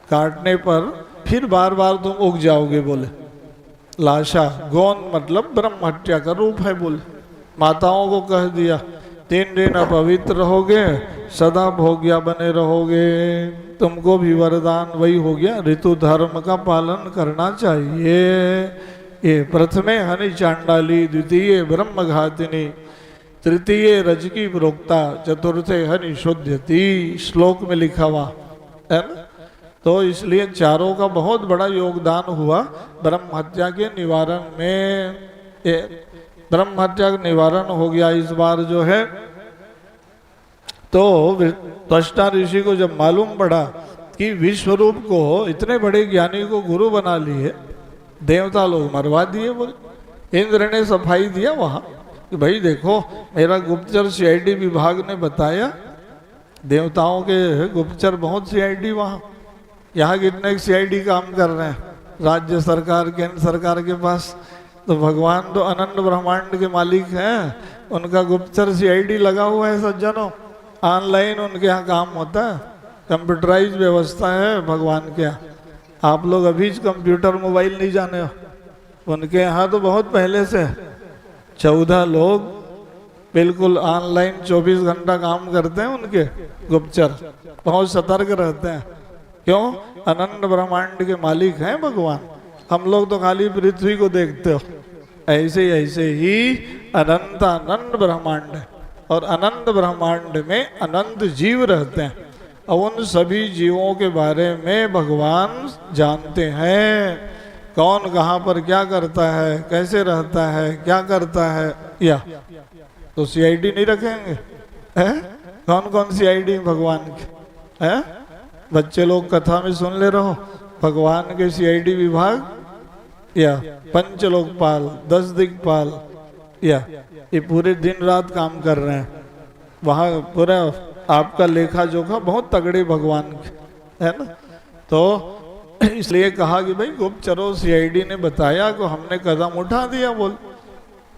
काटने पर फिर बार बार तुम उग जाओगे बोले। लाशा गौन मतलब ब्रह्म हत्या का रूप है बोले। माताओं को कह दिया 3 दिन अपवित्र रहोगे, सदा भोग्या बने रहोगे। तुमको भी वरदान वही हो गया, ऋतु धर्म का पालन करना चाहिए। ये प्रथमे हनि चांडाली, द्वितीय ब्रह्म घातिनी, तृतीय रजकी प्रोक्ता, चतुर्थे हनि शुद्धति, श्लोक में लिखा हुआ है ना। तो इसलिए चारों का बहुत बड़ा योगदान हुआ ब्रह्म हत्या के निवारण में। ब्रह्म हत्या का निवारण हो गया इस बार जो है। तो त्वष्टा ऋषि को जब मालूम पड़ा कि विश्वरूप को, इतने बड़े ज्ञानी को गुरु बना लिए, देवता लोग मरवा दिए बोले। इंद्र ने सफाई दिया वहां कि भाई देखो मेरा गुप्तचर सीआईडी विभाग ने बताया, देवताओं के गुप्तचर बहुत सीआईडी वहाँ, यहाँ कितने सीआईडी काम कर रहे हैं राज्य सरकार केंद्र सरकार के पास। तो भगवान तो अनंत ब्रह्मांड के मालिक हैं, उनका गुप्तचर सीआईडी लगा हुआ है सज्जनों। ऑनलाइन उनके यहाँ काम होता है, कंप्यूटराइज व्यवस्था है भगवान के यहाँ। आप लोग अभी कंप्यूटर मोबाइल नहीं जाने हो, उनके यहाँ तो बहुत पहले से 14 लोग बिल्कुल ऑनलाइन 24 घंटा काम करते हैं। उनके गुप्तचर बहुत सतर्क रहते हैं। क्यों? अनंत ब्रह्मांड के मालिक हैं भगवान। हम लोग तो खाली पृथ्वी को देखते हो, ऐसे ही अनंत ब्रह्मांड है, और अनंत ब्रह्मांड में अनंत जीव रहते हैं, और उन सभी जीवों के बारे में भगवान जानते हैं। कौन कहाँ पर क्या करता है, कैसे रहता है, क्या करता है। या तो सीआईडी नहीं रखेंगे हैं? कौन कौन सीआईडी भगवान के हैं? बच्चे लोग कथा में सुन ले रहो, भगवान के सीआईडी विभाग या पंचलोकपाल, 10 दिक्पाल, या ये पूरे दिन रात काम कर रहे हैं वहाँ। पूरा आपका लेखा जोखा बहुत तगड़े भगवान के है ना। तो इसलिए कहा कि भाई गुप्तचरों सीआईडी ने बताया को हमने कदम उठा दिया। बोल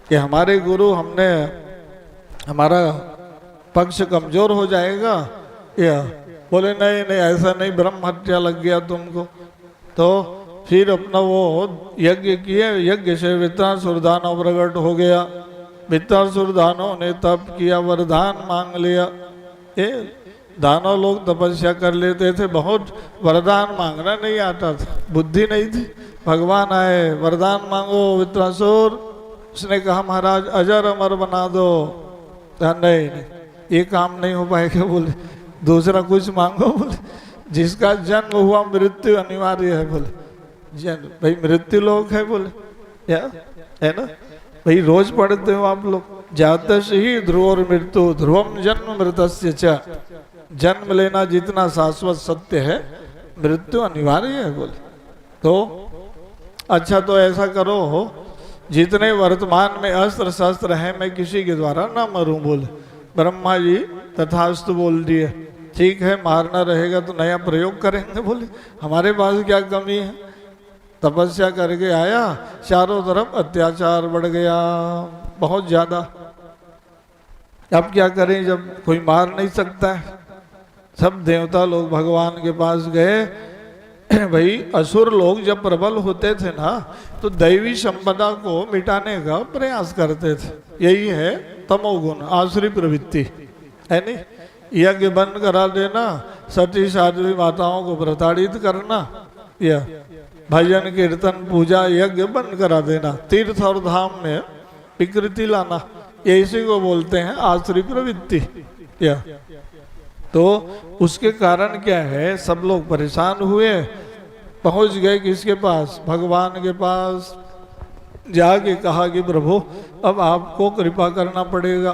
कि हमारे गुरु, हमने हमारा पक्ष कमजोर हो जाएगा। या बोले नहीं नहीं ऐसा नहीं, ब्रह्म हत्या लग गया तुमको। तो फिर अपना वो यज्ञ किए, यज्ञ से वित्रासुर दानव प्रकट हो गया। वित्रासुर दानव ने तप किया, वरदान मांग लिया। ये दानव लोग तपस्या कर लेते थे, बहुत वरदान मांगना नहीं आता था, बुद्धि नहीं थी। भगवान आए, वरदान मांगो वित्रासुर। उसने कहा महाराज अजर अमर बना दो। नहीं ये काम नहीं हो पाएगा। बोले दूसरा कुछ मांगो। बोले जिसका जन्म हुआ मृत्यु अनिवार्य है। बोले जन्म भाई मृत्यु लोक है। बोले या है ना भाई, रोज पढ़ते हो आप लोग, जातश ही ध्रुव मृत्यु ध्रुवम जन्म मृतस्य च। जन्म लेना जितना शाश्वत सत्य है, मृत्यु अनिवार्य है। बोले तो अच्छा, तो ऐसा करो जितने वर्तमान में अस्त्र शस्त्र हैं मैं किसी के द्वारा ना मरूं। बोले ब्रह्मा जी तथास्तु बोल दिए। ठीक है मारना रहेगा तो नया प्रयोग करेंगे। बोले हमारे पास क्या कमी है, तपस्या करके आया, चारों तरफ अत्याचार बढ़ गया बहुत ज्यादा। अब क्या करें जब कोई मार नहीं सकता है। सब देवता लोग भगवान के पास गए। भाई असुर लोग जब प्रबल होते थे ना तो दैवी संपदा को मिटाने का प्रयास करते थे। यही है तमोगुण, आसुरी प्रवृत्ति है नहीं। यज्ञ बंद करा देना, सती साध्वी माताओं को प्रताड़ित करना, या भजन कीर्तन पूजा यज्ञ बंद करा देना, तीर्थ और धाम में विकृति लाना, ये इसी को बोलते हैं आसुरी प्रवृत्ति। या तो उसके कारण क्या है, सब लोग परेशान हुए, पहुंच गए किसके पास, भगवान के पास। जाके कहा कि प्रभु अब आपको कृपा करना पड़ेगा,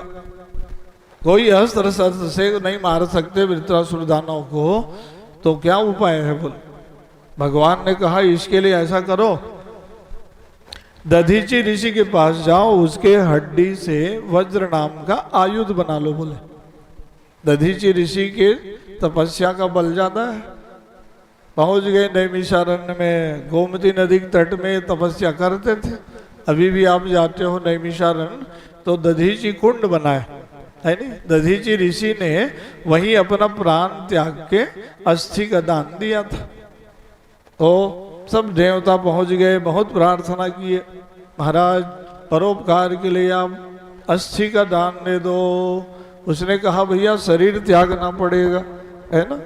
कोई अस्त्र शस्त्र से नहीं मार सकते वृत्रासुर दानव को, तो क्या उपाय है। बोल भगवान ने कहा इसके लिए ऐसा करो, दधीची ऋषि के पास जाओ, उसके हड्डी से वज्र नाम का आयुध बना लो। बोले दधीची ऋषि के तपस्या का बल ज्यादा है। पहुंच गए नैमिषारण्य में, गोमती नदी के तट में तपस्या करते थे। अभी भी आप जाते हो नैमिषारण्य तो दधीची कुंड बनाए है नहीं। दधीची ऋषि ने वही अपना प्राण त्याग के अस्थि का दान दिया था। तो सब देवता पहुंच गए, बहुत प्रार्थना किए, महाराज परोपकार के लिए आप अस्थि का दान दे दो। उसने कहा भैया शरीर त्यागना पड़ेगा है ना।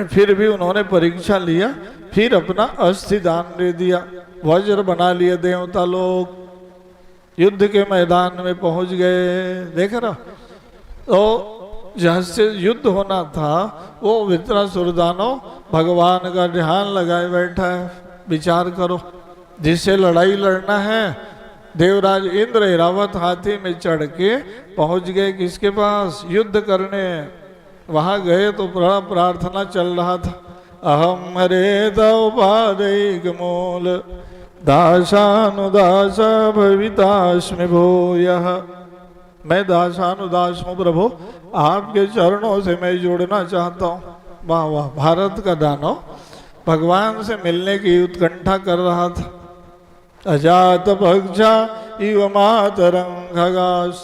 फिर भी उन्होंने परीक्षा लिया, फिर अपना अस्थि दान दे दिया, वज्र बना लिए देवता लोग। युद्ध के मैदान में पहुंच गए, देख रहा। तो जहाँ से युद्ध होना था वो वृत्रासुर दानव भगवान का ध्यान लगाए बैठा है। विचार करो, जिससे लड़ाई लड़ना है, देवराज इंद्र ऐरावत हाथी में चढ़ के पहुंच गए किसके पास, युद्ध करने। वहां गए तो बड़ा प्रार्थना चल रहा था, अहम हरे तौपादैक मूल दासानुदास भवितास्मि भूयः। मैं दासानुदास हूँ प्रभु, आपके चरणों से मैं जुड़ना चाहता हूँ। वाह वाह, भारत का दानव भगवान से मिलने की उत्कंठा कर रहा था। अजात भक्षा इव मातरं खगास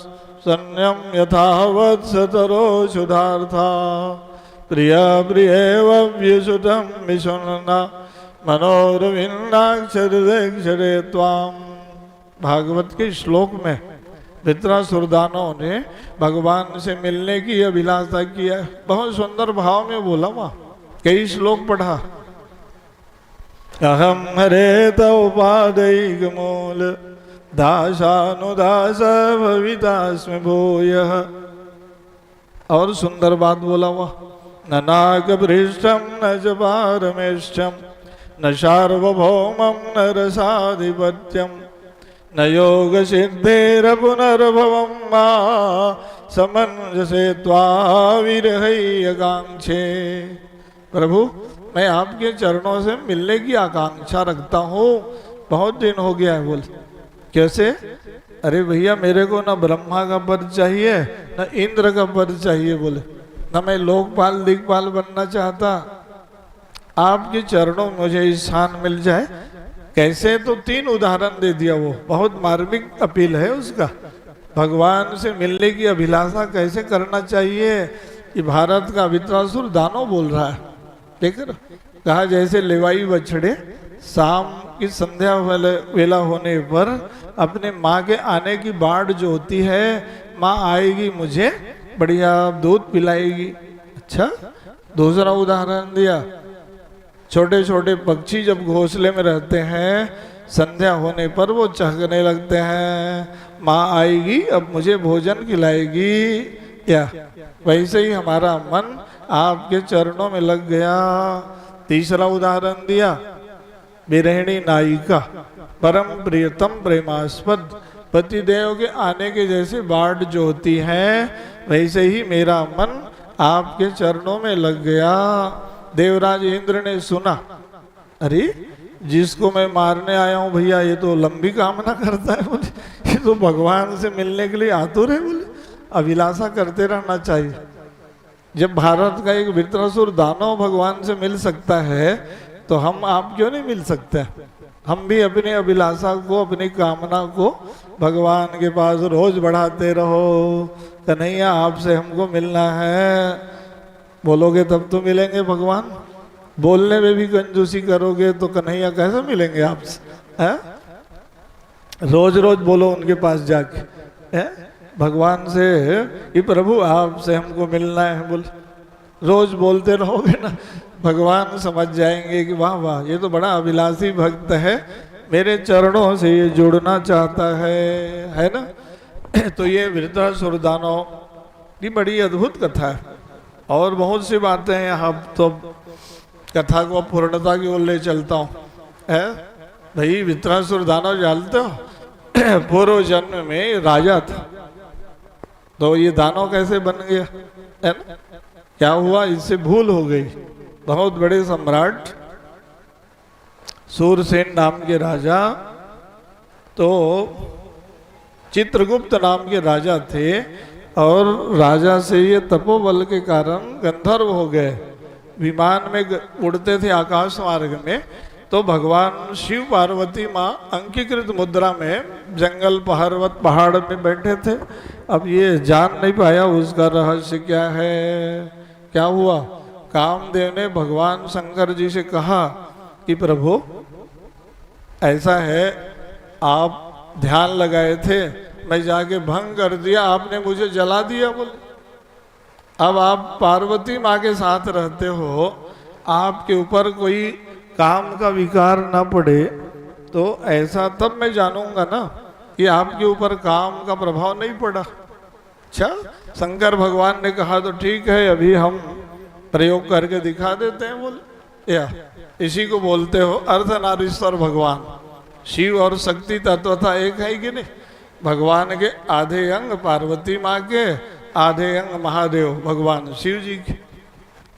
सन्यम यथावत्सतरो सुधार्था प्रिय प्रियेव्युसुतं विशुन्ना मनोरविन्दाक्षरे त्वाम। भागवत के श्लोक में वृत्रासुर दानव ने भगवान से मिलने की अभिलाषा किया। बहुत सुंदर भाव में बोला, वहाँ कई श्लोक पढ़ा। अहम हरे तौपादैक मूल दासानुदास भवितास्मि भूयः। और सुंदर बात बोला वह, न नाग पृष्ठम न च पारमेष्ठम न सार्वभौमं न रसाधिपत्यम न योग सिद्धेर पुनर्भवं मा समंजसे त्वाविरहैकांक्षे। प्रभु मैं आपके चरणों से मिलने की आकांक्षा रखता हूँ, बहुत दिन हो गया है। बोल कैसे, अरे भैया मेरे को ना ब्रह्मा का पद चाहिए न इंद्र का पद चाहिए, बोले न मैं लोकपाल दिक्पाल बनना चाहता, आपके चरणों में मुझे स्थान मिल जाए। कैसे, तो 3 उदाहरण दे दिया। वो बहुत मार्मिक अपील है उसका। भगवान से मिलने की अभिलाषा कैसे करना चाहिए, ये भारत का वृत्रासुर दानव बोल रहा है। देख कहा जैसे लेवाई बछड़े शाम की संध्या वेला होने पर अपने माँ के आने की बाट जो होती है, माँ आएगी मुझे बढ़िया दूध पिलाएगी। अच्छा, दूसरा उदाहरण दिया, छोटे छोटे पक्षी जब घोंसले में रहते हैं, संध्या होने पर वो चहकने लगते हैं, माँ आएगी अब मुझे भोजन खिलाएगी। या वैसे ही हमारा मन आपके चरणों में लग गया। तीसरा उदाहरण दिया, विरहिणी नायिका परम प्रियतम प्रेमास्पद पतिदेव के आने के जैसे बाट जो होती है, वैसे ही मेरा मन आपके चरणों में लग गया। देवराज इंद्र ने सुना, अरे जिसको मैं मारने आया हूँ भैया ये तो लंबी कामना करता है, बोले ये तो भगवान से मिलने के लिए आतुर है, बोले अभिलाषा करते रहना चाहिए। जब भारत का एक वृत्रासुर दानव भगवान से मिल सकता है तो हम आप क्यों नहीं मिल सकते? हम भी अपनी अभिलाषा को, अपनी कामना को भगवान के पास रोज बढ़ाते रहो। कन्हैया आपसे हमको मिलना है, बोलोगे तब तो मिलेंगे भगवान। बोलने में भी कंजूसी करोगे तो कन्हैया कैसे मिलेंगे आपसे? है? रोज रोज बोलो उनके पास जाके, है? भगवान से कि प्रभु आपसे हमको मिलना है, बोल रोज बोलते रहोगे ना, भगवान समझ जाएंगे कि वाह वाह ये तो बड़ा अभिलाषी भक्त है, मेरे चरणों से ये जुड़ना चाहता है ना। तो ये वृत्रासुर दानव की बड़ी अद्भुत कथा है और बहुत सी बातें हैं। यहाँ तो कथा को पूर्णता की ओर ले चलता हूँ। है भाई, वृत्रासुर दानव जानते हो पूर्व जन्म में राजा था, तो ये दानव कैसे बन गया है ना? क्या हुआ, इससे भूल हो गई। बहुत बड़े सम्राट सूरसेन नाम के राजा, तो चित्रगुप्त नाम के राजा थे और राजा से ये तपोबल के कारण गंधर्व हो गए। विमान में उड़ते थे आकाश मार्ग में, तो भगवान शिव पार्वती माँ अंकीकृत मुद्रा में जंगल पर्वत पहाड़ में बैठे थे। अब ये जान नहीं पाया उसका रहस्य क्या है। क्या हुआ, कामदेव ने भगवान शंकर जी से कहा कि प्रभु ऐसा है, आप ध्यान लगाए थे, मैं जाके भंग कर दिया, आपने मुझे जला दिया। बोले अब आप पार्वती माँ के साथ रहते हो, आपके ऊपर कोई काम का विकार ना पड़े तो ऐसा तब मैं जानूंगा ना कि आपके ऊपर काम का प्रभाव नहीं पड़ा। अच्छा, शंकर भगवान ने कहा तो ठीक है, अभी हम प्रयोग करके दिखा देते हैं। बोले या इसी को बोलते हो अर्धनारीश्वर भगवान। शिव और शक्ति तत्वता एक है कि नहीं? भगवान के आधे अंग पार्वती माँ के, आधे अंग महादेव भगवान शिव जी के।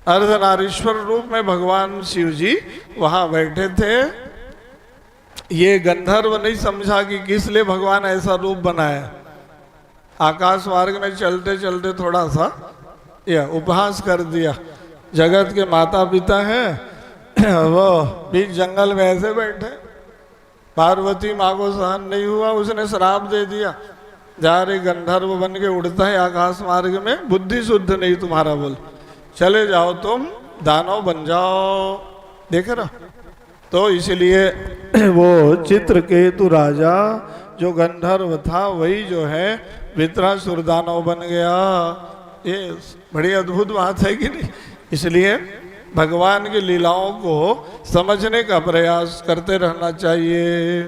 अर्धनारीश्वर रूप में भगवान शिव जी वहां बैठे थे। ये गंधर्व नहीं समझा कि किस लिए भगवान ऐसा रूप बनाया। आकाश मार्ग में चलते चलते थोड़ा सा यह उपहास कर दिया। जगत के माता पिता हैं वो बीच जंगल में ऐसे बैठे, पार्वती माँ को सहन नहीं हुआ, उसने श्राप दे दिया, जा रे गंधर्व बन के उड़ता है आकाश मार्ग में, बुद्धि शुद्ध नहीं तुम्हारा, बोल चले जाओ तुम दानव बन जाओ। देख रहा, तो इसलिए वो चित्रकेतु राजा जो गंधर्व था वही जो है वृत्रासुर दानव बन गया। ये बड़ी अद्भुत बात है कि नहीं? इसलिए भगवान की लीलाओं को समझने का प्रयास करते रहना चाहिए।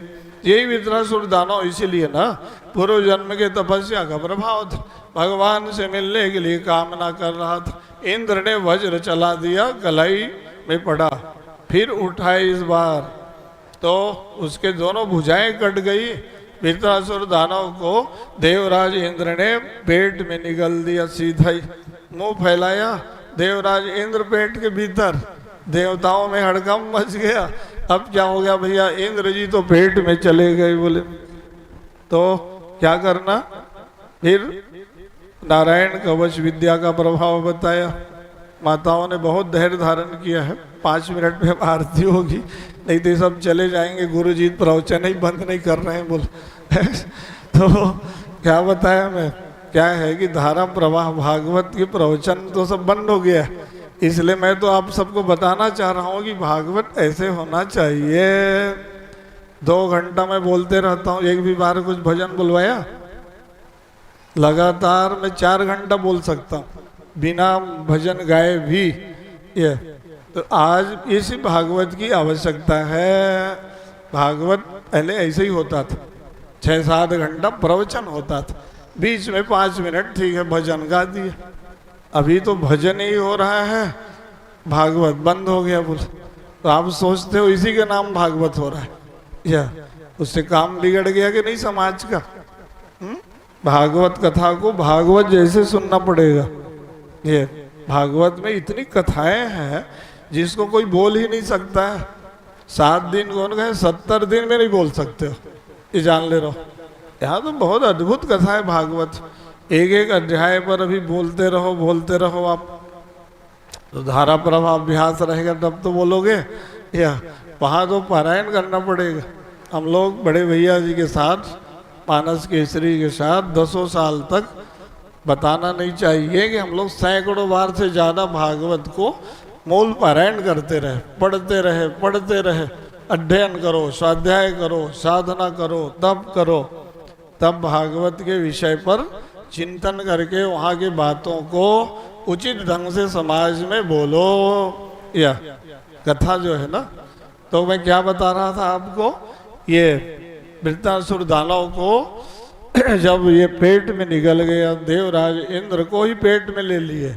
यही वृत्रासुर दानव इसीलिए ना पूर्व जन्म के तपस्या का प्रभाव था, भगवान से मिलने के लिए कामना कर रहा था। इंद्र ने वज्र चला दिया, कलाई में पड़ा, फिर उठाए इस बार तो उसके दोनों भुजाएं कट गई। वृत्रासुर दानव को देवराज इंद्र ने पेट में निगल दिया, सीधा ही मुंह फैलाया। देवराज इंद्र पेट के भीतर, देवताओं में हड़कंप मच गया। अब क्या हो गया भैया, इंद्र जी तो पेट में चले गए। बोले तो क्या करना? फिर नारायण कवच विद्या का प्रभाव बताया। माताओं ने बहुत धैर्य धारण किया है। 5 मिनट में आरती होगी, नहीं तो सब चले जाएंगे, गुरु जी प्रवचन ही बंद नहीं कर रहे हैं। बोले तो क्या बताया मैं, क्या है कि धारा प्रवाह भागवत के प्रवचन तो सब बंद हो गया, इसलिए मैं तो आप सबको बताना चाह रहा हूँ कि भागवत ऐसे होना चाहिए। 2 घंटा मैं बोलते रहता हूँ, एक भी बार कुछ भजन बुलवाया? लगातार मैं 4 घंटा बोल सकता हूँ बिना भजन गाए भी। ये तो आज इसी भागवत की आवश्यकता है। भागवत पहले ऐसे ही होता था, 6-7 घंटा प्रवचन होता था, बीच में 5 मिनट ठीक है भजन गा दिया। अभी तो भजन ही हो रहा है, भागवत बंद हो गया। बोल तो आप सोचते हो इसी के नाम भागवत हो रहा है, या उससे काम बिगड़ गया कि नहीं समाज का? भागवत कथा को भागवत जैसे सुनना पड़ेगा। ये भागवत में इतनी कथाएं हैं जिसको कोई बोल ही नहीं सकता है। 7 दिन कौन कहे, 70 दिन में नहीं बोल सकते हो, ये जान ले रहो। यहाँ तो बहुत अद्भुत कथा है भागवत, एक एक अध्याय पर अभी बोलते रहो आप। तो धारा प्रवाह अभ्यास रहेगा तब तो बोलोगे, या वहाँ तो पारायण करना पड़ेगा। हम लोग बड़े भैया जी के साथ, मानस केसरी के साथ 10 साल तक बताना नहीं चाहिए कि हम लोग सैकड़ों बार से ज़्यादा भागवत को मूल पारायण करते रहे, पढ़ते रहे, अध्ययन करो, स्वाध्याय करो, साधना करो, तप करो, तब भागवत के विषय पर चिंतन करके वहाँ की बातों को उचित ढंग से समाज में बोलो। या कथा जो है ना, तो मैं क्या बता रहा था आपको, ये वृत्तासुर दानव को जब ये पेट में निकल गया, देवराज इंद्र को ही पेट में ले लिए।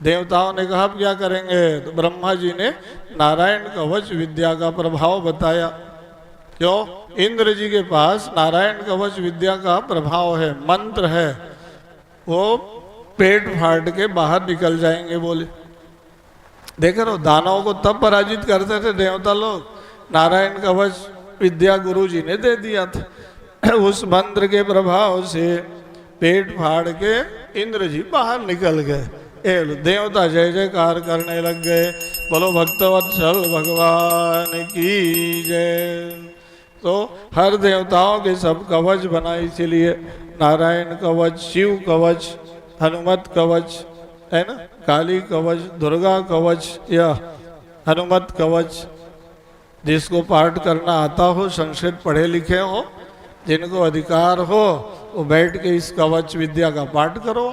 देवताओं ने कहा अब क्या करेंगे, तो ब्रह्मा जी ने नारायण कवच विद्या का प्रभाव बताया। क्यों? इंद्र जी के पास नारायण कवच विद्या का प्रभाव है, मंत्र है, वो पेट फाड़ के बाहर निकल जाएंगे बोले। देख रहे हो, दानवों को तब पराजित करते थे देवता लोग, नारायण कवच विद्या गुरु जी ने दे दिया था। उस मंत्र के प्रभाव से पेट फाड़ के इंद्र जी बाहर निकल गए। देवता जय जयकार करने लग गए, बोलो भक्तवत्सल भगवान की जय। तो हर देवताओं के सब कवच बनाए, इसीलिए नारायण कवच, शिव कवच, हनुमत कवच है ना, काली कवच, दुर्गा कवच या हनुमत कवच। जिसको पाठ करना आता हो, संस्कृत पढ़े लिखे हो, जिनको अधिकार हो, वो बैठ के इस कवच विद्या का पाठ करो।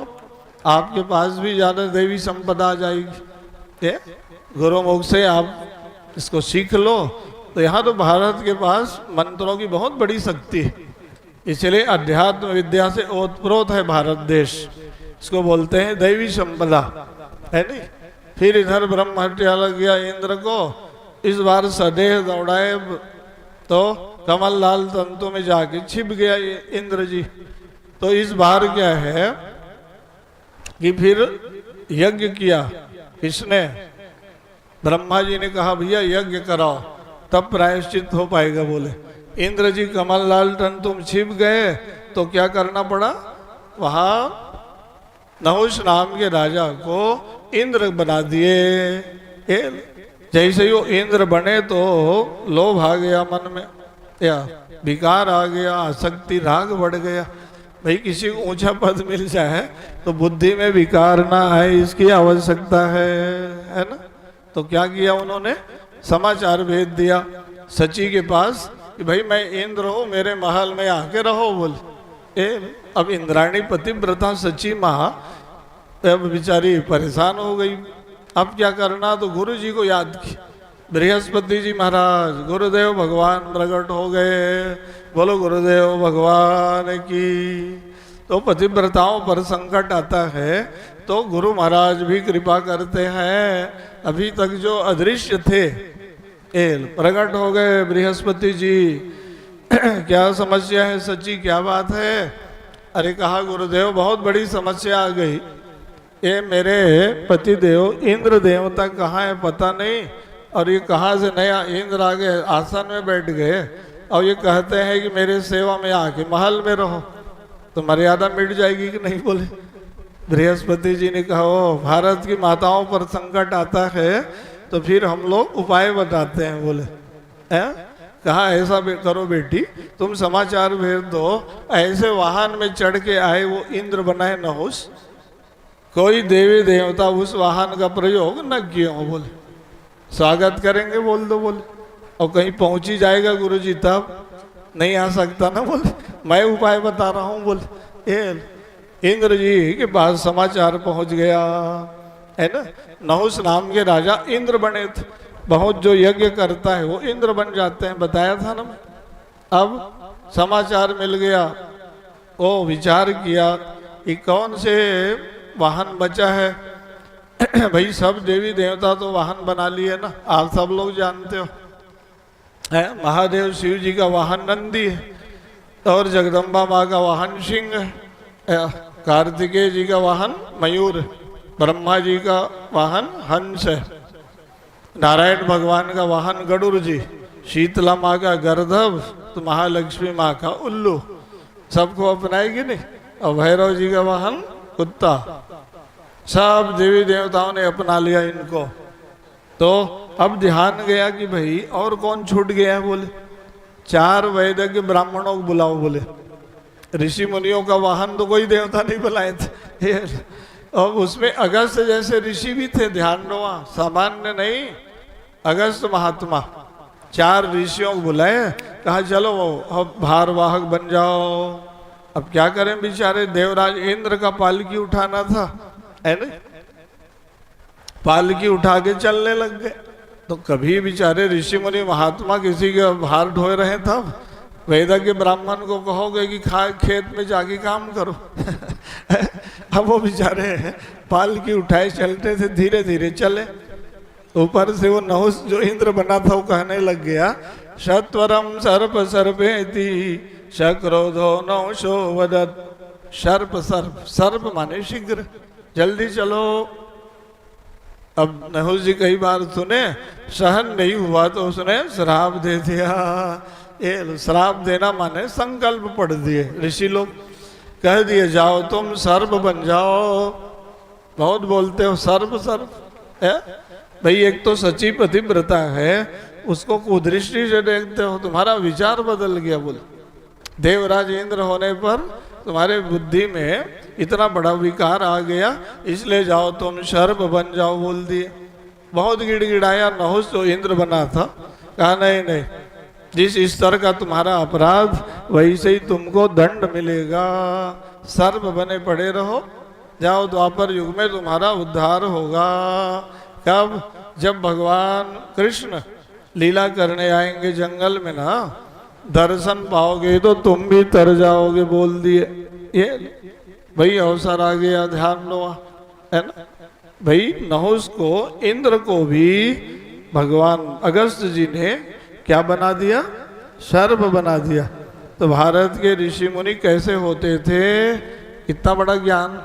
आपके पास भी ज़्यादा देवी संपदा आ जाएगी। गुरुमुख से आप इसको सीख लो। तो यहाँ तो भारत के पास मंत्रों की बहुत बड़ी शक्ति है, इसलिए अध्यात्म विद्या से ओतप्रोत है भारत देश। इसको बोलते हैं दैवी संपदा, है नहीं। फिर इधर ब्रह्म हत्या लग गया इंद्र को, इस बार सदेह दौड़ाए तो कमल लाल तंतु में जाके छिप गया इंद्र जी। तो इस बार क्या है कि फिर यज्ञ किया। किसने? ब्रह्मा जी ने कहा भैया यज्ञ कराओ, तब प्रायश्चित हो पाएगा बोले। इंद्र जी कमल लाल तंतु में छिप गए तो क्या करना पड़ा, वहां नहुष नाम के राजा को इंद्र बना दिए। जैसे वो इंद्र बने तो लोभ आ गया मन में, या विकार आ गया, आसक्ति राग बढ़ गया। भाई किसी को ऊंचा पद मिल जाए तो बुद्धि में विकार ना आए, इसकी आवश्यकता है ना। तो क्या किया उन्होंने, समाचार भेज दिया सची के पास कि भाई मैं इंद्र हूँ, मेरे महल में आके रहो बोले। अब इंद्राणी पतिव्रता सची माँ अब बेचारी परेशान हो गई। अब क्या करना, तो गुरु जी को याद की। बृहस्पति जी महाराज, गुरुदेव भगवान प्रकट हो गए, बोलो गुरुदेव भगवान की। तो पतिव्रताओं पर संकट आता है तो गुरु महाराज भी कृपा करते हैं। अभी तक जो अदृश्य थे प्रकट हो गए बृहस्पति जी। क्या समस्या है सच्ची, क्या बात है? अरे कहा गुरुदेव बहुत बड़ी समस्या आ गई। ये मेरे पति देव इंद्र देवता कहाँ है पता नहीं, और ये कहाँ से नया इंद्र आ गए, आसन में बैठ गए, और ये कहते हैं कि मेरे सेवा में आके महल में रहो। तो मर्यादा मिट जाएगी कि नहीं बोले। बृहस्पति जी ने कहा ओ भारत की माताओं पर संकट आता है तो फिर हम लोग उपाय बताते हैं बोले। कहा ऐसा करो बेटी, तुम समाचार भेज दो, ऐसे वाहन में चढ़ के आए वो इंद्र बनाए नहुष, कोई देवी देवता उस वाहन का प्रयोग न किए हो बोले। स्वागत करेंगे बोल दो बोले। और कहीं पहुंच ही जाएगा गुरु जी तब नहीं आ सकता ना बोले। मैं उपाय बता रहा हूँ बोले। इंद्र जी के पास समाचार पहुंच गया है ना। नहुष नाम के राजा इंद्र बने थे। बहुत जो यज्ञ करता है वो इंद्र बन जाते हैं, बताया था ना। अब समाचार मिल गया, वो विचार किया कि कौन से वाहन बचा है। भाई सब देवी देवता तो वाहन बना लिए ना, आप सब लोग जानते हो। है महादेव शिव जी का वाहन नंदी है, और जगदम्बा माँ का वाहन सिंह है, कार्तिकेय जी का वाहन मयूर, ब्रह्मा जी का वाहन हंस है, नारायण भगवान का वाहन गरुड़ जी, शीतला माँ का गर्दभ, तो महालक्ष्मी माँ का उल्लू। सबको अपनाएगी नहीं। और भैरव जी का वाहन कुत्ता, सब देवी देवताओं ने अपना लिया इनको। तो अब ध्यान गया कि भाई और कौन छूट गया है, बोले 4 वैदिक ब्राह्मणों को बुलाओ। बोले ऋषि मुनियों का वाहन तो कोई देवता नहीं बुलाए थे। और उसमें अगस्त जैसे ऋषि भी थे, ध्यान दो, सामान्य नहीं, अगस्त महात्मा। 4 ऋषियों को बुलाए, कहा चलो अब भारवाहक बन जाओ। अब क्या करें बेचारे, देवराज इंद्र का पालकी उठाना था, है ना, पालकी उठा के चलने लग गए। तो कभी बेचारे ऋषि मुनि महात्मा किसी के भार ढोए रहे, तब वेदा के ब्राह्मण को कहोगे कि खेत में जाके काम करो। अब वो बेचारे पालकी उठाए चलते थे, धीरे धीरे चले। ऊपर से वो नहुस जो इंद्र बना था वो कहने लग गया, शत्वरम सर्प सर्पेति शक्रोधो नहुषो वदत। सर्प सर्प, सर्प माने शीघ्र, जल्दी चलो। अब नहुस जी कई बार सुने, सहन नहीं हुआ तो उसने श्राप दे दिया। ये श्राप देना माने संकल्प पढ़ दिए ऋषि लोग, कह दिए जाओ तुम सर्प बन जाओ। बहुत बोलते हो सर्प सर्प है भाई, एक तो सची पतिव्रता है, उसको कुदृष्टि से देखते हो, तुम्हारा विचार बदल गया। बोले देवराज इंद्र होने पर तुम्हारे बुद्धि में इतना बड़ा विकार आ गया, इसलिए जाओ तुम सर्प बन जाओ बोल दिए। बहुत गिड़गिड़ाया नहुस जो इंद्र बना था, कहा नहीं नहीं, जिस स्तर का तुम्हारा अपराध वैसे ही तुमको दंड मिलेगा, सर्प बने पड़े रहो, जाओ द्वापर युग में तुम्हारा उद्धार होगा। कब? जब भगवान कृष्ण लीला करने आएंगे जंगल में ना, दर्शन पाओगे तो तुम भी तर जाओगे बोल दिए। ये भाई अवसर आ गया, ध्यान लो, है ना। भाई नहुस को, इंद्र को भी भगवान अगस्त जी ने क्या बना दिया, सर्प बना दिया। तो भारत के ऋषि मुनि कैसे होते थे, कितना बड़ा ज्ञान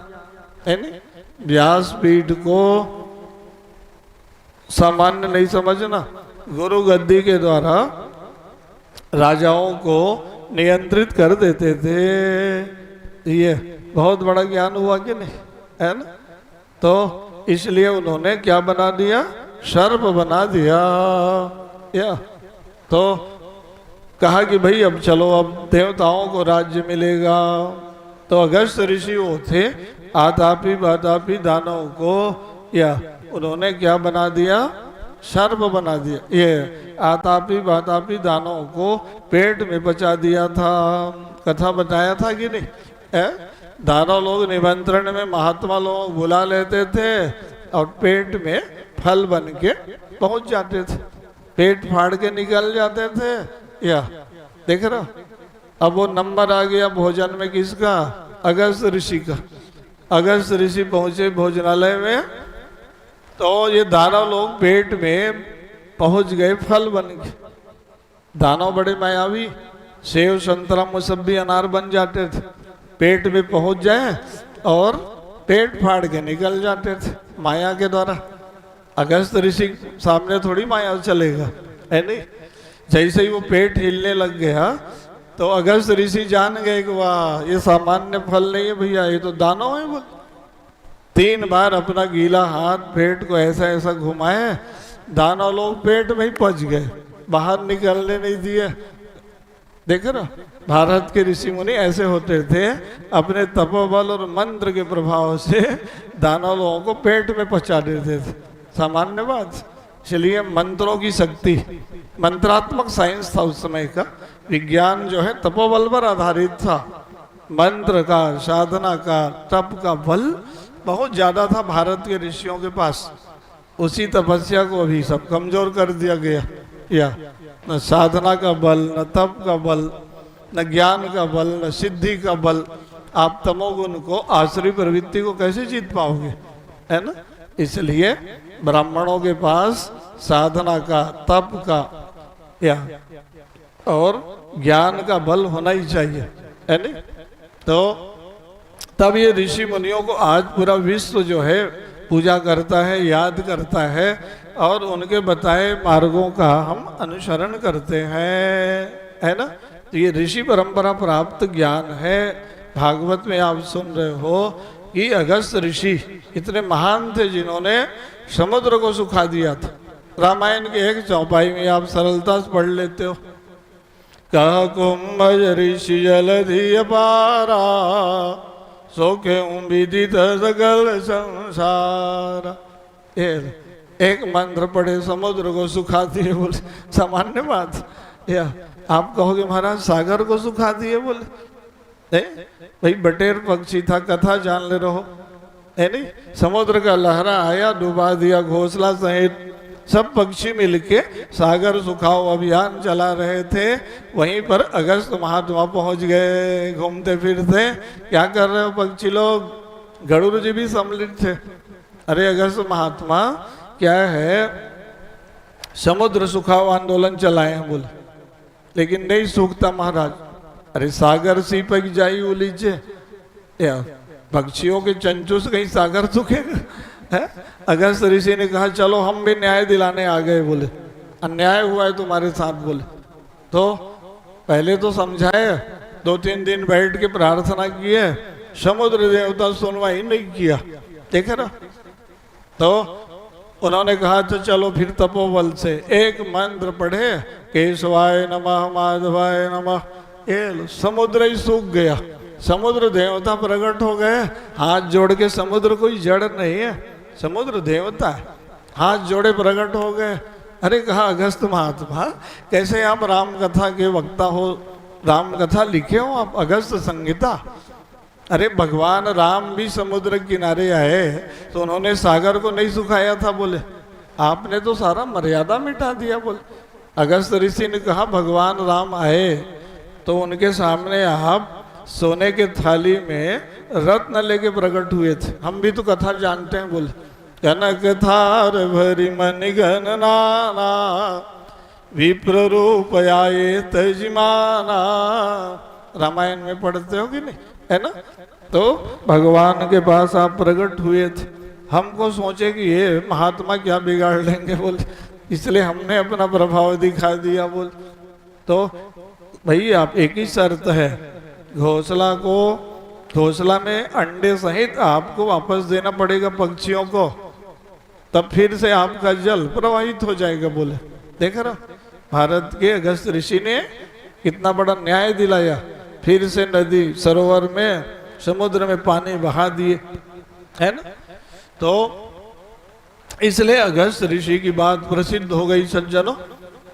है ना। व्यासपीठ को सामान्य नहीं समझना, गुरु गद्दी के द्वारा राजाओं को नियंत्रित कर देते थे। ये बहुत बड़ा ज्ञान हुआ कि नहीं, है ना। तो इसलिए उन्होंने क्या बना दिया, सर्प बना दिया। या तो कहा कि भाई अब चलो, अब देवताओं को राज्य मिलेगा। तो अगस्त ऋषि वो थे, आतापी बातापी दानवों को, या उन्होंने क्या बना दिया, सर्प बना दिया। ये आतापी बातापी दानवों को पेट में बचा दिया था, कथा बताया था कि नहीं है। दानव लोग निमंत्रण में महात्मा लोग बुला लेते थे और पेट में फल बन के पहुंच जाते थे, पेट फाड़ के निकल जाते थे। या देख रहा, अब वो नंबर आ गया भोजन में किसका, अगस्त ऋषि का। अगस्त ऋषि पहुंचे भोजनालय में, तो ये दानव लोग पेट में पहुंच गए फल बन के। दानव बड़े मायावी, सेव संतरा मौसम्बी अनार बन जाते थे, पेट में पहुंच जाए और पेट फाड़ के निकल जाते थे माया के द्वारा। अगस्त ऋषि सामने थोड़ी माया चलेगा, है नहीं। जैसे ही वो पेट हिलने लग गया तो अगस्त ऋषि जान गए कि वाह, ये सामान्य फल नहीं है भैया, ये तो दानव है। वो 3 बार अपना गीला हाथ पेट को ऐसा ऐसा घुमाए, दानव लोग पेट में ही पच गए, बाहर निकलने नहीं दिए। देख रहा, भारत के ऋषि मुनि ऐसे होते थे, अपने तपोबल और मंत्र के प्रभाव से दानव लोगों को पेट में पचा देते थे। सामान्य बात, इसलिए मंत्रों की शक्ति, मंत्रात्मक साइंस था उस समय का। विज्ञान जो है तपोबल पर आधारित था, मंत्र का, साधना का, तप का बल बहुत ज्यादा था भारत के ऋषियों के पास। उसी तपस्या को अभी सब कमजोर कर दिया गया। या न साधना का बल, न तप का बल, न ज्ञान का बल, न सिद्धि का बल। आप तमोगुण को, आश्रय प्रवृत्ति को कैसे जीत पाओगे, है ना। इसलिए ब्राह्मणों के पास साधना का, तप का, या और ज्ञान का बल होना ही चाहिए, है ना। तो तब ये ऋषि मुनियों को आज पूरा विश्व जो है पूजा करता है, याद करता है, और उनके बताए मार्गों का हम अनुसरण करते हैं, है ना। तो ये ऋषि परंपरा प्राप्त ज्ञान है। भागवत में आप सुन रहे हो कि अगस्त ऋषि इतने महान थे जिन्होंने समुद्र को सुखा दिया था। रामायण के एक चौपाई में आप सरलता से पढ़ लेते हो, कह कुंभज ऋषि जलधि अपारा, सोखे विदित सकल संसार। एक मंत्र पढ़े समुद्र को सुखा दिए बोले, सामान्य बात। या आप कहोगे महाराज सागर को सुखा दिए बोले, भाई बटेर पक्षी था, कथा जान ले रहो है नहीं। समुद्र का लहरा आया, डुबा दिया, घोंसला सहित सब पक्षी मिलके सागर सुखाओ अभियान चला रहे थे। वहीं पर अगस्त महात्मा पहुंच गए घूमते फिरते। क्या कर रहे हो पक्षी लोग? गरुड़ जी भी सम्मिलित थे। अरे अगस्त महात्मा क्या है, समुद्र सुखाओ आंदोलन चलाए हैं बोले, लेकिन नहीं सूखता महाराज। अरे सागर सी पक जाई उलीचे, पक्षियों के चंचू से कहीं सागर सूखेगा है? अगस्त ऋषि ने कहा चलो हम भी न्याय दिलाने आ गए बोले, अन्याय हुआ है तुम्हारे साथ बोले। तो पहले तो समझाए, 2-3 दिन बैठ के प्रार्थना किए, समुद्र देवता सुनवाई नहीं किया, देखे ना। तो उन्होंने कहा तो चलो फिर तपोबल से एक मंत्र पढ़े, केशवाय नमः माधवाय नमः, ये समुद्र ही सूख गया। समुद्र देवता प्रकट हो गए, हाथ जोड़ के। समुद्र कोई जड़ नहीं है, समुद्र देवता है। हाथ जोड़े प्रकट हो गए। अरे कहा अगस्त महात्मा कैसे आप राम कथा के वक्ता हो, राम कथा लिखे हो आप, अगस्त संहिता। अरे भगवान राम भी समुद्र किनारे आए तो उन्होंने सागर को नहीं सुखाया था बोले, आपने तो सारा मर्यादा मिटा दिया बोले। अगस्त ऋषि ने कहा भगवान राम आए तो उनके सामने आप सोने के थाली में रत्न लेके प्रकट हुए थे। हम भी तो कथा जानते हैं बोले, कनक थार भरी मणिगण नाना, विप्र रूप आए तजमाना। रामायण में पढ़ते हो कि नहीं, है ना। तो भगवान के पास आप प्रकट हुए थे। हमको सोचे कि ये महात्मा क्या बिगाड़ लेंगे बोले, इसलिए हमने अपना प्रभाव दिखा दिया बोले। तो भाई आप एक ही शर्त है, घोंसला में अंडे सहित आपको वापस देना पड़ेगा पक्षियों को, तब फिर से आपका जल प्रवाहित हो जाएगा बोले। देख रहा भारत के अगस्त ऋषि ने कितना बड़ा न्याय दिलाया। फिर से नदी सरोवर में समुद्र में पानी बहा दिए, है ना। तो इसलिए अगस्त ऋषि की बात प्रसिद्ध हो गई सज्जनों।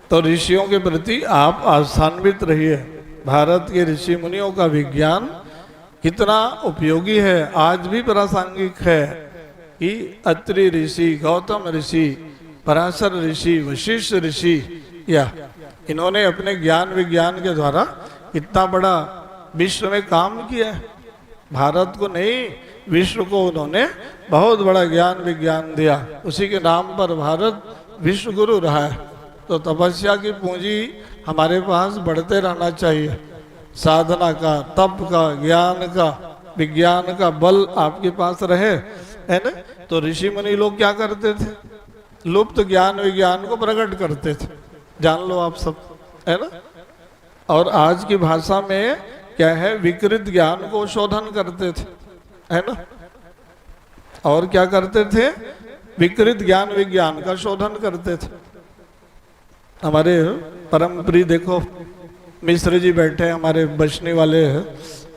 तो ऋषियों के प्रति आप आस्थान्वित रहिए। भारत के ऋषि मुनियों का विज्ञान कितना उपयोगी है, आज भी प्रासंगिक है। कि अत्रि ऋषि, गौतम ऋषि, पराशर ऋषि, वशिष्ठ ऋषि, या इन्होंने अपने ज्ञान विज्ञान के द्वारा कितना बड़ा विश्व में काम किया है। भारत को नहीं, विश्व को उन्होंने बहुत बड़ा ज्ञान विज्ञान दिया। उसी के नाम पर भारत विश्व गुरु रहा है। तो तपस्या की पूंजी हमारे पास बढ़ते रहना चाहिए। साधना का, तप का, ज्ञान का, विज्ञान का बल आपके पास रहे, है ना। तो ऋषि मुनि लोग क्या करते थे, लुप्त ज्ञान विज्ञान को प्रकट करते थे। जान लो आप सब, है ना। और आज की भाषा में क्या है, विकृत ज्ञान को शोधन करते थे, है ना। और क्या करते थे, विकृत ज्ञान विज्ञान का शोधन करते थे। हमारे परम प्रिय देखो मिश्र जी बैठे, हमारे बचने वाले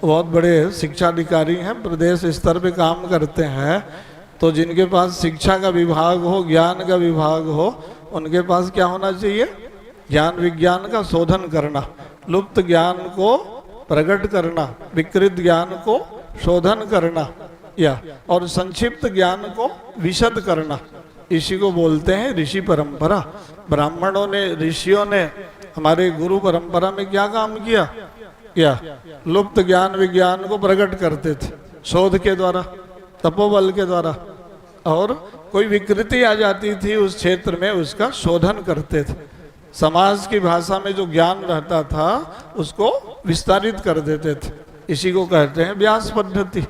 बहुत बड़े शिक्षा अधिकारी हैं, प्रदेश स्तर पे काम करते हैं। तो जिनके पास शिक्षा का विभाग हो, ज्ञान का विभाग हो, उनके पास क्या होना चाहिए, ज्ञान विज्ञान का शोधन करना, लुप्त ज्ञान को प्रकट करना, विकृत ज्ञान को शोधन करना, या और संक्षिप्त ज्ञान को विशद करना। इसी को बोलते हैं ऋषि परंपरा। ब्राह्मणों ने, ऋषियों ने हमारे गुरु परंपरा में क्या काम किया, लुप्त ज्ञान विज्ञान को प्रकट करते थे शोध के द्वारा, तपोबल के द्वारा। और कोई विकृति आ जाती थी उस क्षेत्र में, उसका शोधन करते थे। समाज की भाषा में जो ज्ञान रहता था उसको विस्तारित कर देते थे। इसी को कहते हैं व्यास पद्धति।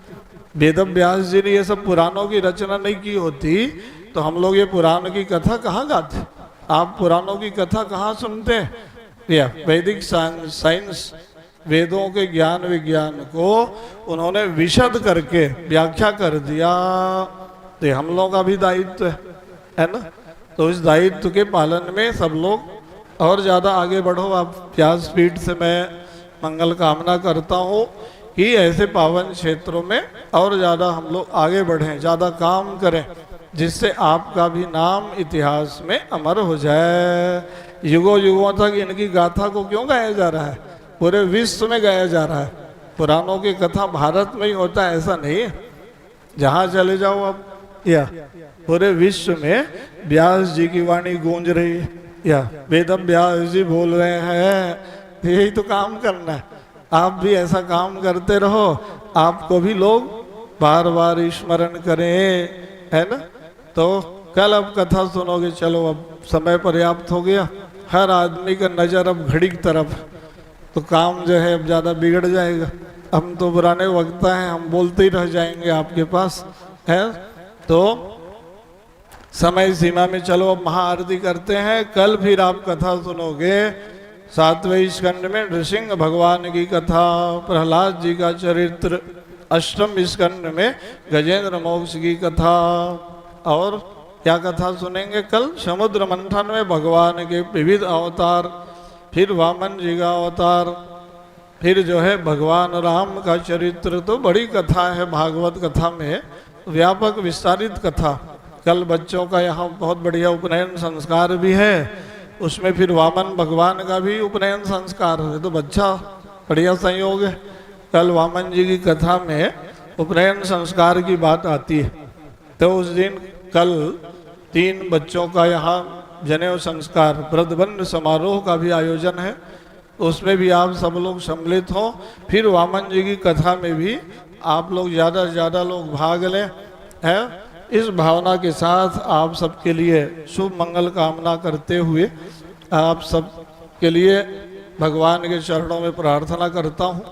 वेद व्यास जी ने ये सब पुराणों की रचना नहीं की होती तो हम लोग ये पुराण की कथा कहाँ गाते। आप पुराणों की कथा कहाँ सुनते हैं, या वैदिक साइंस, वेदों के ज्ञान विज्ञान को उन्होंने विशद करके व्याख्या कर दिया। तो ये हम लोगों का भी दायित्व है ना। तो इस दायित्व के पालन में सब लोग और ज़्यादा आगे बढ़ो। आप व्यासपीठ से मैं मंगल कामना करता हूँ कि ऐसे पावन क्षेत्रों में और ज़्यादा हम लोग आगे बढ़ें, ज़्यादा काम करें, जिससे आपका भी नाम इतिहास में अमर हो जाए। युगों युगों तक इनकी गाथा को क्यों गाया जा रहा है? पूरे विश्व में गाया जा रहा है। पुराणों की कथा भारत में ही होता है ऐसा नहीं है, जहाँ चले जाओ आप, या पूरे विश्व में व्यास जी की वाणी गूंज रही है, या वेद व्यास जी बोल रहे हैं। यही तो काम करना है। आप भी ऐसा काम करते रहो, आपको भी लोग बार बार स्मरण करें, है ना। तो कल अब कथा सुनोगे। चलो अब समय पर्याप्त हो गया। हर आदमी का नज़र अब घड़ी की तरफ, तो काम जो है अब ज़्यादा बिगड़ जाएगा। हम तो पुराने वक्ता हैं, हम बोलते ही रह जाएंगे आपके पास, है। तो समय सीमा में चलो अब महाआरती करते हैं। कल फिर आप कथा सुनोगे। 7वें स्कंद में नृसिंह भगवान की कथा, प्रहलाद जी का चरित्र। 8वें स्कंद में गजेंद्र मोक्ष की कथा। और क्या कथा सुनेंगे कल? समुद्र मंथन में भगवान के विविध अवतार, फिर वामन जी का अवतार, फिर जो है भगवान राम का चरित्र। तो बड़ी कथा है भागवत कथा में, व्यापक विस्तारित कथा। कल बच्चों का यहाँ बहुत बढ़िया उपनयन संस्कार भी है, उसमें फिर वामन भगवान का भी उपनयन संस्कार है। तो बच्चा बढ़िया संयोग है। कल वामन जी की कथा में उपनयन संस्कार की बात आती है। तो उस दिन कल 3 बच्चों का यहाँ जनेऊ संस्कार व्रतबंध समारोह का भी आयोजन है। उसमें भी आप सब लोग सम्मिलित हों। फिर वामन जी की कथा में भी आप लोग ज़्यादा से ज़्यादा लोग भाग लें, है। इस भावना के साथ आप सबके लिए शुभ मंगल कामना करते हुए आप सब के लिए भगवान के चरणों में प्रार्थना करता हूँ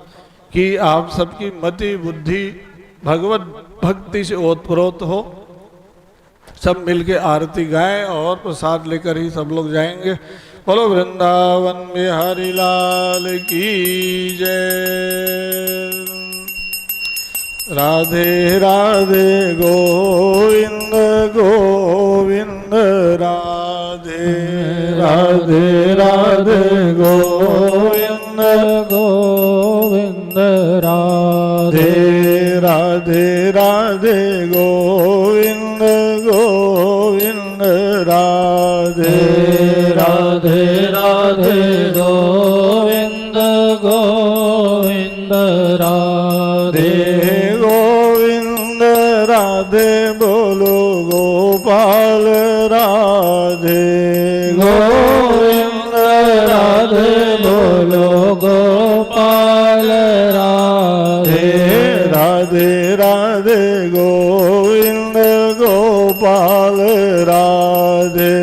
कि आप सबकी मति बुद्धि भगवत भक्ति से ओतप्रोत हो। सब मिलके आरती गाएं और प्रसाद लेकर ही सब लोग जाएंगे। बोलो वृंदावन बिहारी लाल की जय। राधे राधे गोविंद गोविंद राधे राधे राधे गोविंद गोविंद राधे राधे राधे गोविंद गोविंद राधे राधे राधे गोविंद गोविंद राधे गोविंद राधे बोलो गोपाल राधे गोविंद राधे बोलो गोपाल राधे राधे राधे गोविंद गोपाल राधे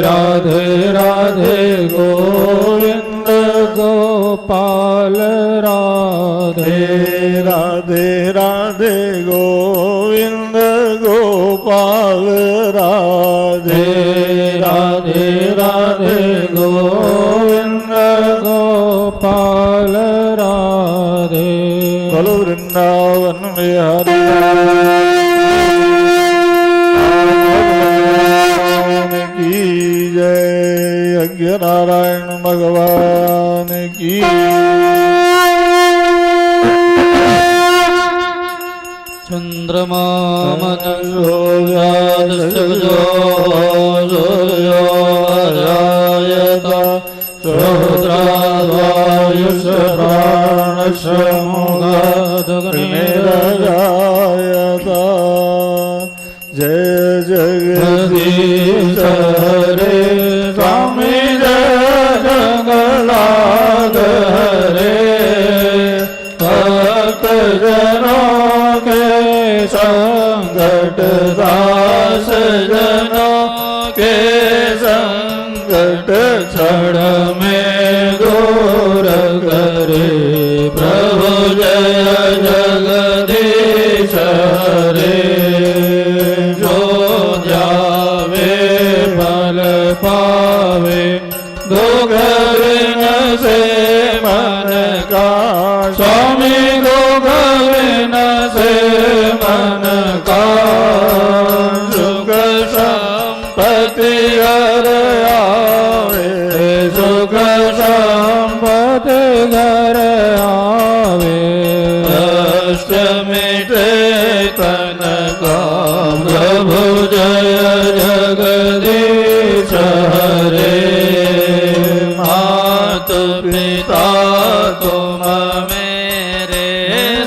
राधे राधे गोविंद गोपाल राधे राधे राधे गोविंद गोपाल राधे राधे राधे गोविंद गोपाल राधे। बोलो वृंदावन बिहारी की जय। यज्ञ नारायण भगवान की। चंद्रमा मनसो व्यादशयोजायता श्रोत्राद्वायुष्प्राणशमुगादग्निरजायता। जय जगदीश हरे स्वामी जय जगन्नाथ हरे। भक्त जनों के संकट दास जनों के संकट क्षण में दूर करे। प्रभु जय जगदीश हरे। जो जावे फल पावे दुख बिन से मन का पर आवे। कष्ट मिटे तन का प्रभु जय जगदीश हरे। मात पिता तुम मेरे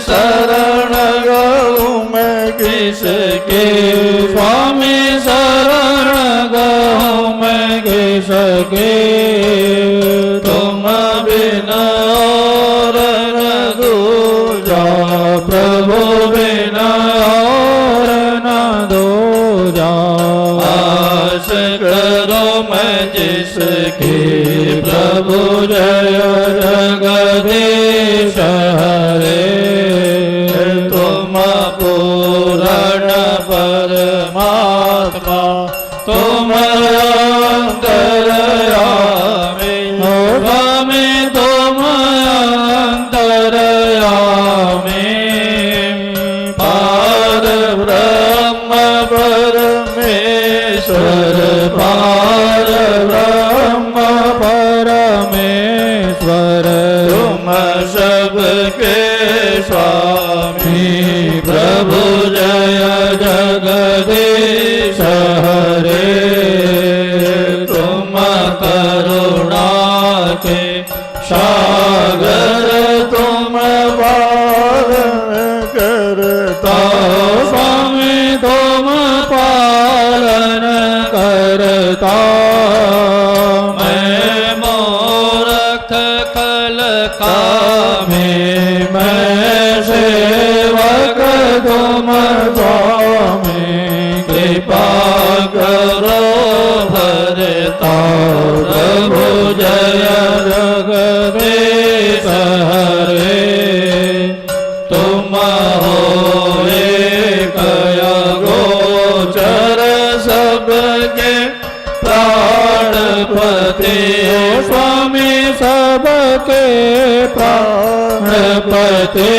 शरण गऊ मैं किसके। स्वामी शरण गहूँ मैं किसके। तुम बिना और न दूजा प्रभु बिना और न दूजा। आस करो मैं जिसकी प्रभु जय जगदीश हरे। तुम पूर्ण परमात्मा तुम अंतर्यामी। स्वामी तुम अंतर्यामी। पार ब्रह्म परमेश्वर पार ब्रह्म परमेश्वर। तुम सबके स्वामी प्रभु जय जगदीश हरे। तुम करुणा के सागर तुम पालन करता। स्वामी तुम पालन करता। मैं मूर्ख कल कामी मैं सेवक तुम स्वामी। कृपा करो भरता प्रभु जय जगदीश हरे। तुम हो एक गोचर सबके प्राणपति। स्वामी सबके प्राणपति।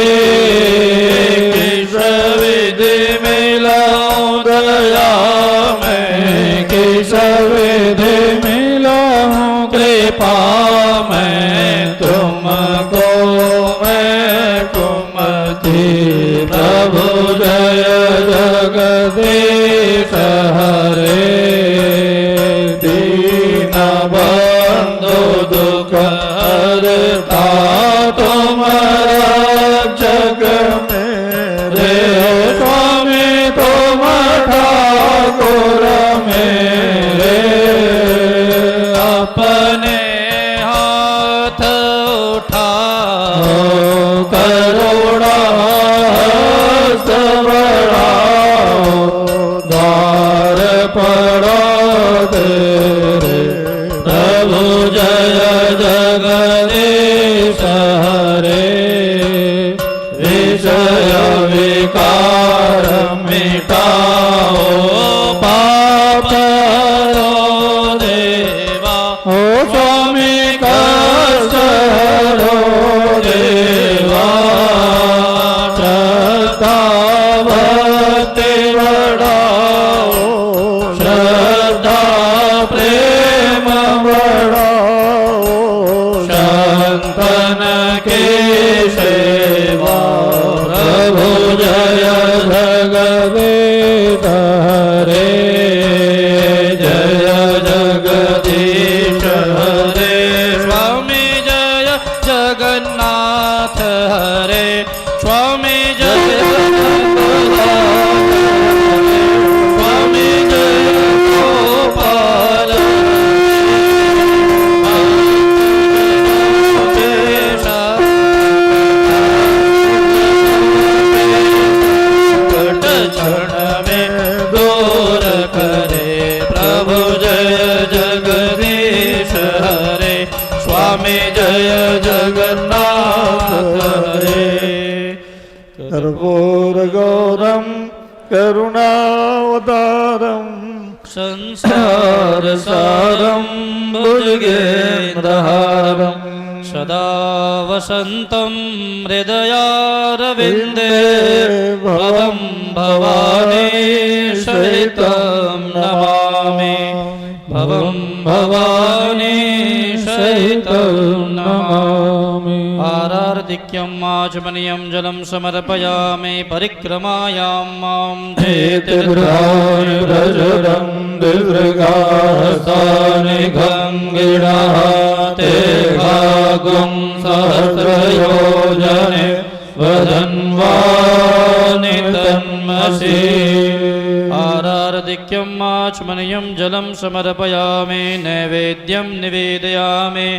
किस विधि मिलाऊं दया में। किस विधि मिलाऊं कृपा में। तुमको मैं कुमति प्रभु जय जगदीश हरे। दीन बंधु दुख हरता तुम जग मेरे। स्वामी तुम ठाकुर मेरे। अपने हाथ उठाओ करुणा हस्त बढ़ाओ। द्वार पड़ो तेरे प्रभु जय जगदीश हरे। विषय विकार मिटाओ पाप हरो देवा। ओ स्वामी कष्ट हरो देवा। श्रद्धा भक्ति बढ़ाओ। श्रद्धा प्रेम बढ़ाओ। संतन की सेवा प्रभु जय जगदीश हरे। जय जगदीश हरे। स्वामी जय जगन्नाथ हरे। स्वामी जय जगन्नाथ हरे। स्वामी जय गोपाल क्षण में दूर करे प्रभु जय जगदीश हरे। स्वामी जय जगन्नाथ हरे। कर्पूर गौरम करुणावतारम संसार सारं भुजगेन्द्रहारं सदा वसन्तं हृदयारविन्दे भवं भवानी सहितं नमामि। भवं भवानी सहितं नमामि। आरार्धिक्यम् आचमनीयं जलं समर्पयामि परिक्रमायां मां एतद्गृहाणि प्रचुरं दिदृगाहस्तानि गङ्गिणः ते भागुं सहस्रयोजने वदन्वानि तन्मसि आरार्धिक्यम् आचमनीयं जलं समर्पयामि नैवेद्यं निवेदयामि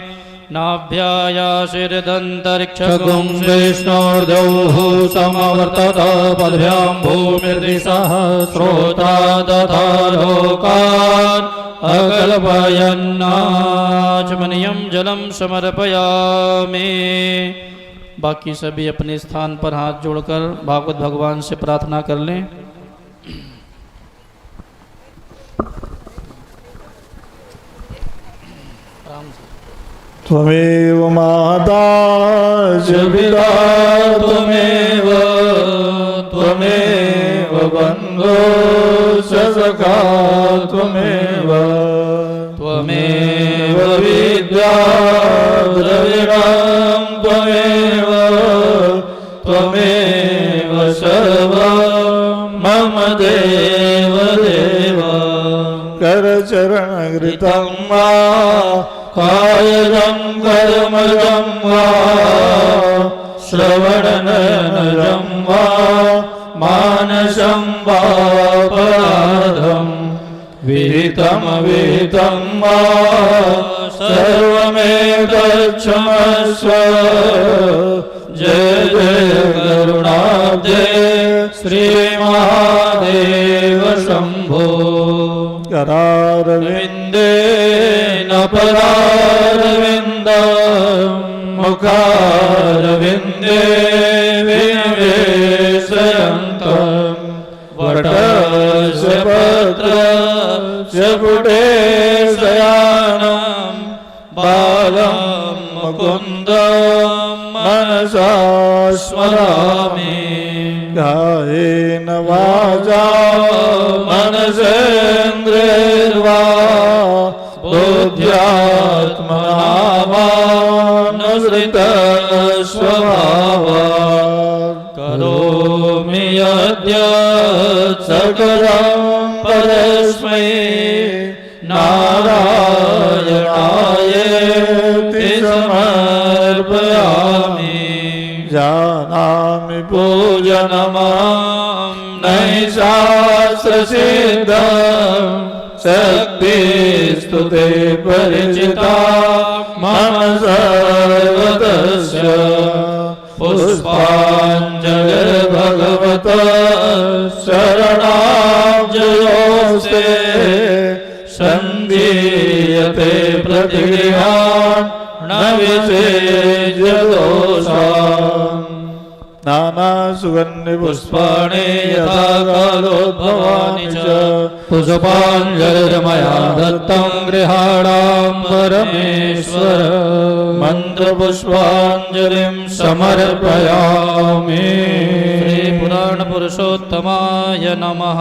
नाभ्यायाशिरदन्तरिक्षगुं विष्णोर्दौः समवर्तत पद्भ्यां भूमिर्दिसहस्रोता तथा लोकान् अकल्पयन्नाचमनीयं जलं समर्पयामि। बाकी सभी अपने स्थान पर हाथ जोड़कर भागवत भगवान से प्रार्थना कर लें। त्वमेव माता च पिता त्वमेव त्वमेव बन्धो च सखा त्वमेव त्वमेव विद्या द्रविणं त्वमेव त्वमेव सर्वं मम देव देव करचरणघृतं वा कायजं कर्मजं वा श्रवणनयनजं वा मानसं वा पराधं विहितं विहितं वा सर्वमेतच्छमस्व जय जय करुणाब्धे श्रीमहादेव शम्भो। करारविन्देन पदारविन्दं मुखारविन्दे विनिवेशयन्तं वटस्य पत्रस्य पुटे शयानं बालं मुकुन्दं मनसा स्मरामि। कायेन वाचा मनसेन्द्रियैर्वा बुद्ध्यात्मना वानुसृतस्वभावात् करोमि यद्यत् सकलं परस्मै नारायणायेति समर्पयामि। जानामि पूजनमां नहि शास्त्रसिद्धं शक्तिस्तु ते परिचिता मम सर्वतस्य पुष्पाञ्जलिर्भगवतः शरणाब्जयोस्ते सन्दीयते प्रतिगृहान् न विसेज्य दोषान्। नाना सुगन्धि पुष्पाणि यथा कालोद्भवानि च पुष्पाञ्जलिर्मया दत्तं गृहाणां परमेश्वर मन्त्रपुष्पाञ्जलिं समर्पयामि। श्रीपुराणपुरुषोत्तमाय नमः।